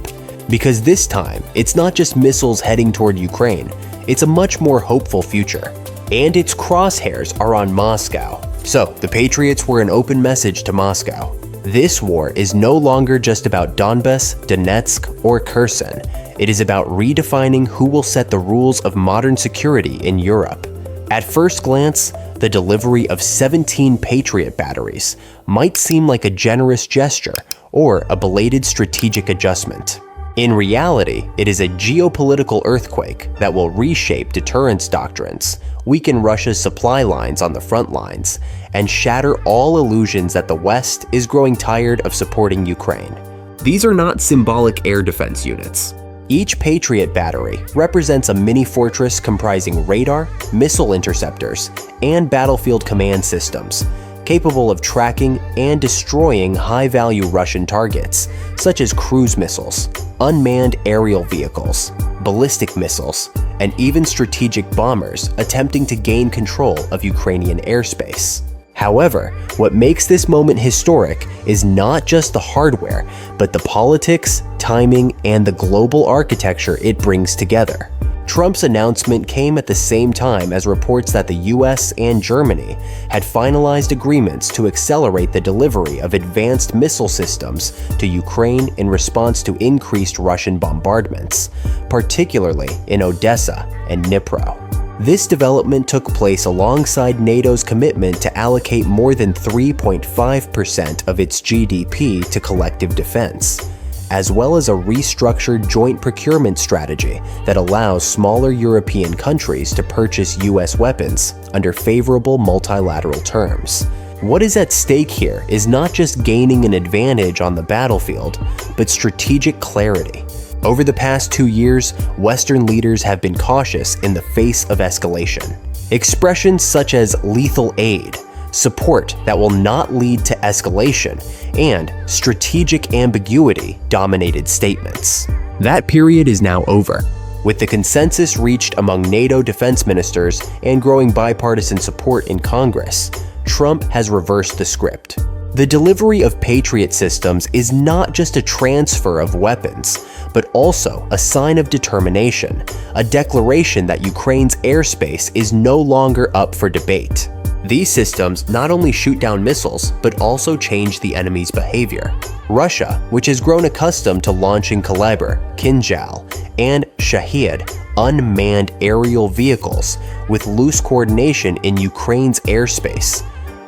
Because this time, it's not just missiles heading toward Ukraine, it's a much more hopeful future. And its crosshairs are on Moscow. So, the Patriots were an open message to Moscow. This war is no longer just about Donbass, Donetsk, or Kherson. It is about redefining who will set the rules of modern security in Europe. At first glance, the delivery of 17 Patriot batteries might seem like a generous gesture or a belated strategic adjustment. In reality, it is a geopolitical earthquake that will reshape deterrence doctrines, weaken Russia's supply lines on the front lines, and shatter all illusions that the West is growing tired of supporting Ukraine. These are not symbolic air defense units. Each Patriot battery represents a mini fortress comprising radar, missile interceptors, and battlefield command systems, capable of tracking and destroying high-value Russian targets, such as cruise missiles, unmanned aerial vehicles, ballistic missiles, and even strategic bombers attempting to gain control of Ukrainian airspace. However, what makes this moment historic is not just the hardware, but the politics, timing, and the global architecture it brings together. Trump's announcement came at the same time as reports that the US and Germany had finalized agreements to accelerate the delivery of advanced missile systems to Ukraine in response to increased Russian bombardments, particularly in Odessa and Dnipro. This development took place alongside NATO's commitment to allocate more than 3.5% of its GDP to collective defense, as well as a restructured joint procurement strategy that allows smaller European countries to purchase US weapons under favorable multilateral terms. What is at stake here is not just gaining an advantage on the battlefield, but strategic clarity. Over the past 2 years, Western leaders have been cautious in the face of escalation. Expressions such as lethal aid, support that will not lead to escalation, and strategic ambiguity dominated statements. That period is now over. With the consensus reached among NATO defense ministers and growing bipartisan support in Congress, Trump has reversed the script. The delivery of Patriot systems is not just a transfer of weapons, but also a sign of determination, a declaration that Ukraine's airspace is no longer up for debate. These systems not only shoot down missiles, but also change the enemy's behavior. Russia, which has grown accustomed to launching Kaliber, Kinjal, and Shahed unmanned aerial vehicles with loose coordination in Ukraine's airspace,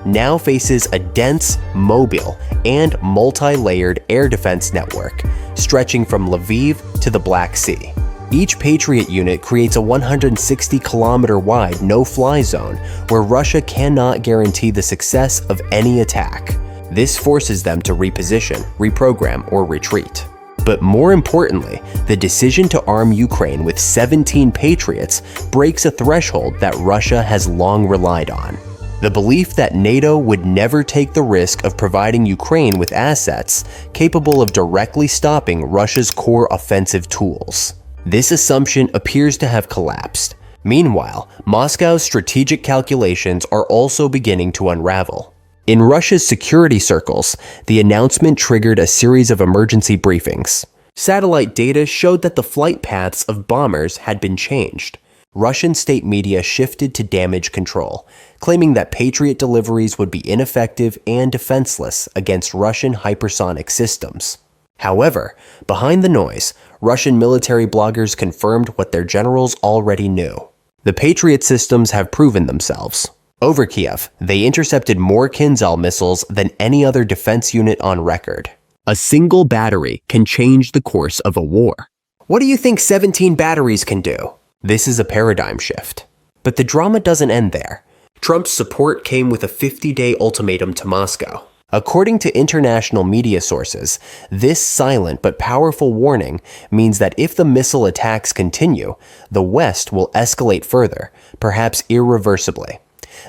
now faces a dense, mobile, and multi-layered air defense network stretching from Lviv to the Black Sea. Each Patriot unit creates a 160-kilometer wide no-fly zone where Russia cannot guarantee the success of any attack. This forces them to reposition, reprogram, or retreat. But more importantly, the decision to arm Ukraine with 17 Patriots breaks a threshold that Russia has long relied on. The belief that NATO would never take the risk of providing Ukraine with assets capable of directly stopping Russia's core offensive tools. This assumption appears to have collapsed. Meanwhile, Moscow's strategic calculations are also beginning to unravel. In Russia's security circles, the announcement triggered a series of emergency briefings. Satellite data showed that the flight paths of bombers had been changed. Russian state media shifted to damage control, claiming that Patriot deliveries would be ineffective and defenseless against Russian hypersonic systems. However, behind the noise, Russian military bloggers confirmed what their generals already knew. The Patriot systems have proven themselves. Over Kiev, they intercepted more Kinzhal missiles than any other defense unit on record. A single battery can change the course of a war. What do you think 17 batteries can do? This is a paradigm shift. But the drama doesn't end there. Trump's support came with a 50-day ultimatum to Moscow. According to international media sources, this silent but powerful warning means that if the missile attacks continue, the West will escalate further, perhaps irreversibly.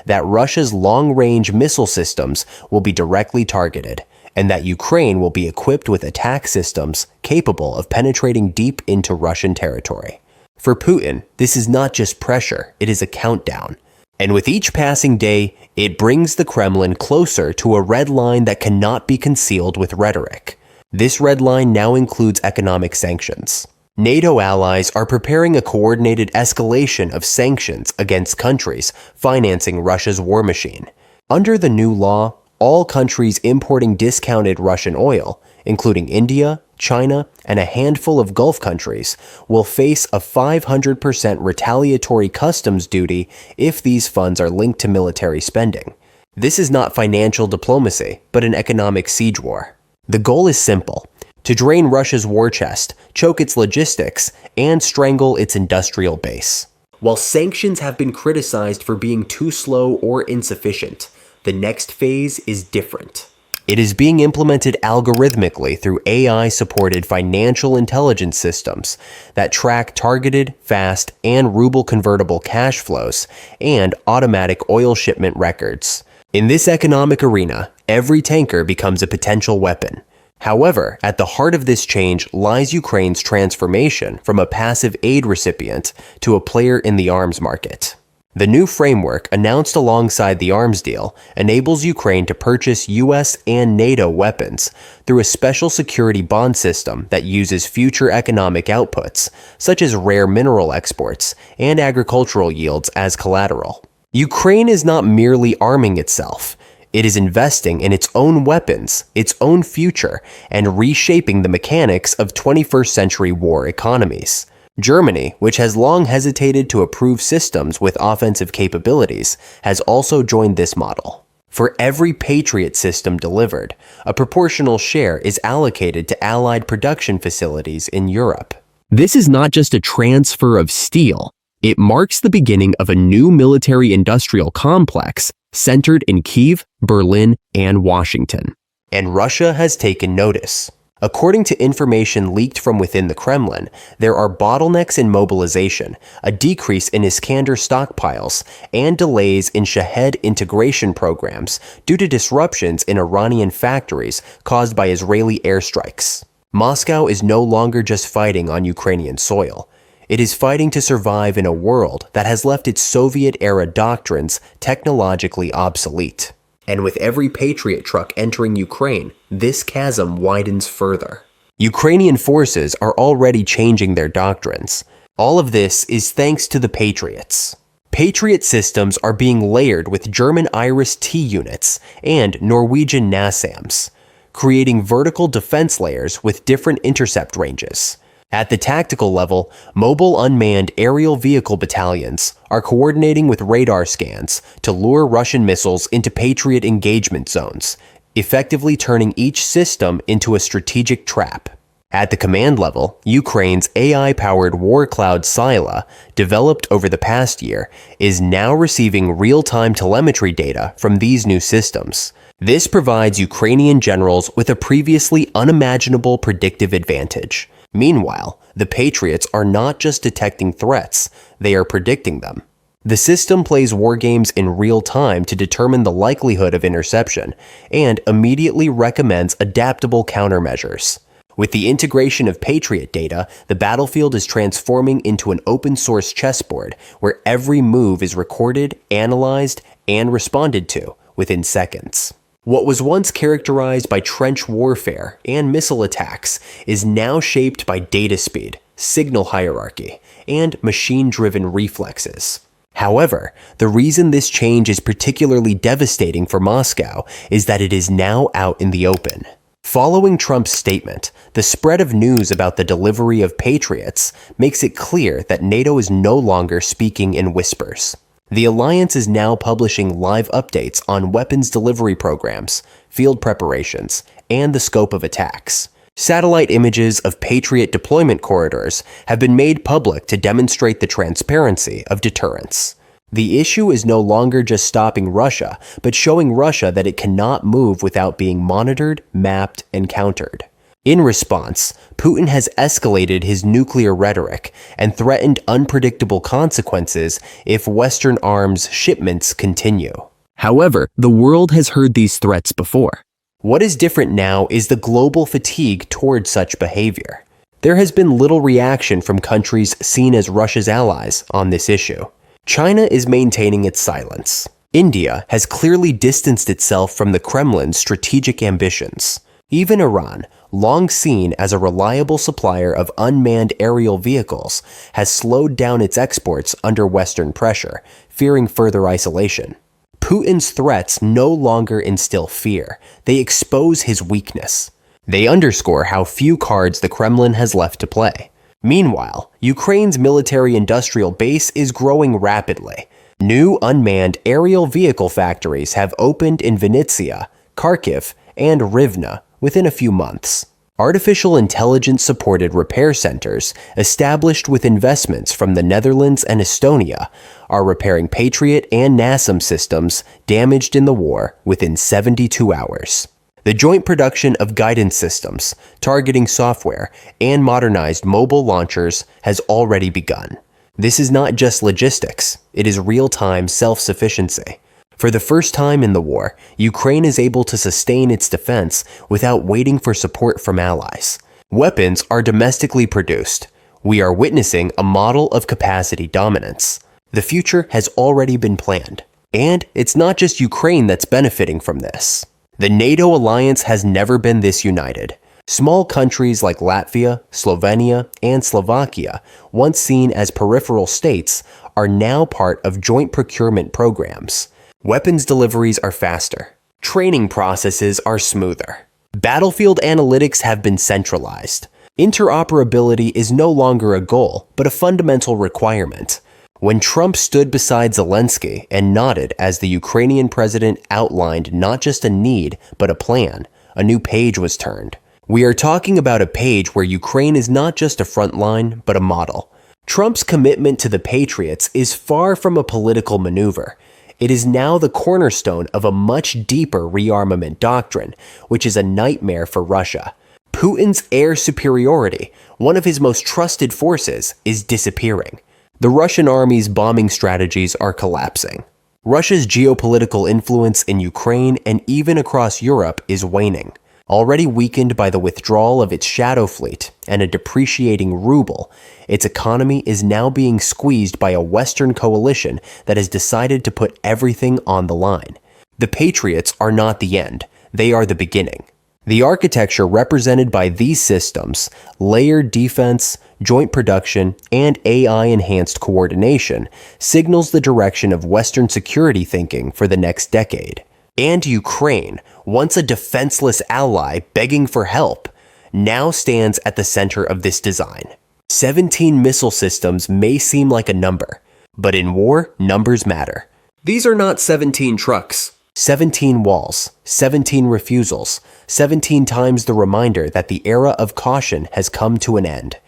That Russia's long-range missile systems will be directly targeted, and that Ukraine will be equipped with attack systems capable of penetrating deep into Russian territory. For Putin, this is not just pressure, it is a countdown. And with each passing day, it brings the Kremlin closer to a red line that cannot be concealed with rhetoric. This red line now includes economic sanctions. NATO allies are preparing a coordinated escalation of sanctions against countries financing Russia's war machine. Under the new law, all countries importing discounted Russian oil, including India, China, and a handful of Gulf countries, will face a 500% retaliatory customs duty if these funds are linked to military spending. This is not financial diplomacy, but an economic siege war. The goal is simple: to drain Russia's war chest, choke its logistics, and strangle its industrial base. While sanctions have been criticized for being too slow or insufficient, the next phase is different. It is being implemented algorithmically through AI-supported financial intelligence systems that track targeted, fast, and ruble-convertible cash flows and automatic oil shipment records. In this economic arena, every tanker becomes a potential weapon. However, at the heart of this change lies Ukraine's transformation from a passive aid recipient to a player in the arms market. The new framework, announced alongside the arms deal, enables Ukraine to purchase US and NATO weapons through a special security bond system that uses future economic outputs, such as rare mineral exports and agricultural yields, as collateral. Ukraine is not merely arming itself. It is investing in its own weapons, its own future, and reshaping the mechanics of 21st century war economies. Germany, which has long hesitated to approve systems with offensive capabilities, has also joined this model. For every Patriot system delivered, a proportional share is allocated to allied production facilities in Europe. This is not just a transfer of steel. It marks the beginning of a new military-industrial complex centered in Kyiv, Berlin, and Washington. And Russia has taken notice. According to information leaked from within the Kremlin, there are bottlenecks in mobilization, a decrease in Iskander stockpiles, and delays in Shahed integration programs due to disruptions in Iranian factories caused by Israeli airstrikes. Moscow is no longer just fighting on Ukrainian soil. It is fighting to survive in a world that has left its Soviet-era doctrines technologically obsolete. And with every Patriot truck entering Ukraine, this chasm widens further. Ukrainian forces are already changing their doctrines. All of this is thanks to the Patriots. Patriot systems are being layered with German Iris-T units and Norwegian NASAMS, creating vertical defense layers with different intercept ranges. At the tactical level, mobile unmanned aerial vehicle battalions are coordinating with radar scans to lure Russian missiles into Patriot engagement zones, effectively turning each system into a strategic trap. At the command level, Ukraine's AI-powered war cloud Scylla, developed over the past year, is now receiving real-time telemetry data from these new systems. This provides Ukrainian generals with a previously unimaginable predictive advantage. Meanwhile, the Patriots are not just detecting threats, they are predicting them. The system plays war games in real time to determine the likelihood of interception, and immediately recommends adaptable countermeasures. With the integration of Patriot data, the battlefield is transforming into an open-source chessboard where every move is recorded, analyzed, and responded to within seconds. What was once characterized by trench warfare and missile attacks is now shaped by data speed, signal hierarchy, and machine-driven reflexes. However, the reason this change is particularly devastating for Moscow is that it is now out in the open. Following Trump's statement, the spread of news about the delivery of Patriots makes it clear that NATO is no longer speaking in whispers. The alliance is now publishing live updates on weapons delivery programs, field preparations, and the scope of attacks. Satellite images of Patriot deployment corridors have been made public to demonstrate the transparency of deterrence. The issue is no longer just stopping Russia, but showing Russia that it cannot move without being monitored, mapped, and countered. In response, Putin has escalated his nuclear rhetoric and threatened unpredictable consequences if Western arms shipments continue. However, the world has heard these threats before. What is different now is the global fatigue towards such behavior. There has been little reaction from countries seen as Russia's allies on this issue. China is maintaining its silence. India has clearly distanced itself from the Kremlin's strategic ambitions. Even Iran, long seen as a reliable supplier of unmanned aerial vehicles, has slowed down its exports under Western pressure, fearing further isolation. Putin's threats no longer instill fear, they expose his weakness. They underscore how few cards the Kremlin has left to play. Meanwhile, Ukraine's military-industrial base is growing rapidly. New unmanned aerial vehicle factories have opened in Vinnytsia, Kharkiv, and Rivne within a few months. Artificial intelligence-supported repair centers, established with investments from the Netherlands and Estonia, are repairing Patriot and NASAM systems damaged in the war within 72 hours. The joint production of guidance systems, targeting software, and modernized mobile launchers has already begun. This is not just logistics, it is real-time self-sufficiency. For the first time in the war, Ukraine is able to sustain its defense without waiting for support from allies. Weapons are domestically produced. We are witnessing a model of capacity dominance. The future has already been planned. And it's not just Ukraine that's benefiting from this. The NATO alliance has never been this united. Small countries like Latvia, Slovenia, and Slovakia, once seen as peripheral states, are now part of joint procurement programs. Weapons deliveries are faster. Training processes are smoother. Battlefield analytics have been centralized. Interoperability is no longer a goal, but a fundamental requirement. When Trump stood beside Zelensky and nodded as the Ukrainian president outlined not just a need, but a plan, a new page was turned. We are talking about a page where Ukraine is not just a front line, but a model. Trump's commitment to the Patriots is far from a political maneuver. It is now the cornerstone of a much deeper rearmament doctrine, which is a nightmare for Russia. Putin's air superiority, one of his most trusted forces, is disappearing. The Russian army's bombing strategies are collapsing. Russia's geopolitical influence in Ukraine and even across Europe is waning. Already weakened by the withdrawal of its shadow fleet and a depreciating ruble, its economy is now being squeezed by a Western coalition that has decided to put everything on the line. The Patriots are not the end, they are the beginning. The architecture represented by these systems, layered defense, joint production, and AI-enhanced coordination, signals the direction of Western security thinking for the next decade. And Ukraine, once a defenseless ally begging for help, now stands at the center of this design. 17 missile systems may seem like a number, but in war, numbers matter. These are not 17 trucks. 17 walls, 17 refusals, 17 times the reminder that the era of caution has come to an end,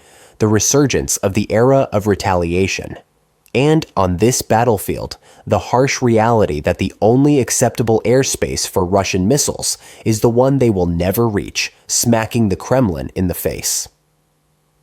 the resurgence of the era of retaliation. And on this battlefield, the harsh reality that the only acceptable airspace for Russian missiles is the one they will never reach, smacking the Kremlin in the face.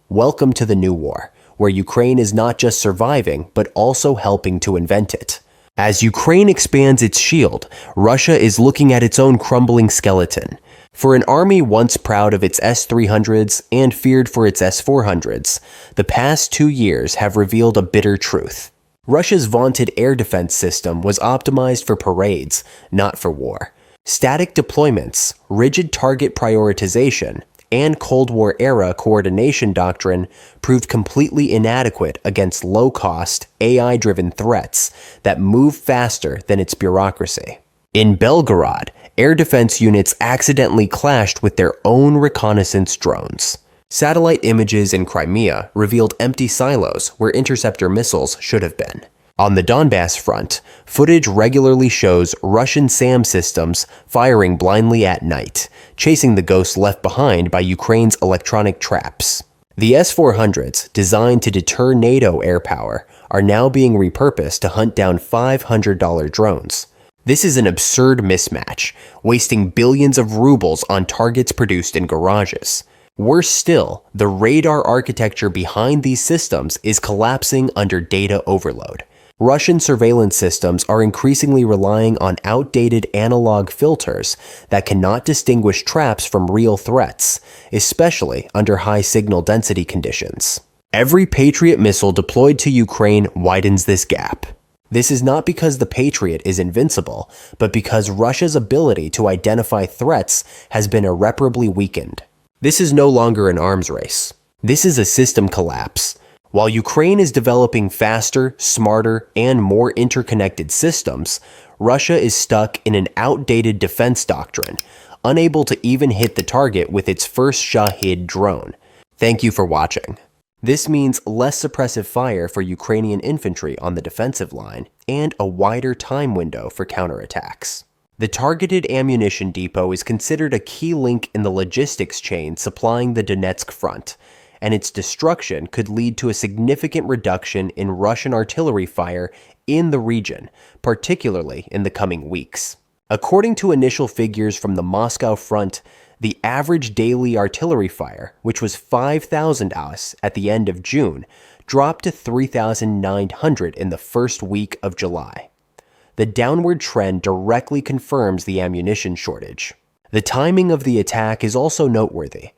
Welcome to the new war, where Ukraine is not just surviving, but also helping to invent it. As Ukraine expands its shield, Russia is looking at its own crumbling skeleton. For an army once proud of its S-300s and feared for its S-400s, the past 2 years have revealed a bitter truth. Russia's vaunted air defense system was optimized for parades, not for war. Static deployments, rigid target prioritization, and Cold War-era coordination doctrine proved completely inadequate against low-cost, AI-driven threats that move faster than its bureaucracy. In Belgorod, air defense units accidentally clashed with their own reconnaissance drones. Satellite images in Crimea revealed empty silos where interceptor missiles should have been. On the Donbass front, footage regularly shows Russian SAM systems firing blindly at night, chasing the ghosts left behind by Ukraine's electronic traps. The S-400s, designed to deter NATO air power, are now being repurposed to hunt down $500 drones. This is an absurd mismatch, wasting billions of rubles on targets produced in garages. Worse still, the radar architecture behind these systems is collapsing under data overload. Russian surveillance systems are increasingly relying on outdated analog filters that cannot distinguish traps from real threats, especially under high signal density conditions. Every Patriot missile deployed to Ukraine widens this gap. This is not because the Patriot is invincible, but because Russia's ability to identify threats has been irreparably weakened. This is no longer an arms race. This is a system collapse. While Ukraine is developing faster, smarter, and more interconnected systems, Russia is stuck in an outdated defense doctrine, unable to even hit the target with its first Shahid drone. Thank you for watching. This means less suppressive fire for Ukrainian infantry on the defensive line and a wider time window for counterattacks. The targeted ammunition depot is considered a key link in the logistics chain supplying the Donetsk front, and its destruction could lead to a significant reduction in Russian artillery fire in the region, particularly in the coming weeks. According to initial figures from the Moscow front, the average daily artillery fire, which was 5,000 AUS at the end of June, dropped to 3,900 in the first week of July. The downward trend directly confirms the ammunition shortage. The timing of the attack is also noteworthy.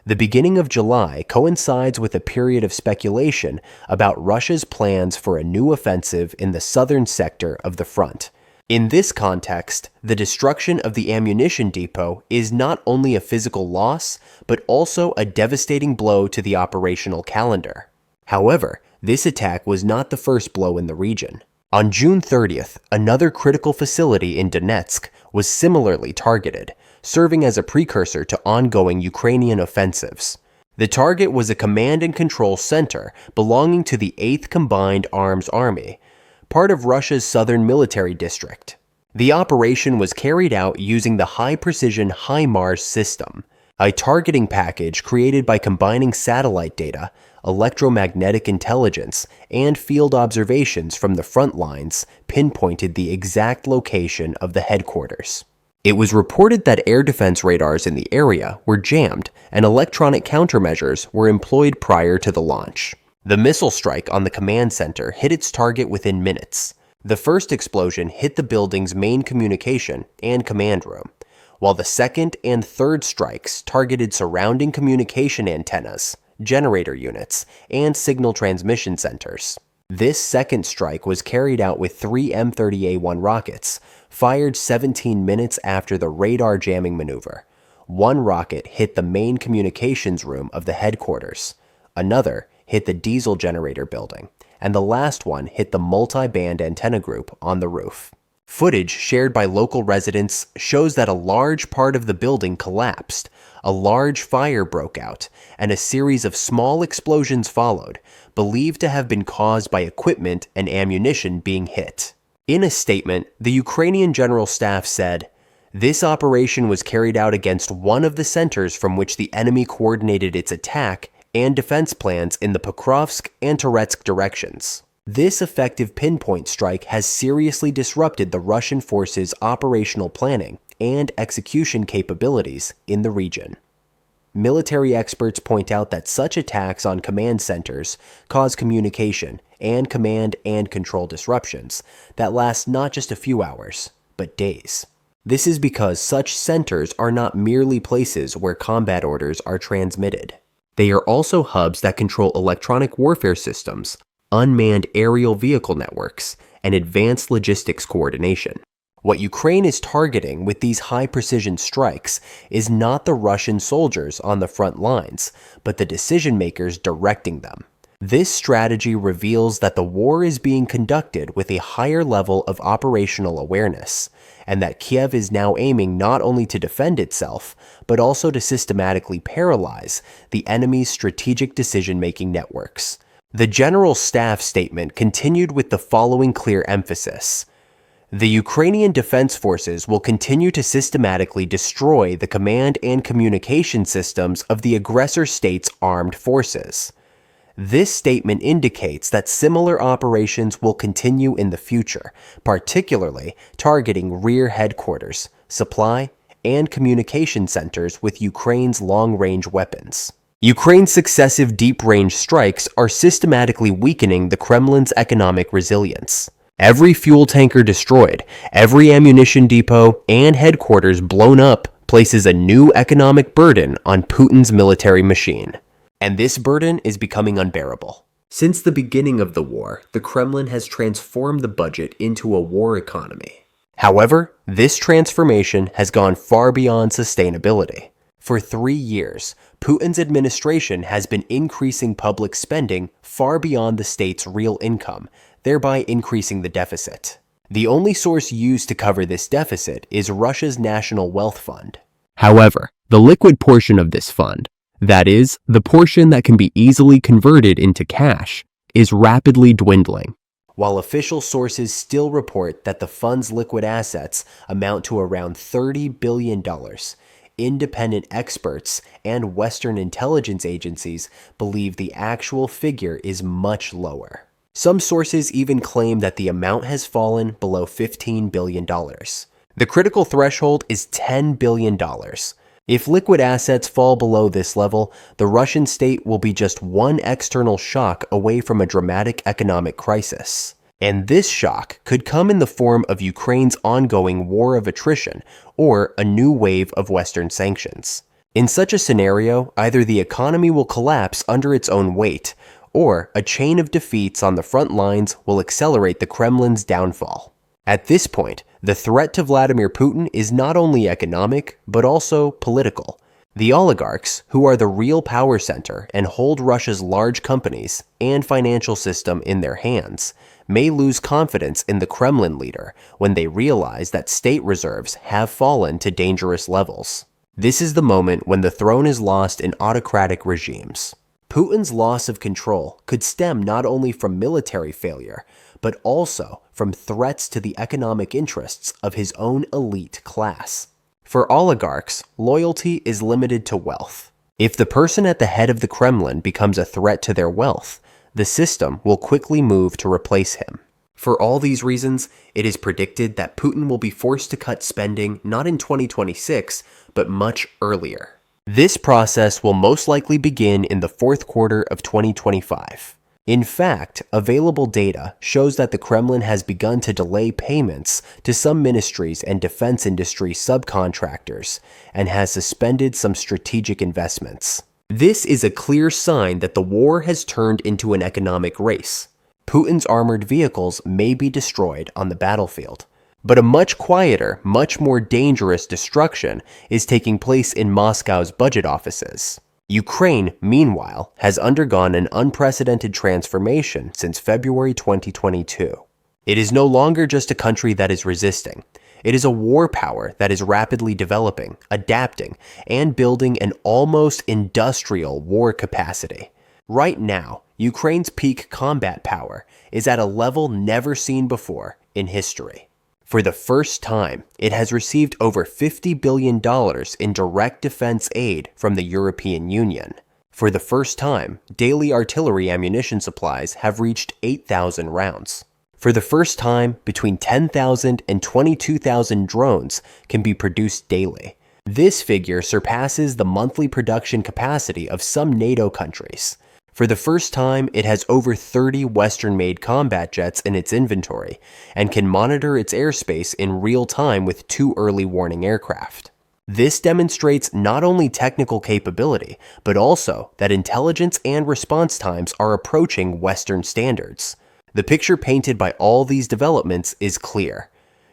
The beginning of July coincides with a period of speculation about Russia's plans for a new offensive in the southern sector of the front. In this context, the destruction of the ammunition depot is not only a physical loss, but also a devastating blow to the operational calendar. However, this attack was not the first blow in the region. On June 30th, another critical facility in Donetsk was similarly targeted, serving as a precursor to ongoing Ukrainian offensives. The target was a command and control center belonging to the 8th Combined Arms Army, part of Russia's southern military district. The operation was carried out using the high-precision HIMARS system, a targeting package created by combining satellite data, electromagnetic intelligence, and field observations from the front lines pinpointed the exact location of the headquarters. It was reported that air defense radars in the area were jammed and electronic countermeasures were employed prior to the launch. The missile strike on the command center hit its target within minutes. The first explosion hit the building's main communication and command room, while the second and third strikes targeted surrounding communication antennas, generator units, and signal transmission centers. This second strike was carried out with 3 M30A1 rockets, fired 17 minutes after the radar jamming maneuver. One rocket hit the main communications room of the headquarters. Another hit the diesel generator building, and the last one hit the multi-band antenna group on the roof. Footage shared by local residents shows that a large part of the building collapsed, a large fire broke out, and a series of small explosions followed, believed to have been caused by equipment and ammunition being hit. In a statement, the Ukrainian General Staff said, "This operation was carried out against one of the centers from which the enemy coordinated its attack and defense plans in the Pokrovsk and Toretsk directions. This effective pinpoint strike has seriously disrupted the Russian forces' operational planning and execution capabilities in the region." Military experts point out that such attacks on command centers cause communication and command and control disruptions that last not just a few hours, but days. This is because such centers are not merely places where combat orders are transmitted. They are also hubs that control electronic warfare systems, unmanned aerial vehicle networks, and advanced logistics coordination. What Ukraine is targeting with these high-precision strikes is not the Russian soldiers on the front lines, but the decision-makers directing them. This strategy reveals that the war is being conducted with a higher level of operational awareness, and that Kiev is now aiming not only to defend itself, but also to systematically paralyze the enemy's strategic decision-making networks. The General Staff statement continued with the following clear emphasis: "The Ukrainian Defense Forces will continue to systematically destroy the command and communication systems of the aggressor state's armed forces." This statement indicates that similar operations will continue in the future, particularly targeting rear headquarters, supply, and communication centers with Ukraine's long-range weapons. Ukraine's successive deep-range strikes are systematically weakening the Kremlin's economic resilience. Every fuel tanker destroyed, every ammunition depot, and headquarters blown up places a new economic burden on Putin's military machine. And this burden is becoming unbearable. Since the beginning of the war, the Kremlin has transformed the budget into a war economy. However, this transformation has gone far beyond sustainability. For 3 years, Putin's administration has been increasing public spending far beyond the state's real income, thereby increasing the deficit. The only source used to cover this deficit is Russia's National Wealth Fund. However, the liquid portion of this fund, that is, the portion that can be easily converted into cash, is rapidly dwindling. While official sources still report that the fund's liquid assets amount to around $30 billion, independent experts and Western intelligence agencies believe the actual figure is much lower. Some sources even claim that the amount has fallen below $15 billion. The critical threshold is $10 billion. If liquid assets fall below this level, the Russian state will be just one external shock away from a dramatic economic crisis. And this shock could come in the form of Ukraine's ongoing war of attrition or a new wave of Western sanctions. In such a scenario, either the economy will collapse under its own weight, or a chain of defeats on the front lines will accelerate the Kremlin's downfall. At this point, the threat to Vladimir Putin is not only economic, but also political. The oligarchs, who are the real power center and hold Russia's large companies and financial system in their hands, may lose confidence in the Kremlin leader when they realize that state reserves have fallen to dangerous levels. This is the moment when the throne is lost in autocratic regimes. Putin's loss of control could stem not only from military failure, but also from threats to the economic interests of his own elite class. For oligarchs, loyalty is limited to wealth. If the person at the head of the Kremlin becomes a threat to their wealth, the system will quickly move to replace him. For all these reasons, it is predicted that Putin will be forced to cut spending not in 2026, but much earlier. This process will most likely begin in the fourth quarter of 2025. In fact, available data shows that the Kremlin has begun to delay payments to some ministries and defense industry subcontractors and has suspended some strategic investments. This is a clear sign that the war has turned into an economic race. Putin's armored vehicles may be destroyed on the battlefield. But a much quieter, much more dangerous destruction is taking place in Moscow's budget offices. Ukraine, meanwhile, has undergone an unprecedented transformation since February 2022. It is no longer just a country that is resisting. It is a war power that is rapidly developing, adapting, and building an almost industrial war capacity. Right now, Ukraine's peak combat power is at a level never seen before in history. For the first time, it has received over $50 billion in direct defense aid from the European Union. For the first time, daily artillery ammunition supplies have reached 8,000 rounds. For the first time, between 10,000 and 22,000 drones can be produced daily. This figure surpasses the monthly production capacity of some NATO countries. For the first time, it has over 30 Western-made combat jets in its inventory and can monitor its airspace in real time with 2 early warning aircraft. This demonstrates not only technical capability, but also that intelligence and response times are approaching Western standards. The picture painted by all these developments is clear.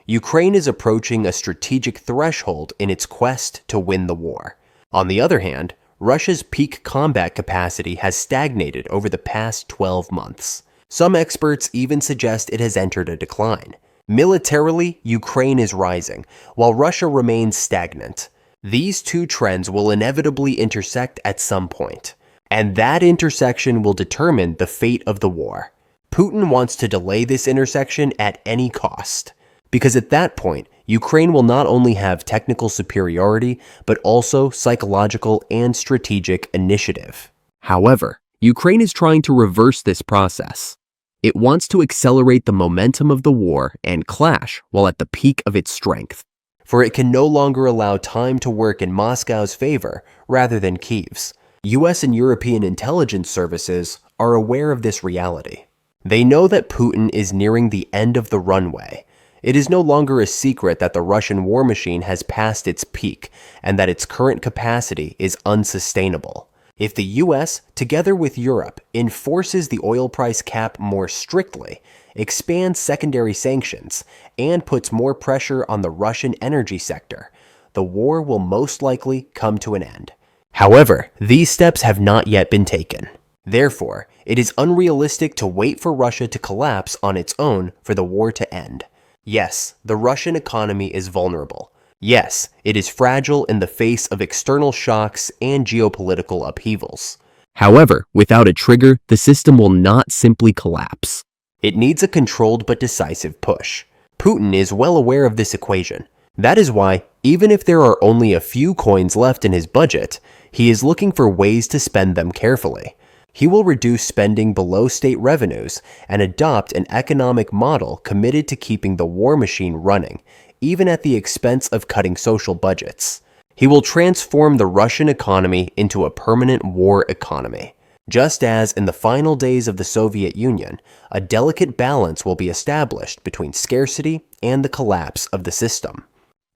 Ukraine is approaching a strategic threshold in its quest to win the war. On the other hand, Russia's peak combat capacity has stagnated over the past 12 months. Some experts even suggest it has entered a decline. Militarily, Ukraine is rising, while Russia remains stagnant. These two trends will inevitably intersect at some point, and that intersection will determine the fate of the war. Putin wants to delay this intersection at any cost, because at that point, Ukraine will not only have technical superiority, but also psychological and strategic initiative. However, Ukraine is trying to reverse this process. It wants to accelerate the momentum of the war and clash while at the peak of its strength, for it can no longer allow time to work in Moscow's favor rather than Kyiv's. US and European intelligence services are aware of this reality. They know that Putin is nearing the end of the runway. It is no longer a secret that the Russian war machine has passed its peak and that its current capacity is unsustainable. If the US, together with Europe, enforces the oil price cap more strictly, expands secondary sanctions, and puts more pressure on the Russian energy sector, the war will most likely come to an end. However, these steps have not yet been taken. Therefore, it is unrealistic to wait for Russia to collapse on its own for the war to end. Yes, the Russian economy is vulnerable. Yes, it is fragile in the face of external shocks and geopolitical upheavals. However, without a trigger, the system will not simply collapse. It needs a controlled but decisive push. Putin is well aware of this equation. That is why, even if there are only a few coins left in his budget, he is looking for ways to spend them carefully. He will reduce spending below state revenues and adopt an economic model committed to keeping the war machine running, even at the expense of cutting social budgets. He will transform the Russian economy into a permanent war economy. Just as in the final days of the Soviet Union, a delicate balance will be established between scarcity and the collapse of the system.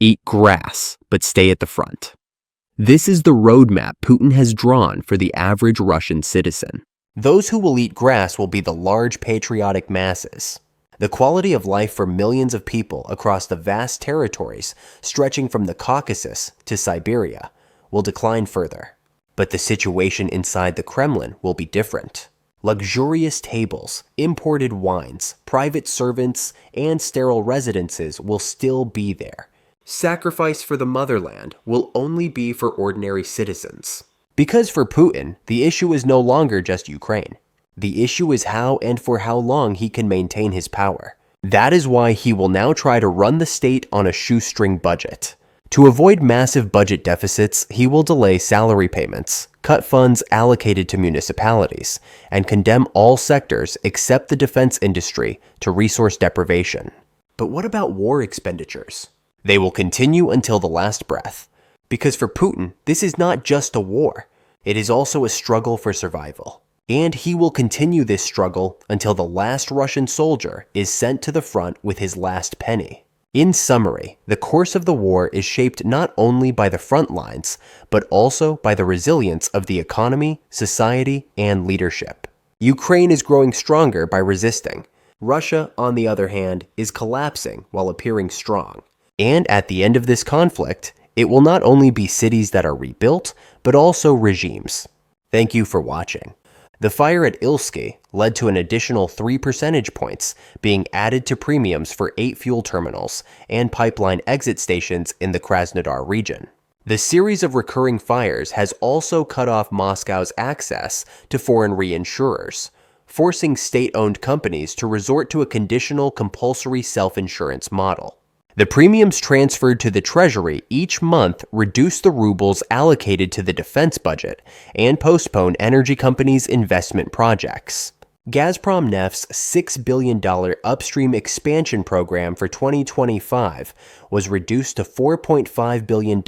Eat grass, but stay at the front. This is the roadmap Putin has drawn for the average Russian citizen. Those who will eat grass will be the large patriotic masses. The quality of life for millions of people across the vast territories stretching from the Caucasus to Siberia will decline further. But the situation inside the Kremlin will be different. Luxurious tables, imported wines, private servants, and sterile residences will still be there. Sacrifice for the motherland will only be for ordinary citizens. Because for Putin, the issue is no longer just Ukraine. The issue is how and for how long he can maintain his power. That is why he will now try to run the state on a shoestring budget. To avoid massive budget deficits, he will delay salary payments, cut funds allocated to municipalities, and condemn all sectors except the defense industry to resource deprivation. But what about war expenditures? They will continue until the last breath. Because for Putin, this is not just a war. It is also a struggle for survival. And he will continue this struggle until the last Russian soldier is sent to the front with his last penny. In summary, the course of the war is shaped not only by the front lines, but also by the resilience of the economy, society, and leadership. Ukraine is growing stronger by resisting. Russia, on the other hand, is collapsing while appearing strong. And at the end of this conflict, it will not only be cities that are rebuilt, but also regimes. Thank you for watching. The fire at Ilsky led to an additional 3 percentage points being added to premiums for 8 fuel terminals and pipeline exit stations in the Krasnodar region. The series of recurring fires has also cut off Moscow's access to foreign reinsurers. forcing state-owned companies to resort to a conditional compulsory self-insurance model. The premiums transferred to the treasury each month reduce the rubles allocated to the defense budget and postpone energy companies' investment projects. Gazprom Neft's $6 billion upstream expansion program for 2025 was reduced to $4.5 billion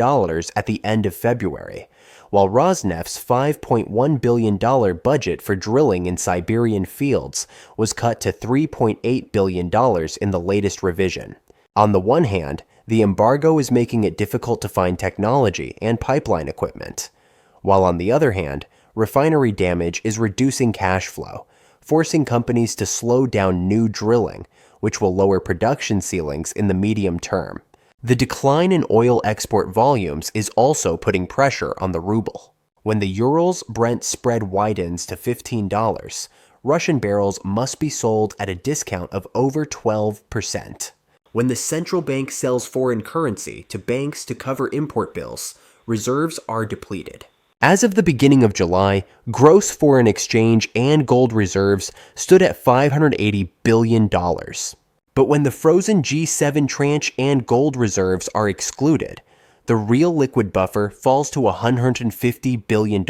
at the end of February, while Rosneft's $5.1 billion budget for drilling in Siberian fields was cut to $3.8 billion in the latest revision. On the one hand, the embargo is making it difficult to find technology and pipeline equipment, while on the other hand, refinery damage is reducing cash flow, forcing companies to slow down new drilling, which will lower production ceilings in the medium term. The decline in oil export volumes is also putting pressure on the ruble. When the Urals-Brent spread widens to $15, Russian barrels must be sold at a discount of over 12%. When the central bank sells foreign currency to banks to cover import bills, reserves are depleted. As of the beginning of July, gross foreign exchange and gold reserves stood at $580 billion. But when the frozen G7 tranche and gold reserves are excluded, the real liquid buffer falls to $150 billion.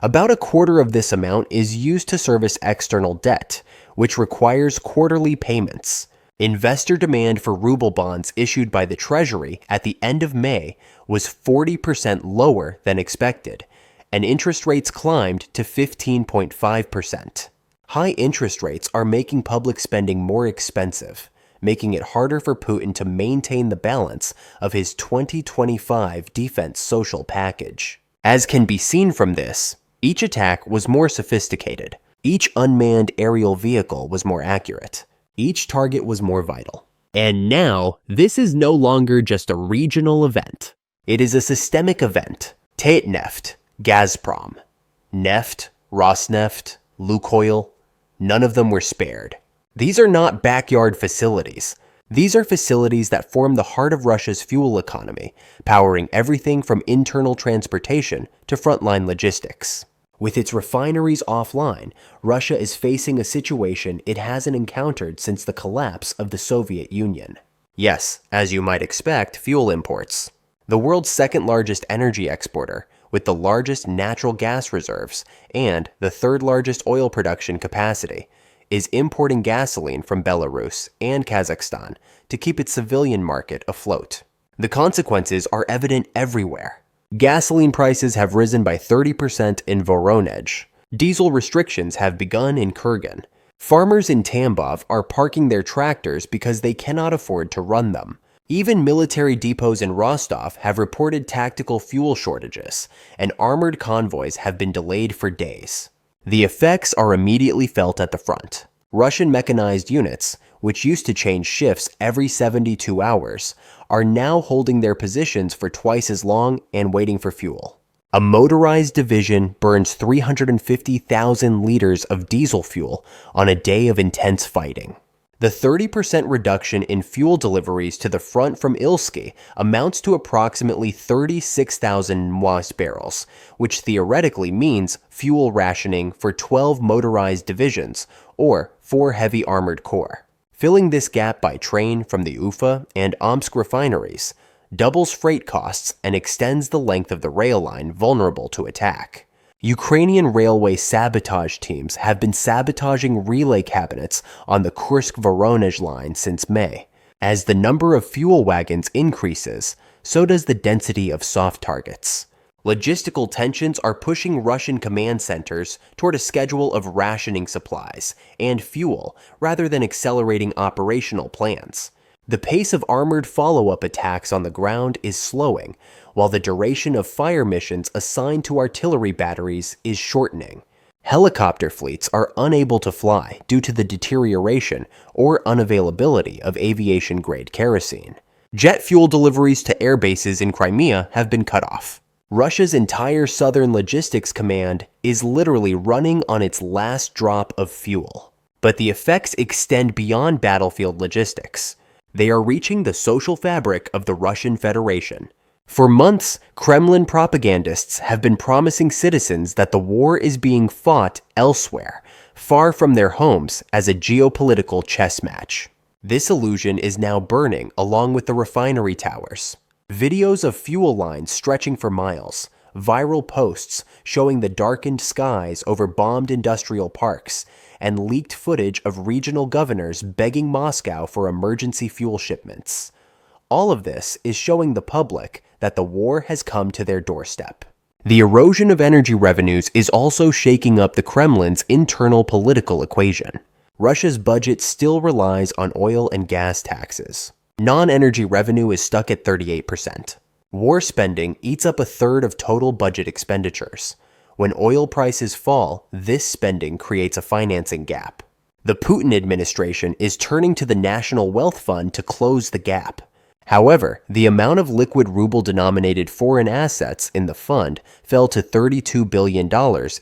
About a quarter of this amount is used to service external debt, which requires quarterly payments. Investor demand for ruble bonds issued by the Treasury at the end of May was 40% lower than expected, and interest rates climbed to 15.5%. High interest rates are making public spending more expensive, making it harder for Putin to maintain the balance of his 2025 defense social package. As can be seen from this, each attack was more sophisticated, each unmanned aerial vehicle was more accurate, each target was more vital. And now, this is no longer just a regional event. It is a systemic event. Tatneft, Gazprom, Neft, Rosneft, Lukoil, none of them were spared. These are not backyard facilities. These are facilities that form the heart of Russia's fuel economy, powering everything from internal transportation to frontline logistics. With its refineries offline, Russia is facing a situation it hasn't encountered since the collapse of the Soviet Union. Yes, as you might expect, fuel imports. The world's second largest energy exporter, with the largest natural gas reserves and the third largest oil production capacity, is importing gasoline from Belarus and Kazakhstan to keep its civilian market afloat. The consequences are evident everywhere. Gasoline prices have risen by 30% in Voronezh. Diesel restrictions have begun in Kurgan. Farmers in Tambov are parking their tractors because they cannot afford to run them. Even military depots in Rostov have reported tactical fuel shortages, and armored convoys have been delayed for days. The effects are immediately felt at the front. Russian mechanized units, which used to change shifts every 72 hours, are now holding their positions for twice as long and waiting for fuel. A motorized division burns 350,000 liters of diesel fuel on a day of intense fighting. The 30% reduction in fuel deliveries to the front from Ilsky amounts to approximately 36,000 MWAS barrels, which theoretically means fuel rationing for 12 motorized divisions, or 4 heavy armored corps. Filling this gap by train from the Ufa and Omsk refineries doubles freight costs and extends the length of the rail line vulnerable to attack. Ukrainian railway sabotage teams have been sabotaging relay cabinets on the Kursk-Voronezh line since May. As the number of fuel wagons increases, so does the density of soft targets. Logistical tensions are pushing Russian command centers toward a schedule of rationing supplies and fuel rather than accelerating operational plans. The pace of armored follow-up attacks on the ground is slowing, while the duration of fire missions assigned to artillery batteries is shortening. Helicopter fleets are unable to fly due to the deterioration or unavailability of aviation-grade kerosene. Jet fuel deliveries to air bases in Crimea have been cut off. Russia's entire southern logistics command is literally running on its last drop of fuel. But the effects extend beyond battlefield logistics. They are reaching the social fabric of the Russian Federation. For months, Kremlin propagandists have been promising citizens that the war is being fought elsewhere, far from their homes as a geopolitical chess match. This illusion is now burning along with the refinery towers. Videos of fuel lines stretching for miles, viral posts showing the darkened skies over bombed industrial parks, and leaked footage of regional governors begging Moscow for emergency fuel shipments. All of this is showing the public that the war has come to their doorstep. The erosion of energy revenues is also shaking up the Kremlin's internal political equation. Russia's budget still relies on oil and gas taxes. Non-energy revenue is stuck at 38%. War spending eats up a third of total budget expenditures. When oil prices fall, this spending creates a financing gap. The Putin administration is turning to the National Wealth Fund to close the gap. However, the amount of liquid ruble-denominated foreign assets in the fund fell to $32 billion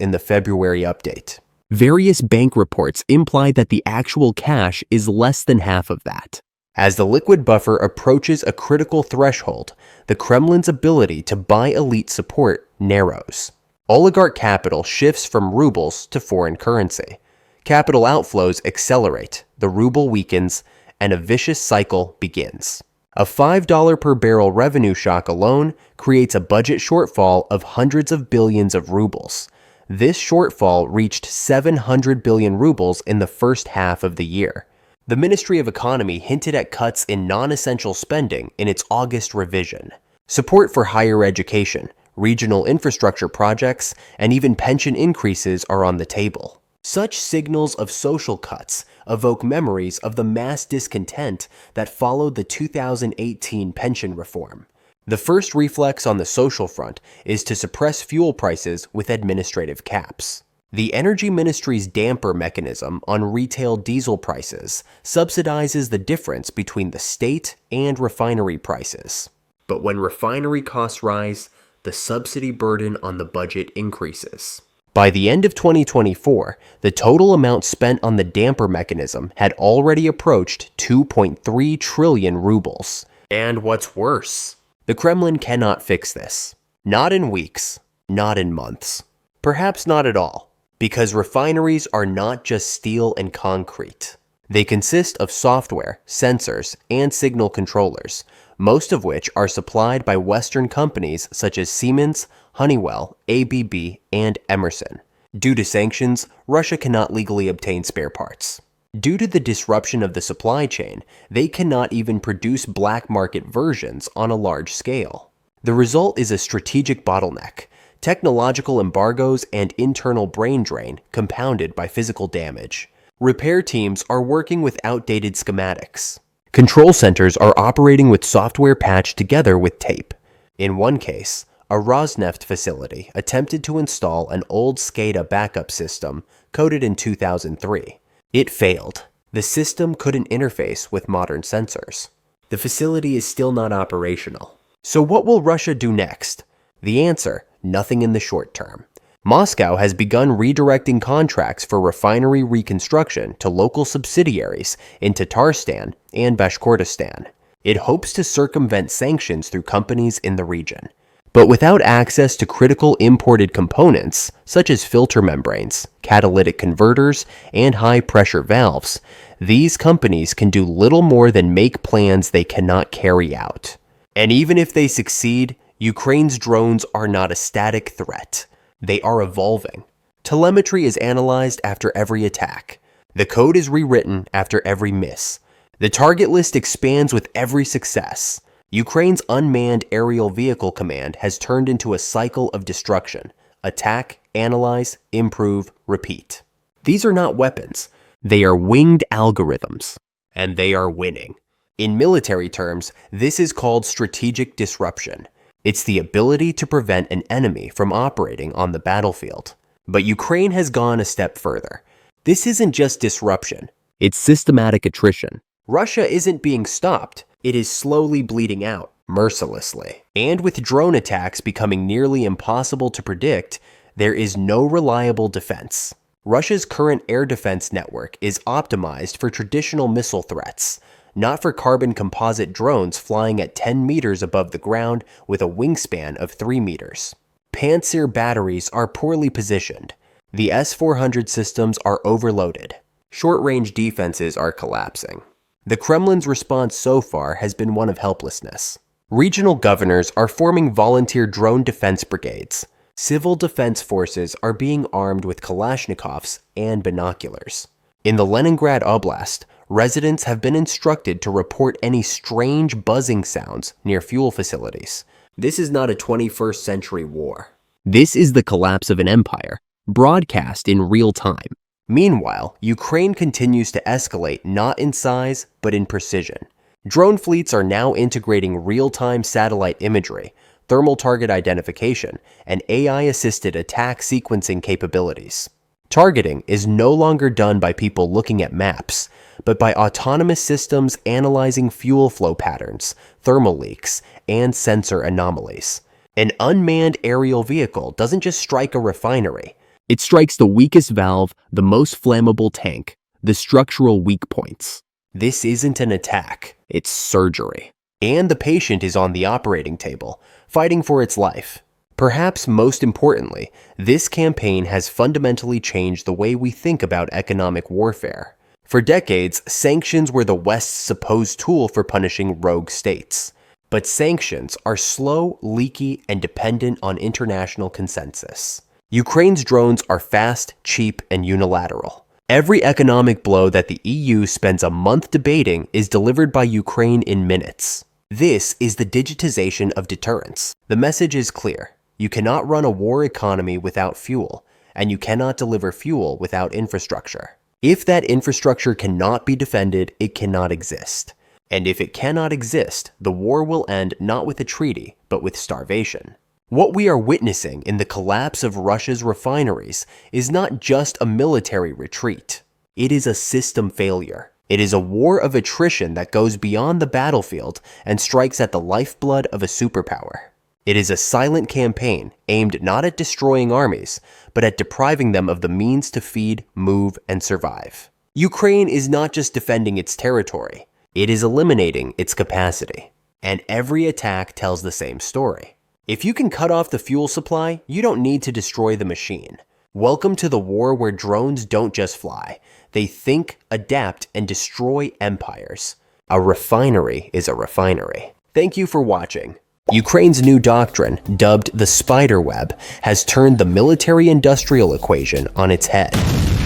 in the February update. Various bank reports imply that the actual cash is less than half of that. As the liquid buffer approaches a critical threshold, the Kremlin's ability to buy elite support narrows. Oligarch capital shifts from rubles to foreign currency. Capital outflows accelerate, the ruble weakens, and a vicious cycle begins. A $5 per barrel revenue shock alone creates a budget shortfall of hundreds of billions of rubles. This shortfall reached 700 billion rubles in the first half of the year. The Ministry of Economy hinted at cuts in non-essential spending in its August revision. Support for higher education, regional infrastructure projects, and even pension increases are on the table. Such signals of social cuts evoke memories of the mass discontent that followed the 2018 pension reform. The first reflex on the social front is to suppress fuel prices with administrative caps. The Energy Ministry's damper mechanism on retail diesel prices subsidizes the difference between the state and refinery prices. But when refinery costs rise, the subsidy burden on the budget increases. By the end of 2024, the total amount spent on the damper mechanism had already approached 2.3 trillion rubles. And what's worse, the Kremlin cannot fix this. Not in weeks, not in months, perhaps not at all, because refineries are not just steel and concrete. They consist of software, sensors, and signal controllers, most of which are supplied by Western companies such as Siemens, Honeywell, ABB, and Emerson. Due to sanctions, Russia cannot legally obtain spare parts. Due to the disruption of the supply chain, they cannot even produce black market versions on a large scale. The result is a strategic bottleneck, technological embargoes, and internal brain drain compounded by physical damage. Repair teams are working with outdated schematics. Control centers are operating with software patched together with tape. In one case, a Rosneft facility attempted to install an old SCADA backup system coded in 2003. It failed. The system couldn't interface with modern sensors. The facility is still not operational. So what will Russia do next? The answer, nothing in the short term. Moscow has begun redirecting contracts for refinery reconstruction to local subsidiaries in Tatarstan and Bashkortostan. It hopes to circumvent sanctions through companies in the region. But without access to critical imported components, such as filter membranes, catalytic converters, and high-pressure valves, these companies can do little more than make plans they cannot carry out. And even if they succeed, Ukraine's drones are not a static threat. They are evolving. Telemetry is analyzed after every attack. The code is rewritten after every miss. The target list expands with every success. Ukraine's unmanned aerial vehicle command has turned into a cycle of destruction. Attack, analyze, improve, repeat. These are not weapons. They are winged algorithms. And they are winning. In military terms, this is called strategic disruption. It's the ability to prevent an enemy from operating on the battlefield. But Ukraine has gone a step further. This isn't just disruption. It's systematic attrition. Russia isn't being stopped. It is slowly bleeding out, mercilessly. And with drone attacks becoming nearly impossible to predict, there is no reliable defense. Russia's current air defense network is optimized for traditional missile threats, not for carbon composite drones flying at 10 meters above the ground with a wingspan of 3 meters. Pantsir batteries are poorly positioned. The S-400 systems are overloaded. Short-range defenses are collapsing. The Kremlin's response so far has been one of helplessness. Regional governors are forming volunteer drone defense brigades. Civil defense forces are being armed with Kalashnikovs and binoculars. In the Leningrad Oblast, residents have been instructed to report any strange buzzing sounds near fuel facilities. This is not a 21st century war. This is the collapse of an empire, broadcast in real time. Meanwhile, Ukraine continues to escalate not in size, but in precision. Drone fleets are now integrating real-time satellite imagery, thermal target identification, and AI-assisted attack sequencing capabilities. Targeting is no longer done by people looking at maps, but by autonomous systems analyzing fuel flow patterns, thermal leaks, and sensor anomalies. An unmanned aerial vehicle doesn't just strike a refinery. It strikes the weakest valve, the most flammable tank, the structural weak points. This isn't an attack, it's surgery. And the patient is on the operating table, fighting for its life. Perhaps most importantly, this campaign has fundamentally changed the way we think about economic warfare. For decades, sanctions were the West's supposed tool for punishing rogue states. But sanctions are slow, leaky, and dependent on international consensus. Ukraine's drones are fast, cheap, and unilateral. Every economic blow that the EU spends a month debating is delivered by Ukraine in minutes. This is the digitization of deterrence. The message is clear. You cannot run a war economy without fuel, and you cannot deliver fuel without infrastructure. If that infrastructure cannot be defended, it cannot exist. And if it cannot exist, the war will end not with a treaty, but with starvation. What we are witnessing in the collapse of Russia's refineries is not just a military retreat. It is a system failure. It is a war of attrition that goes beyond the battlefield and strikes at the lifeblood of a superpower. It is a silent campaign aimed not at destroying armies, but at depriving them of the means to feed, move, and survive. Ukraine is not just defending its territory, it is eliminating its capacity. And every attack tells the same story. If you can cut off the fuel supply, you don't need to destroy the machine. Welcome to the war where drones don't just fly. They think, adapt, and destroy empires. A refinery is a refinery. Thank you for watching. Ukraine's new doctrine, dubbed the spider web, has turned the military-industrial equation on its head.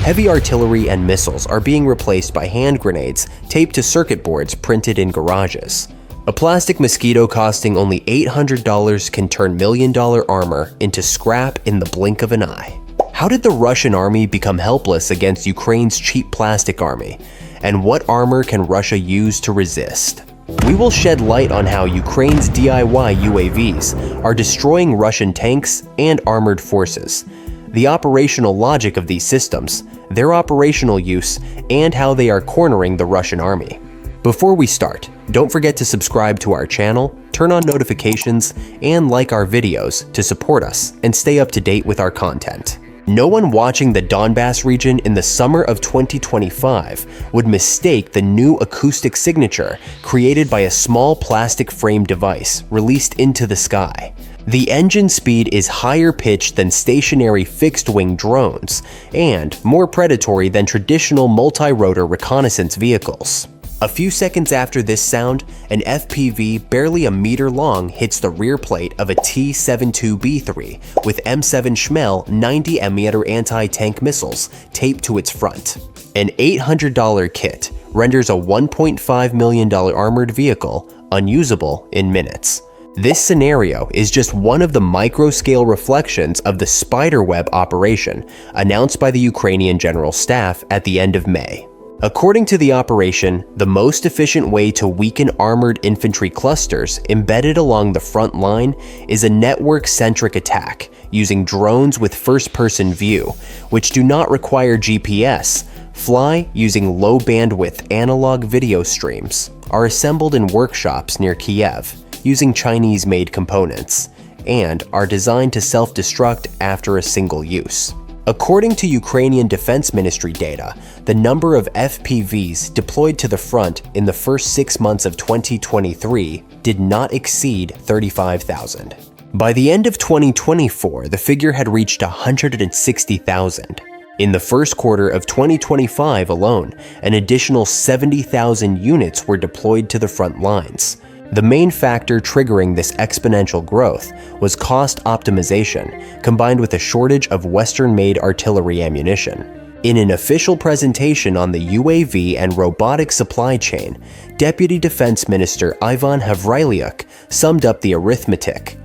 Heavy artillery and missiles are being replaced by hand grenades taped to circuit boards printed in garages. A plastic mosquito costing only $800 can turn million-dollar armor into scrap in the blink of an eye. How did the Russian army become helpless against Ukraine's cheap plastic army? And what armor can Russia use to resist? We will shed light on how Ukraine's DIY UAVs are destroying Russian tanks and armored forces, the operational logic of these systems, their operational use, and how they are cornering the Russian army. Before we start, don't forget to subscribe to our channel, turn on notifications, and like our videos to support us and stay up to date with our content. No one watching the Donbass region in the summer of 2025 would mistake the new acoustic signature created by a small plastic frame device released into the sky. The engine speed is higher pitched than stationary fixed-wing drones and more predatory than traditional multi-rotor reconnaissance vehicles. A few seconds after this sound, an FPV barely a meter long hits the rear plate of a T-72B3 with M7 Shmel 90mm anti-tank missiles taped to its front. An $800 kit renders a $1.5 million armored vehicle unusable in minutes. This scenario is just one of the micro-scale reflections of the spiderweb operation announced by the Ukrainian General Staff at the end of May. According to the operation, the most efficient way to weaken armored infantry clusters embedded along the front line is a network-centric attack using drones with first-person view, which do not require GPS, fly using low-bandwidth analog video streams, are assembled in workshops near Kiev using Chinese-made components, and are designed to self-destruct after a single use. According to Ukrainian Defense Ministry data, the number of FPVs deployed to the front in the first 6 months of 2023 did not exceed 35,000. By the end of 2024, the figure had reached 160,000. In the first quarter of 2025 alone, an additional 70,000 units were deployed to the front lines. The main factor triggering this exponential growth was cost optimization, combined with a shortage of Western-made artillery ammunition. In an official presentation on the UAV and robotic supply chain, Deputy Defense Minister Ivan Havrilyuk summed up the arithmetic.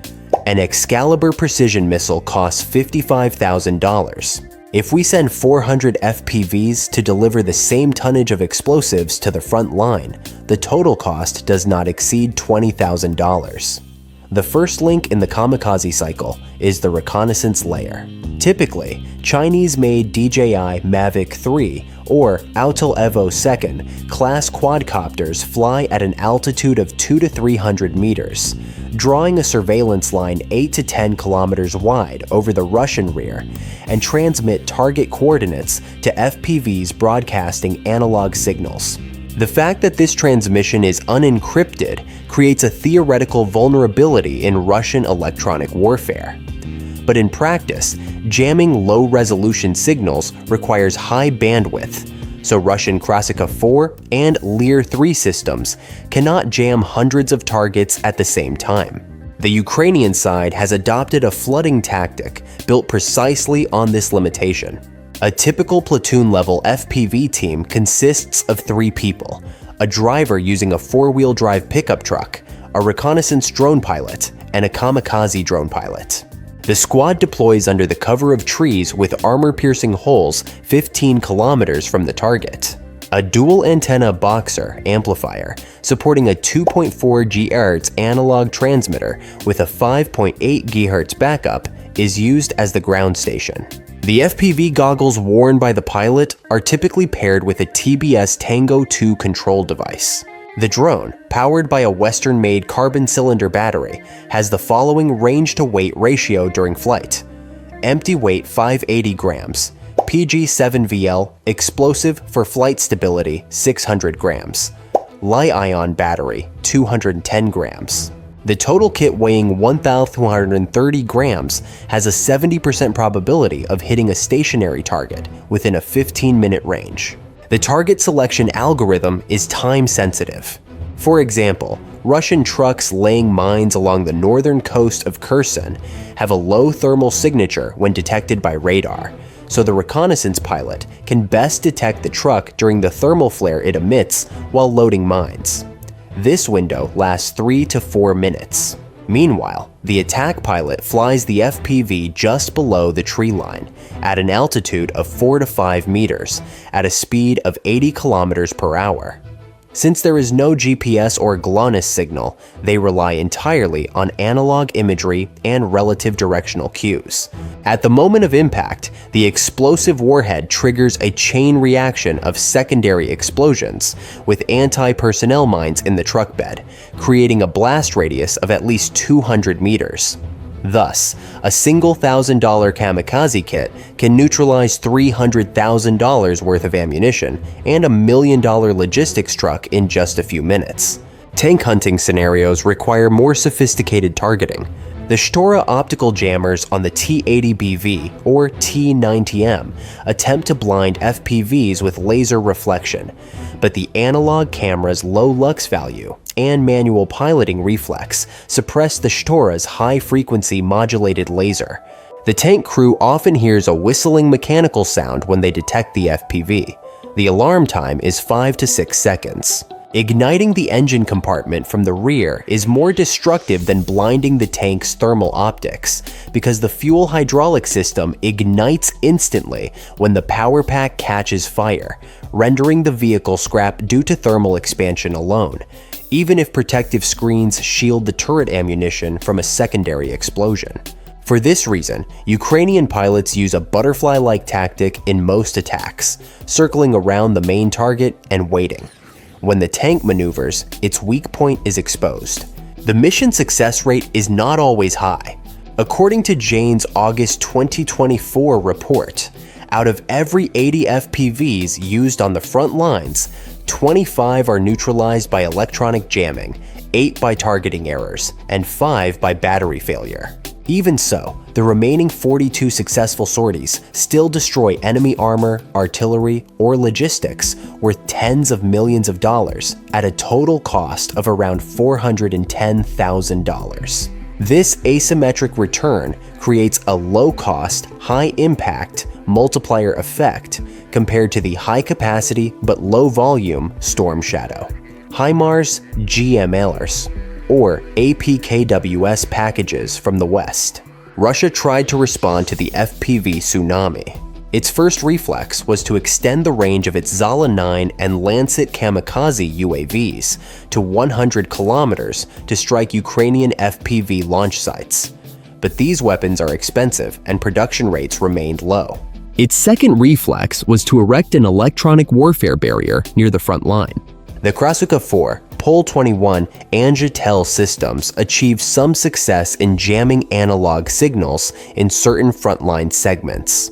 An Excalibur precision missile costs $55,000. If we send 400 FPVs to deliver the same tonnage of explosives to the front line, the total cost does not exceed $20,000. The first link in the kamikaze cycle is the reconnaissance layer. Typically, Chinese-made DJI Mavic 3 or Autel Evo 2 class quadcopters fly at an altitude of 200 to 300 meters, drawing a surveillance line 8 to 10 kilometers wide over the Russian rear and transmit target coordinates to FPVs broadcasting analog signals. The fact that this transmission is unencrypted creates a theoretical vulnerability in Russian electronic warfare. But in practice, jamming low-resolution signals requires high bandwidth, so Russian Krasika 4 and Lear 3 systems cannot jam hundreds of targets at the same time. The Ukrainian side has adopted a flooding tactic built precisely on this limitation. A typical platoon-level FPV team consists of 3 people: a driver using a 4-wheel drive pickup truck, a reconnaissance drone pilot, and a kamikaze drone pilot. The squad deploys under the cover of trees with armor-piercing holes 15 kilometers from the target. A dual-antenna Boxer amplifier supporting a 2.4 GHz analog transmitter with a 5.8 GHz backup is used as the ground station. The FPV goggles worn by the pilot are typically paired with a TBS Tango 2 control device. The drone, powered by a Western-made carbon cylinder battery, has the following range-to-weight ratio during flight. Empty weight 580 grams, PG7VL, explosive for flight stability 600 grams, Li-ion battery 210 grams. The total kit weighing 1,230 grams has a 70% probability of hitting a stationary target within a 15-minute range. The target selection algorithm is time-sensitive. For example, Russian trucks laying mines along the northern coast of Kherson have a low thermal signature when detected by radar, so the reconnaissance pilot can best detect the truck during the thermal flare it emits while loading mines. This window lasts 3 to 4 minutes. Meanwhile, the attack pilot flies the FPV just below the tree line at an altitude of 4 to 5 meters at a speed of 80 kilometers per hour. Since there is no GPS or GLONASS signal, they rely entirely on analog imagery and relative directional cues. At the moment of impact, the explosive warhead triggers a chain reaction of secondary explosions with anti-personnel mines in the truck bed, creating a blast radius of at least 200 meters. Thus, a single $1,000 kamikaze kit can neutralize $300,000 worth of ammunition and a $1 million logistics truck in just a few minutes. Tank hunting scenarios require more sophisticated targeting. The Shtora optical jammers on the T-80BV or T-90M attempt to blind FPVs with laser reflection, but the analog camera's low lux value and manual piloting reflex suppress the Shtora's high-frequency modulated laser. The tank crew often hears a whistling mechanical sound when they detect the FPV. The alarm time is 5 to 6 seconds. Igniting the engine compartment from the rear is more destructive than blinding the tank's thermal optics, because the fuel hydraulic system ignites instantly when the power pack catches fire, rendering the vehicle scrap due to thermal expansion alone, even if protective screens shield the turret ammunition from a secondary explosion. For this reason, Ukrainian pilots use a butterfly-like tactic in most attacks, circling around the main target and waiting. When the tank maneuvers, its weak point is exposed. The mission success rate is not always high. According to Jane's August 2024 report, out of every 80 FPVs used on the front lines, 25 are neutralized by electronic jamming, 8 by targeting errors, and 5 by battery failure. Even so, the remaining 42 successful sorties still destroy enemy armor, artillery, or logistics worth tens of millions of dollars at a total cost of around $410,000. This asymmetric return creates a low-cost, high-impact multiplier effect compared to the high-capacity but low-volume Storm Shadow. HIMARS GMLers, or APKWS packages from the West. Russia tried to respond to the FPV tsunami. Its first reflex was to extend the range of its Zala 9 and Lancet kamikaze UAVs to 100 kilometers to strike Ukrainian FPV launch sites. But these weapons are expensive and production rates remained low. Its second reflex was to erect an electronic warfare barrier near the front line. The Krasuka 4, Pol 21, and Jatel systems achieved some success in jamming analog signals in certain frontline segments.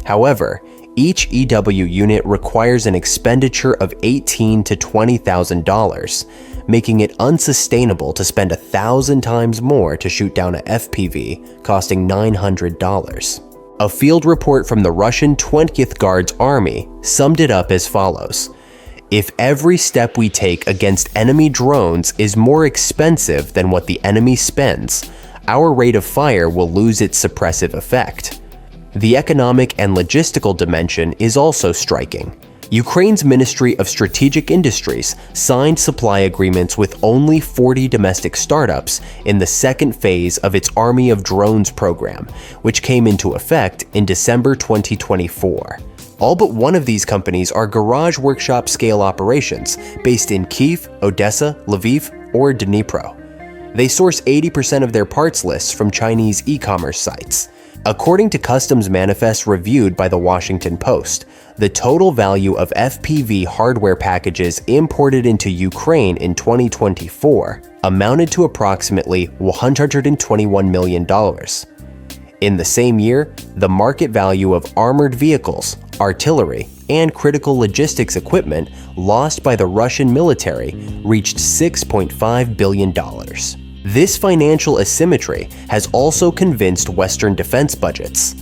However, each EW unit requires an expenditure of $18,000 to $20,000, making it unsustainable to spend 1,000 times more to shoot down a FPV, costing $900. A field report from the Russian 20th Guards Army summed it up as follows: "If every step we take against enemy drones is more expensive than what the enemy spends, our rate of fire will lose its suppressive effect." The economic and logistical dimension is also striking. Ukraine's Ministry of Strategic Industries signed supply agreements with only 40 domestic startups in the second phase of its Army of Drones program, which came into effect in December 2024. All but one of these companies are garage workshop scale operations based in Kyiv, Odessa, Lviv, or Dnipro. They source 80% of their parts lists from Chinese e-commerce sites. According to customs manifests reviewed by the Washington Post, the total value of FPV hardware packages imported into Ukraine in 2024 amounted to approximately $121 million. In the same year, the market value of armored vehicles, artillery, and critical logistics equipment lost by the Russian military reached $6.5 billion. This financial asymmetry has also convinced Western defense budgets.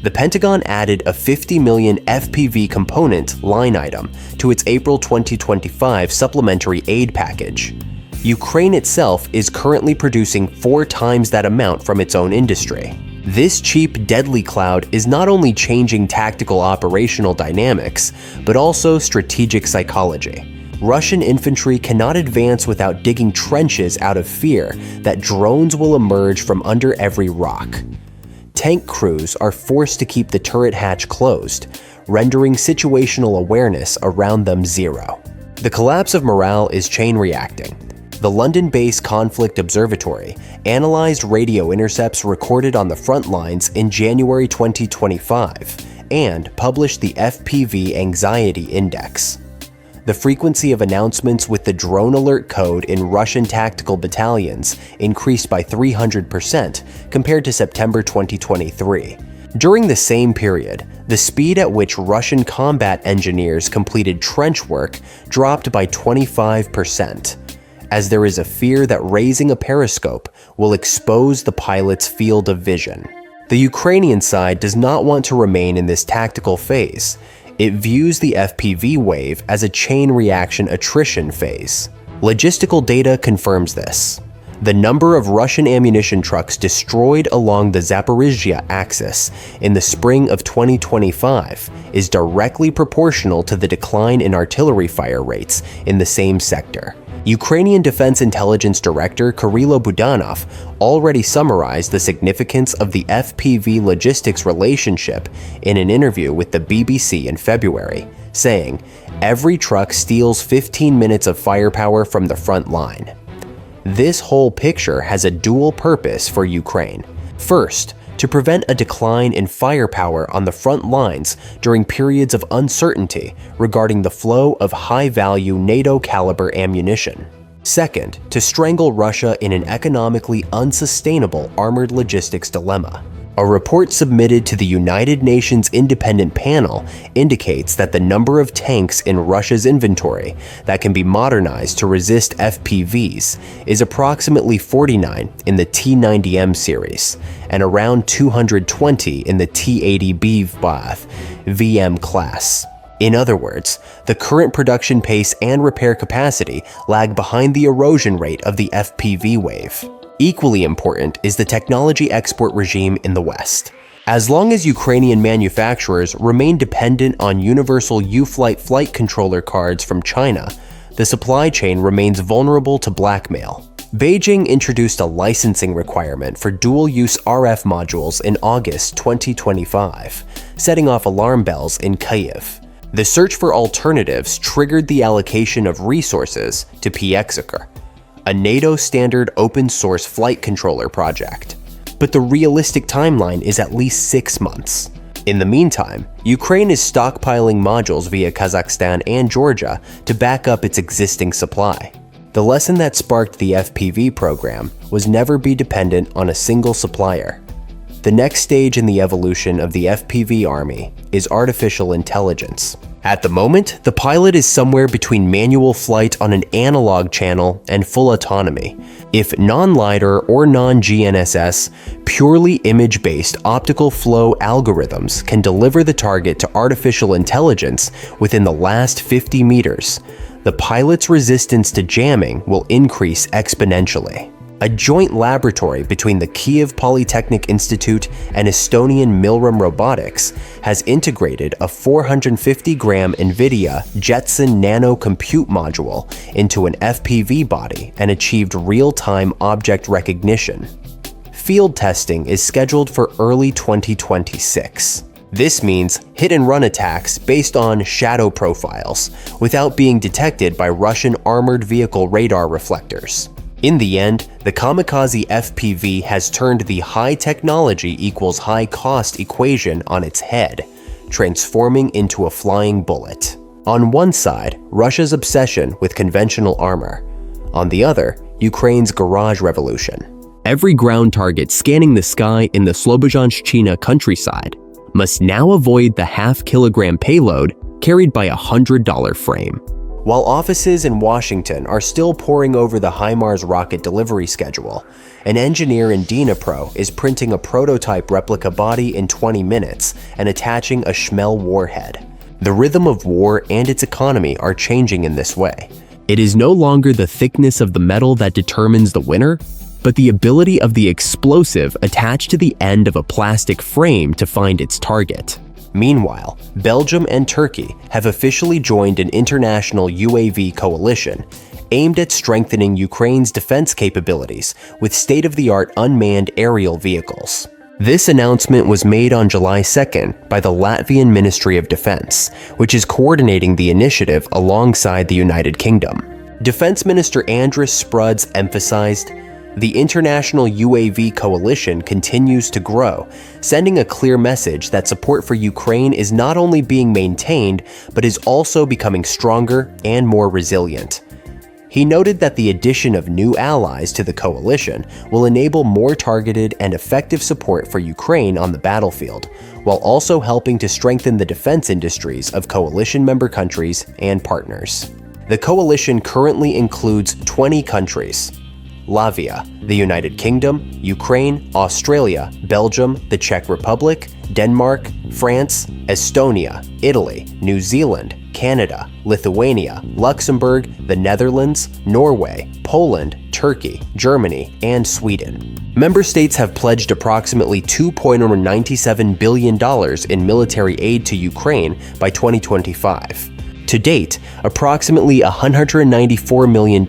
The Pentagon added a $50 million FPV component line item to its April 2025 supplementary aid package. Ukraine itself is currently producing 4 times that amount from its own industry. This cheap, deadly cloud is not only changing tactical operational dynamics, but also strategic psychology. Russian infantry cannot advance without digging trenches out of fear that drones will emerge from under every rock. Tank crews are forced to keep the turret hatch closed, rendering situational awareness around them zero. The collapse of morale is chain reacting. The London-based Conflict Observatory analyzed radio intercepts recorded on the front lines in January 2025 and published the FPV Anxiety Index. The frequency of announcements with the drone alert code in Russian tactical battalions increased by 300% compared to September 2023. During the same period, the speed at which Russian combat engineers completed trench work dropped by 25%, as there is a fear that raising a periscope will expose the pilot's field of vision. The Ukrainian side does not want to remain in this tactical phase. It views the FPV wave as a chain reaction attrition phase. Logistical data confirms this. The number of Russian ammunition trucks destroyed along the Zaporizhzhia axis in the spring of 2025 is directly proportional to the decline in artillery fire rates in the same sector. Ukrainian Defense Intelligence Director Kirilo Budanov already summarized the significance of the FPV logistics relationship in an interview with the BBC in February, saying, "Every truck steals 15 minutes of firepower from the front line." This whole picture has a dual purpose for Ukraine. First, to prevent a decline in firepower on the front lines during periods of uncertainty regarding the flow of high-value NATO-caliber ammunition. Second, to strangle Russia in an economically unsustainable armored logistics dilemma. A report submitted to the United Nations Independent Panel indicates that the number of tanks in Russia's inventory that can be modernized to resist FPVs is approximately 49 in the T-90M series and around 220 in the T-80B VM class. In other words, the current production pace and repair capacity lag behind the erosion rate of the FPV wave. Equally important is the technology export regime in the West. As long as Ukrainian manufacturers remain dependent on universal U-flight controller cards from China, the supply chain remains vulnerable to blackmail. Beijing introduced a licensing requirement for dual-use RF modules in August 2025, setting off alarm bells in Kyiv. The search for alternatives triggered the allocation of resources to PXIKR, a NATO standard open-source flight controller project. But the realistic timeline is at least 6 months. In the meantime, Ukraine is stockpiling modules via Kazakhstan and Georgia to back up its existing supply. The lesson that sparked the FPV program was never be dependent on a single supplier. The next stage in the evolution of the FPV army is artificial intelligence. At the moment, the pilot is somewhere between manual flight on an analog channel and full autonomy. If non-LiDAR or non-GNSS, purely image-based optical flow algorithms can deliver the target to artificial intelligence within the last 50 meters, the pilot's resistance to jamming will increase exponentially. A joint laboratory between the Kyiv Polytechnic Institute and Estonian Milrem Robotics has integrated a 450-gram NVIDIA Jetson Nano compute module into an FPV body and achieved real-time object recognition. Field testing is scheduled for early 2026. This means hit-and-run attacks based on shadow profiles without being detected by Russian armored vehicle radar reflectors. In the end, the kamikaze FPV has turned the high technology equals high cost equation on its head, transforming into a flying bullet. On one side, Russia's obsession with conventional armor. On the other, Ukraine's garage revolution. Every ground target scanning the sky in the Slobozhanshchina countryside must now avoid the half-kilogram payload carried by a $100 frame. While offices in Washington are still poring over the HIMARS rocket delivery schedule, an engineer in Dnipro is printing a prototype replica body in 20 minutes and attaching a Shmel warhead. The rhythm of war and its economy are changing in this way. It is no longer the thickness of the metal that determines the winner, but the ability of the explosive attached to the end of a plastic frame to find its target. Meanwhile, Belgium and Turkey have officially joined an international UAV coalition aimed at strengthening Ukraine's defense capabilities with state-of-the-art unmanned aerial vehicles. This announcement was made on July 2nd by the Latvian Ministry of Defense, which is coordinating the initiative alongside the United Kingdom. Defense Minister Andris Spruds emphasized, "The international UAV coalition continues to grow, sending a clear message that support for Ukraine is not only being maintained, but is also becoming stronger and more resilient." He noted that the addition of new allies to the coalition will enable more targeted and effective support for Ukraine on the battlefield, while also helping to strengthen the defense industries of coalition member countries and partners. The coalition currently includes 20 countries: Latvia, the United Kingdom, Ukraine, Australia, Belgium, the Czech Republic, Denmark, France, Estonia, Italy, New Zealand, Canada, Lithuania, Luxembourg, the Netherlands, Norway, Poland, Turkey, Germany, and Sweden. Member states have pledged approximately $2.97 billion in military aid to Ukraine by 2025. To date, approximately $194 million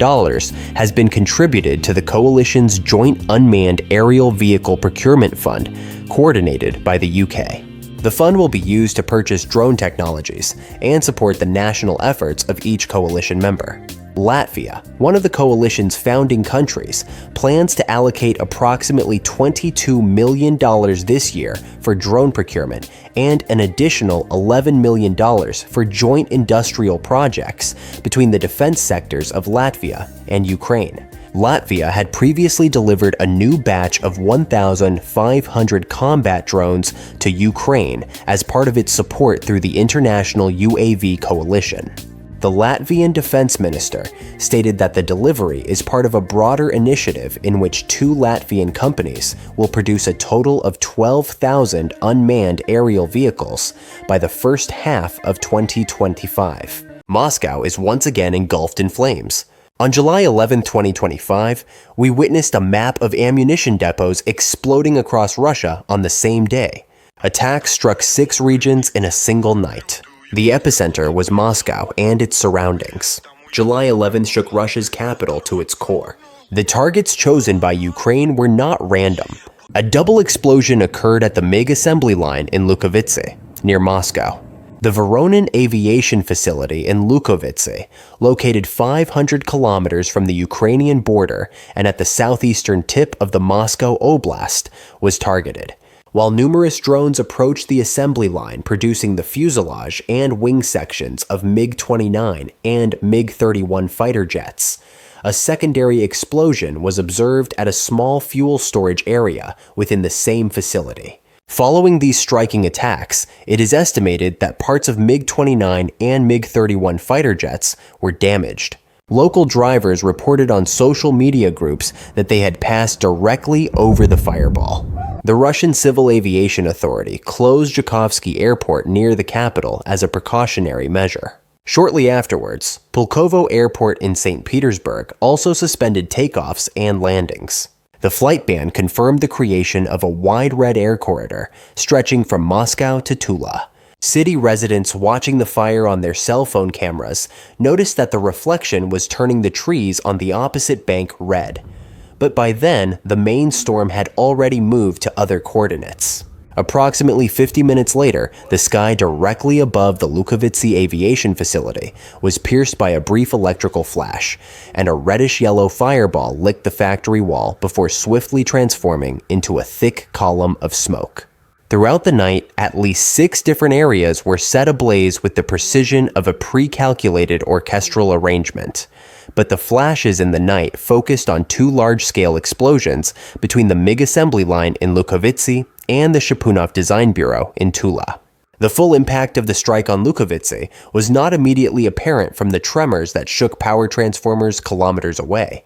has been contributed to the coalition's Joint Unmanned Aerial Vehicle Procurement Fund, coordinated by the UK. The fund will be used to purchase drone technologies and support the national efforts of each coalition member. Latvia, one of the coalition's founding countries, plans to allocate approximately $22 million this year for drone procurement and an additional $11 million for joint industrial projects between the defense sectors of Latvia and Ukraine. Latvia had previously delivered a new batch of 1,500 combat drones to Ukraine as part of its support through the International UAV Coalition. The Latvian defense minister stated that the delivery is part of a broader initiative in which 2 Latvian companies will produce a total of 12,000 unmanned aerial vehicles by the first half of 2025. Moscow is once again engulfed in flames. On July 11, 2025, we witnessed a map of ammunition depots exploding across Russia on the same day. Attacks struck 6 regions in a single night. The epicenter was Moscow and its surroundings. July 11th shook Russia's capital to its core. The targets chosen by Ukraine were not random. A double explosion occurred at the MiG assembly line in Lukovice, near Moscow. The Voronin Aviation Facility in Lukovice, located 500 kilometers from the Ukrainian border and at the southeastern tip of the Moscow Oblast, was targeted, while numerous drones approached the assembly line producing the fuselage and wing sections of MiG-29 and MiG-31 fighter jets. A secondary explosion was observed at a small fuel storage area within the same facility. Following these striking attacks, it is estimated that parts of MiG-29 and MiG-31 fighter jets were damaged. Local drivers reported on social media groups that they had passed directly over the fireball. The Russian Civil Aviation Authority closed Zhukovsky Airport near the capital as a precautionary measure. Shortly afterwards, Pulkovo Airport in St. Petersburg also suspended takeoffs and landings. The flight ban confirmed the creation of a wide red air corridor stretching from Moscow to Tula. City residents watching the fire on their cell phone cameras noticed that the reflection was turning the trees on the opposite bank red. But by then, the main storm had already moved to other coordinates. Approximately 50 minutes later, the sky directly above the Lukovice aviation facility was pierced by a brief electrical flash, and a reddish-yellow fireball licked the factory wall before swiftly transforming into a thick column of smoke. Throughout the night, at least 6 different areas were set ablaze with the precision of a pre-calculated orchestral arrangement. But the flashes in the night focused on 2 large-scale explosions between the MiG assembly line in Lukovice and the Shapunov Design Bureau in Tula. The full impact of the strike on Lukovice was not immediately apparent from the tremors that shook power transformers kilometers away.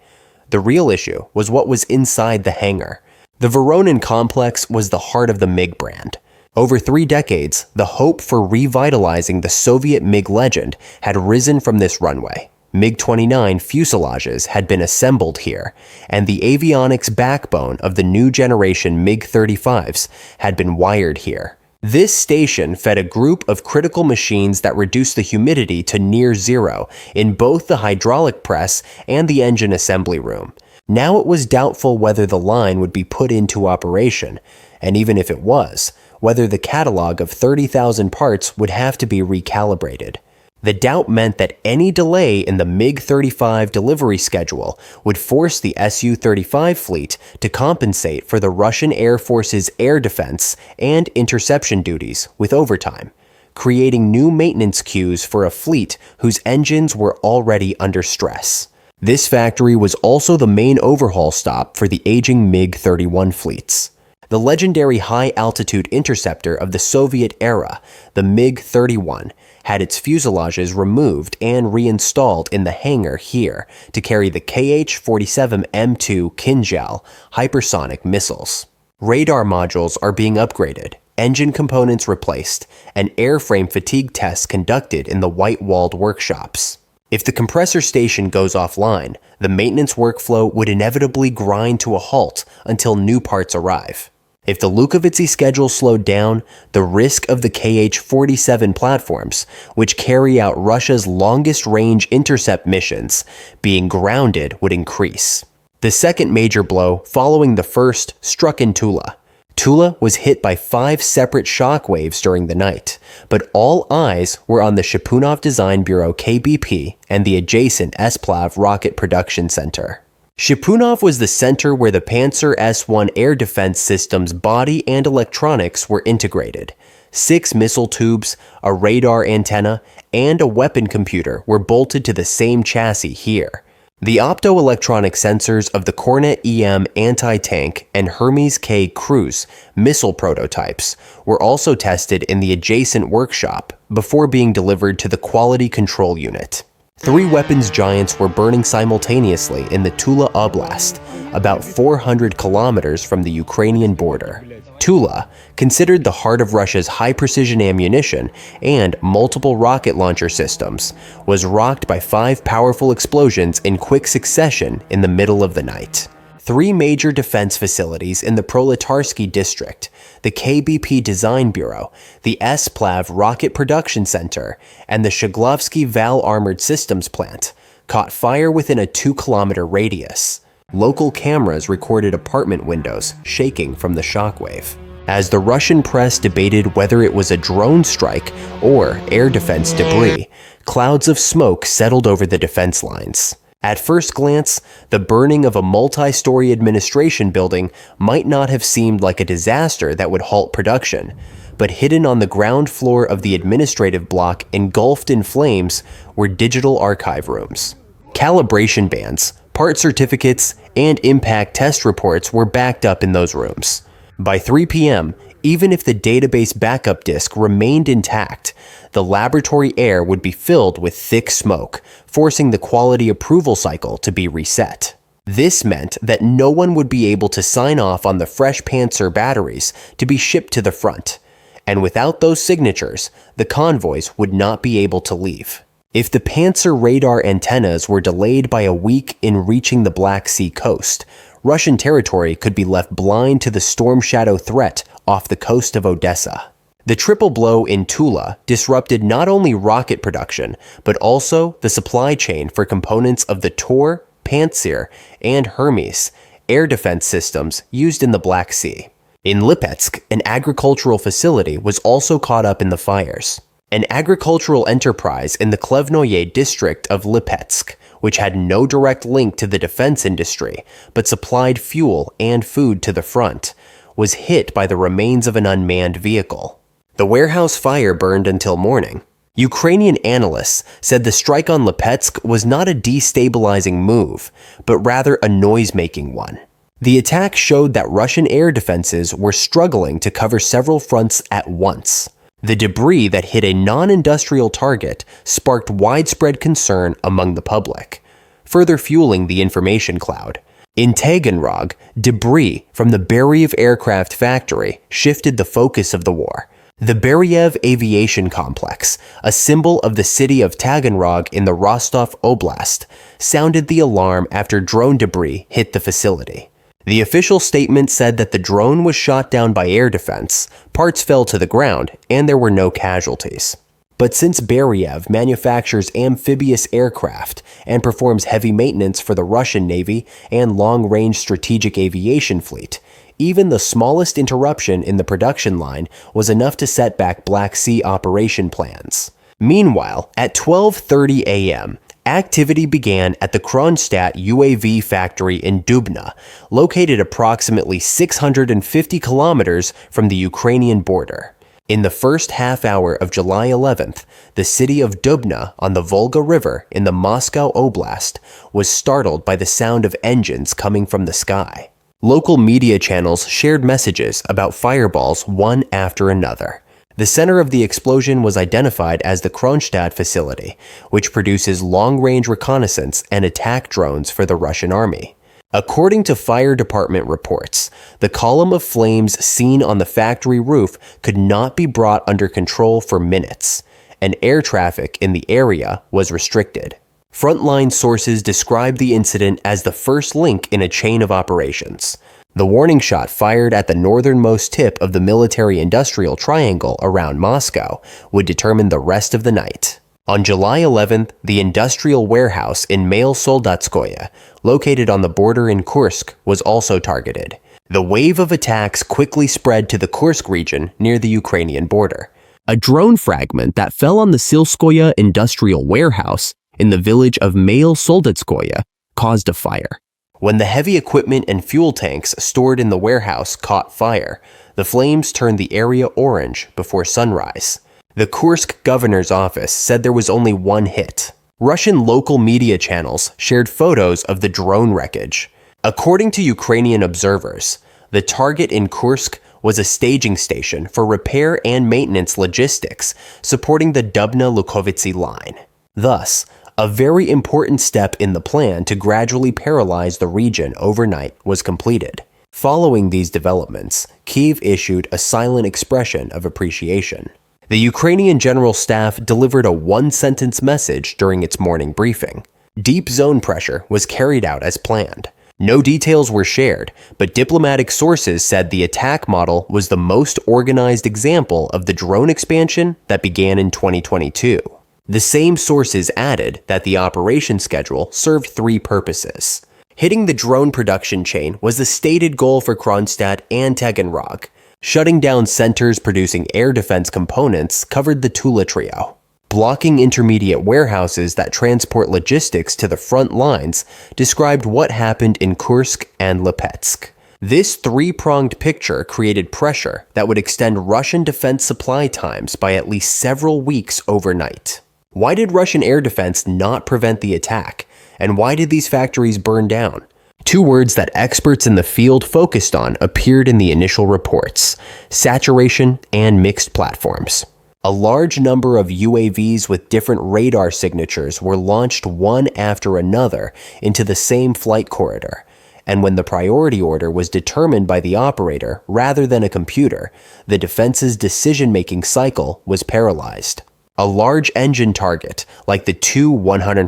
The real issue was what was inside the hangar. The Voronin complex was the heart of the MiG brand. Over 3 decades, the hope for revitalizing the Soviet MiG legend had risen from this runway. MiG-29 fuselages had been assembled here, and the avionics backbone of the new generation MiG-35s had been wired here. This station fed a group of critical machines that reduced the humidity to near zero in both the hydraulic press and the engine assembly room. Now it was doubtful whether the line would be put into operation, and even if it was, whether the catalog of 30,000 parts would have to be recalibrated. The doubt meant that any delay in the MiG-35 delivery schedule would force the Su-35 fleet to compensate for the Russian Air Force's air defense and interception duties with overtime, creating new maintenance queues for a fleet whose engines were already under stress. This factory was also the main overhaul stop for the aging MiG-31 fleets. The legendary high-altitude interceptor of the Soviet era, the MiG-31, had its fuselages removed and reinstalled in the hangar here to carry the Kh-47M2 Kinzhal hypersonic missiles. Radar modules are being upgraded, engine components replaced, and airframe fatigue tests conducted in the white-walled workshops. If the compressor station goes offline, the maintenance workflow would inevitably grind to a halt until new parts arrive. If the Lukovice schedule slowed down, the risk of the Kh-47 platforms, which carry out Russia's longest-range intercept missions, being grounded would increase. The second major blow, following the first, struck in Tula. Tula was hit by 5 separate shock waves during the night, but all eyes were on the Shapunov Design Bureau KBP and the adjacent Esplav Rocket Production Center. Shapunov was the center where the Panzer S-1 air defense system's body and electronics were integrated. 6 missile tubes, a radar antenna, and a weapon computer were bolted to the same chassis here. The optoelectronic sensors of the Kornet EM anti-tank and Hermes K cruise missile prototypes were also tested in the adjacent workshop before being delivered to the Quality Control Unit. 3 weapons giants were burning simultaneously in the Tula Oblast, about 400 kilometers from the Ukrainian border. Tula, considered the heart of Russia's high-precision ammunition and multiple rocket launcher systems, was rocked by 5 powerful explosions in quick succession in the middle of the night. 3 major defense facilities in the Proletarsky district, the KBP Design Bureau, the S-Plav Rocket Production Center, and the Shaglovsky Val Armored Systems Plant, caught fire within a 2-kilometer radius. Local cameras recorded apartment windows shaking from the shockwave. As the Russian press debated whether it was a drone strike or air defense debris, clouds of smoke settled over the defense lines. At first glance, the burning of a multi-story administration building might not have seemed like a disaster that would halt production, but hidden on the ground floor of the administrative block engulfed in flames were digital archive rooms. Calibration bands, part certificates, and impact test reports were backed up in those rooms. By 3 p.m., even if the database backup disk remained intact, the laboratory air would be filled with thick smoke, forcing the quality approval cycle to be reset. This meant that no one would be able to sign off on the fresh Panzer batteries to be shipped to the front, and without those signatures, the convoys would not be able to leave. If the Panzer radar antennas were delayed by a week in reaching the Black Sea coast, Russian territory could be left blind to the storm shadow threat off the coast of Odessa. The triple blow in Tula disrupted not only rocket production, but also the supply chain for components of the Tor, Pantsir, and Hermes air defense systems used in the Black Sea. In Lipetsk, an agricultural facility was also caught up in the fires. An agricultural enterprise in the Klevnoye district of Lipetsk, which had no direct link to the defense industry, but supplied fuel and food to the front, was hit by the remains of an unmanned vehicle. The warehouse fire burned until morning. Ukrainian analysts said the strike on Lipetsk was not a destabilizing move, but rather a noise-making one. The attack showed that Russian air defenses were struggling to cover several fronts at once. The debris that hit a non-industrial target sparked widespread concern among the public, further fueling the information cloud. In Taganrog, debris from the Beriev aircraft factory shifted the focus of the war. The Beriev Aviation Complex, a symbol of the city of Taganrog in the Rostov Oblast, sounded the alarm after drone debris hit the facility. The official statement said that the drone was shot down by air defense, parts fell to the ground, and there were no casualties. But since Beriev manufactures amphibious aircraft and performs heavy maintenance for the Russian Navy and long-range strategic aviation fleet, even the smallest interruption in the production line was enough to set back Black Sea operation plans. Meanwhile, at 12:30 a.m., activity began at the Kronstadt UAV factory in Dubna, located approximately 650 kilometers from the Ukrainian border. In the first half hour of July 11th, the city of Dubna on the Volga River in the Moscow Oblast was startled by the sound of engines coming from the sky. Local media channels shared messages about fireballs one after another. The center of the explosion was identified as the Kronstadt facility, which produces long-range reconnaissance and attack drones for the Russian army. According to fire department reports, the column of flames seen on the factory roof could not be brought under control for minutes, and air traffic in the area was restricted. Frontline sources described the incident as the first link in a chain of operations. The warning shot fired at the northernmost tip of the military-industrial triangle around Moscow would determine the rest of the night. On July 11th, the industrial warehouse in Mail Soldatskoye, located on the border in Kursk, was also targeted. The wave of attacks quickly spread to the Kursk region near the Ukrainian border. A drone fragment that fell on the Silskoye industrial warehouse in the village of Mail Soldatskoye caused a fire. When the heavy equipment and fuel tanks stored in the warehouse caught fire, the flames turned the area orange before sunrise. The Kursk governor's office said there was only one hit. Russian local media channels shared photos of the drone wreckage. According to Ukrainian observers, the target in Kursk was a staging station for repair and maintenance logistics supporting the Dubna-Lukovitsi line. Thus, a very important step in the plan to gradually paralyze the region overnight was completed. Following these developments, Kyiv issued a silent expression of appreciation. The Ukrainian General Staff delivered a one-sentence message during its morning briefing. Deep zone pressure was carried out as planned. No details were shared, but diplomatic sources said the attack model was the most organized example of the drone expansion that began in 2022. The same sources added that the operation schedule served three purposes. Hitting the drone production chain was the stated goal for Kronstadt and Taganrog. Shutting down centers producing air defense components covered the Tula trio. Blocking intermediate warehouses that transport logistics to the front lines described what happened in Kursk and Lipetsk. This three-pronged picture created pressure that would extend Russian defense supply times by at least several weeks overnight. Why did Russian air defense not prevent the attack? And why did these factories burn down? Two words that experts in the field focused on appeared in the initial reports: saturation and mixed platforms. A large number of UAVs with different radar signatures were launched one after another into the same flight corridor, and when the priority order was determined by the operator rather than a computer, the defense's decision-making cycle was paralyzed. A large engine target, like the Tu-141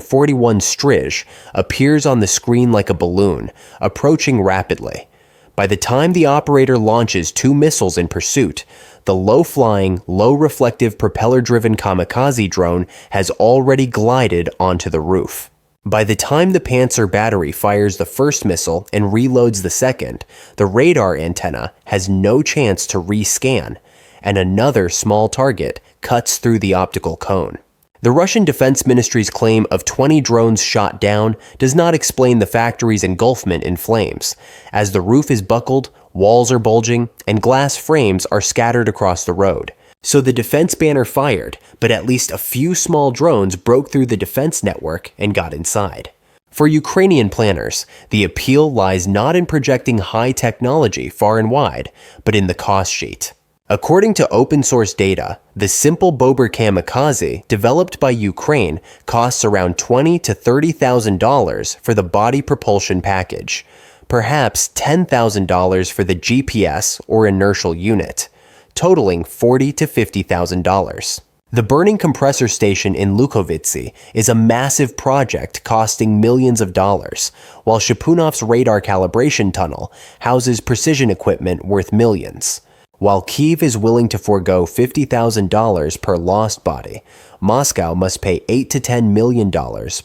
Strij, appears on the screen like a balloon, approaching rapidly. By the time the operator launches two missiles in pursuit, the low-flying, low-reflective propeller-driven kamikaze drone has already glided onto the roof. By the time the Panzer battery fires the first missile and reloads the second, the radar antenna has no chance to rescan, and another small target cuts through the optical cone. The Russian Defense Ministry's claim of 20 drones shot down does not explain the factory's engulfment in flames, as the roof is buckled, walls are bulging, and glass frames are scattered across the road. So the defense banner fired, but at least a few small drones broke through the defense network and got inside. For Ukrainian planners, the appeal lies not in projecting high technology far and wide, but in the cost sheet. According to open-source data, the simple Bober kamikaze developed by Ukraine costs around $20,000 to $30,000 for the body propulsion package, perhaps $10,000 for the GPS or inertial unit, totaling $40,000 to $50,000. The burning compressor station in Lukovitsi is a massive project costing millions of dollars, while Shapunov's radar calibration tunnel houses precision equipment worth millions. While Kyiv is willing to forego $50,000 per lost body, Moscow must pay $8 to $10 million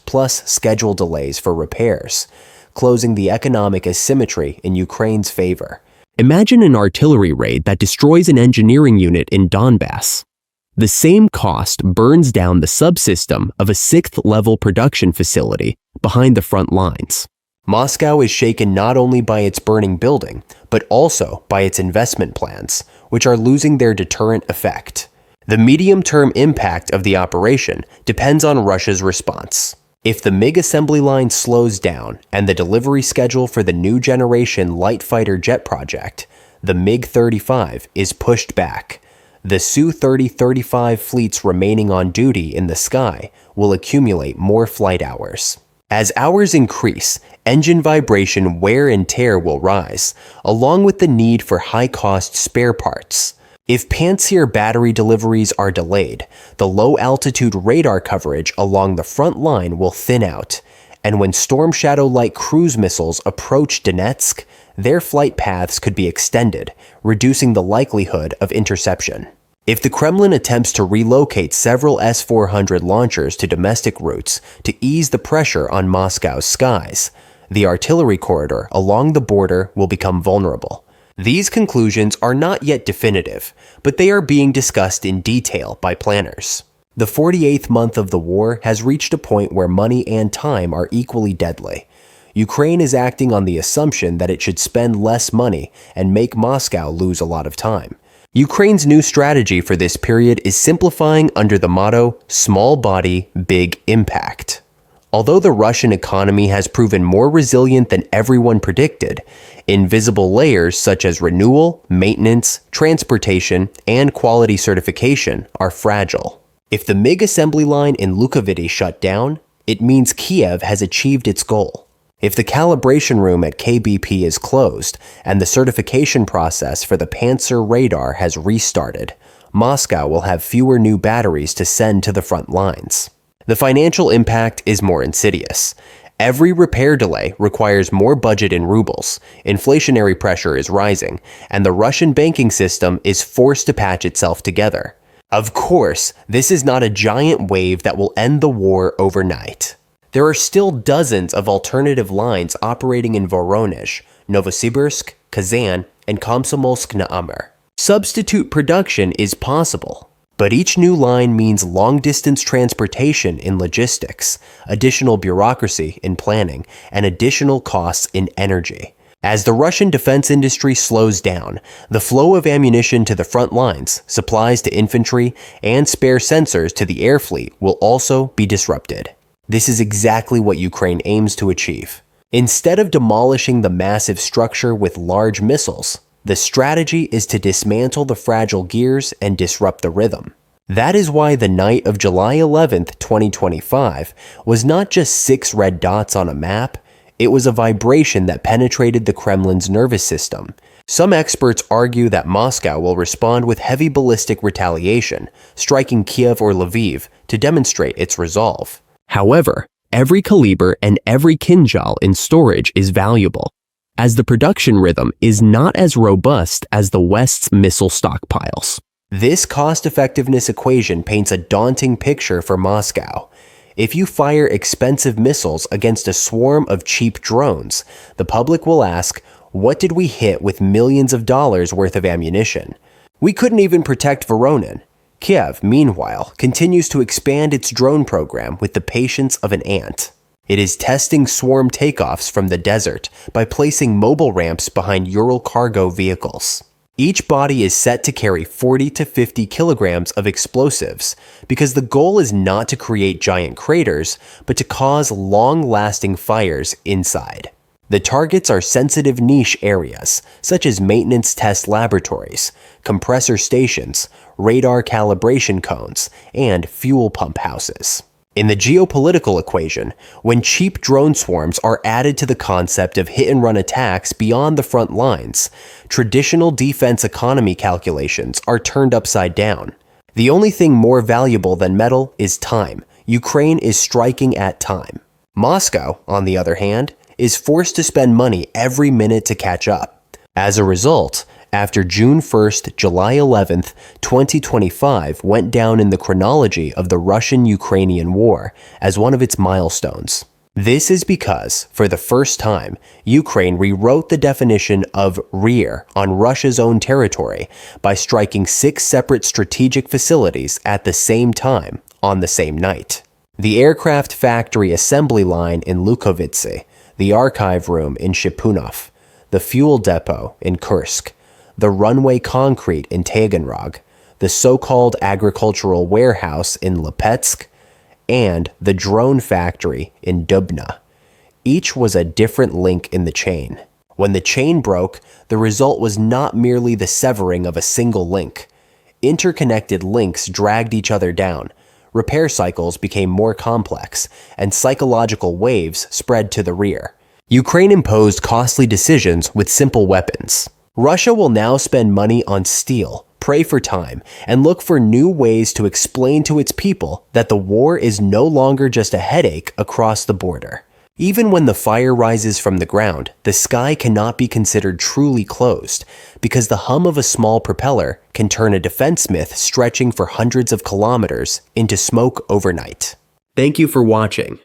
plus schedule delays for repairs, closing the economic asymmetry in Ukraine's favor. Imagine an artillery raid that destroys an engineering unit in Donbass. The same cost burns down the subsystem of a sixth-level production facility behind the front lines. Moscow is shaken not only by its burning building, but also by its investment plans, which are losing their deterrent effect. The medium-term impact of the operation depends on Russia's response. If the MiG assembly line slows down and the delivery schedule for the new generation light fighter jet project, the MiG-35, is pushed back, the Su-30-35 fleets remaining on duty in the sky will accumulate more flight hours. As hours increase, engine vibration wear and tear will rise, along with the need for high-cost spare parts. If Panzer battery deliveries are delayed, the low-altitude radar coverage along the front line will thin out, and when Storm Shadow-like cruise missiles approach Donetsk, their flight paths could be extended, reducing the likelihood of interception. If the Kremlin attempts to relocate several S-400 launchers to domestic routes to ease the pressure on Moscow's skies, the artillery corridor along the border will become vulnerable. These conclusions are not yet definitive, but they are being discussed in detail by planners. The 48th month of the war has reached a point where money and time are equally deadly. Ukraine is acting on the assumption that it should spend less money and make Moscow lose a lot of time. Ukraine's new strategy for this period is simplifying under the motto, small body, big impact. Although the Russian economy has proven more resilient than everyone predicted, invisible layers such as renewal, maintenance, transportation, and quality certification are fragile. If the MiG assembly line in Lukavity shut down, it means Kiev has achieved its goal. If the calibration room at KBP is closed and the certification process for the Panzer radar has restarted, Moscow will have fewer new batteries to send to the front lines. The financial impact is more insidious. Every repair delay requires more budget in rubles, inflationary pressure is rising, and the Russian banking system is forced to patch itself together. Of course, this is not a giant wave that will end the war overnight. There are still dozens of alternative lines operating in Voronezh, Novosibirsk, Kazan, and Komsomolsk-na-Amur. Substitute production is possible, but each new line means long-distance transportation in logistics, additional bureaucracy in planning, and additional costs in energy. As the Russian defense industry slows down, the flow of ammunition to the front lines, supplies to infantry, and spare sensors to the air fleet will also be disrupted. This is exactly what Ukraine aims to achieve. Instead of demolishing the massive structure with large missiles, the strategy is to dismantle the fragile gears and disrupt the rhythm. That is why the night of July 11th, 2025 was not just 6 red dots on a map, it was a vibration that penetrated the Kremlin's nervous system. Some experts argue that Moscow will respond with heavy ballistic retaliation, striking Kiev or Lviv to demonstrate its resolve. However, every caliber and every kinjal in storage is valuable, as the production rhythm is not as robust as the West's missile stockpiles. This cost-effectiveness equation paints a daunting picture for Moscow. If you fire expensive missiles against a swarm of cheap drones, the public will ask, what did we hit with millions of dollars worth of ammunition? We couldn't even protect Voronezh. Kiev, meanwhile, continues to expand its drone program with the patience of an ant. It is testing swarm takeoffs from the desert by placing mobile ramps behind Ural cargo vehicles. Each body is set to carry 40 to 50 kilograms of explosives because the goal is not to create giant craters, but to cause long-lasting fires inside. The targets are sensitive niche areas, such as maintenance test laboratories, compressor stations, radar calibration cones, and fuel pump houses. In the geopolitical equation, when cheap drone swarms are added to the concept of hit-and-run attacks beyond the front lines, traditional defense economy calculations are turned upside down. The only thing more valuable than metal is time. Ukraine is striking at time. Moscow, on the other hand, is forced to spend money every minute to catch up. As a result, after June 1st, July 11th, 2025 went down in the chronology of the Russian-Ukrainian War as one of its milestones. This is because, for the first time, Ukraine rewrote the definition of rear on Russia's own territory by striking 6 separate strategic facilities at the same time on the same night. The aircraft factory assembly line in Lukavitsy, the archive room in Shipunov, the fuel depot in Kursk, the runway concrete in Taganrog, the so-called agricultural warehouse in Lipetsk, and the drone factory in Dubna. Each was a different link in the chain. When the chain broke, the result was not merely the severing of a single link. Interconnected links dragged each other down. Repair cycles became more complex, and psychological waves spread to the rear. Ukraine imposed costly decisions with simple weapons. Russia will now spend money on steel, pray for time, and look for new ways to explain to its people that the war is no longer just a headache across the border. Even when the fire rises from the ground, the sky cannot be considered truly closed, because the hum of a small propeller can turn a defense myth stretching for hundreds of kilometers into smoke overnight. Thank you for watching.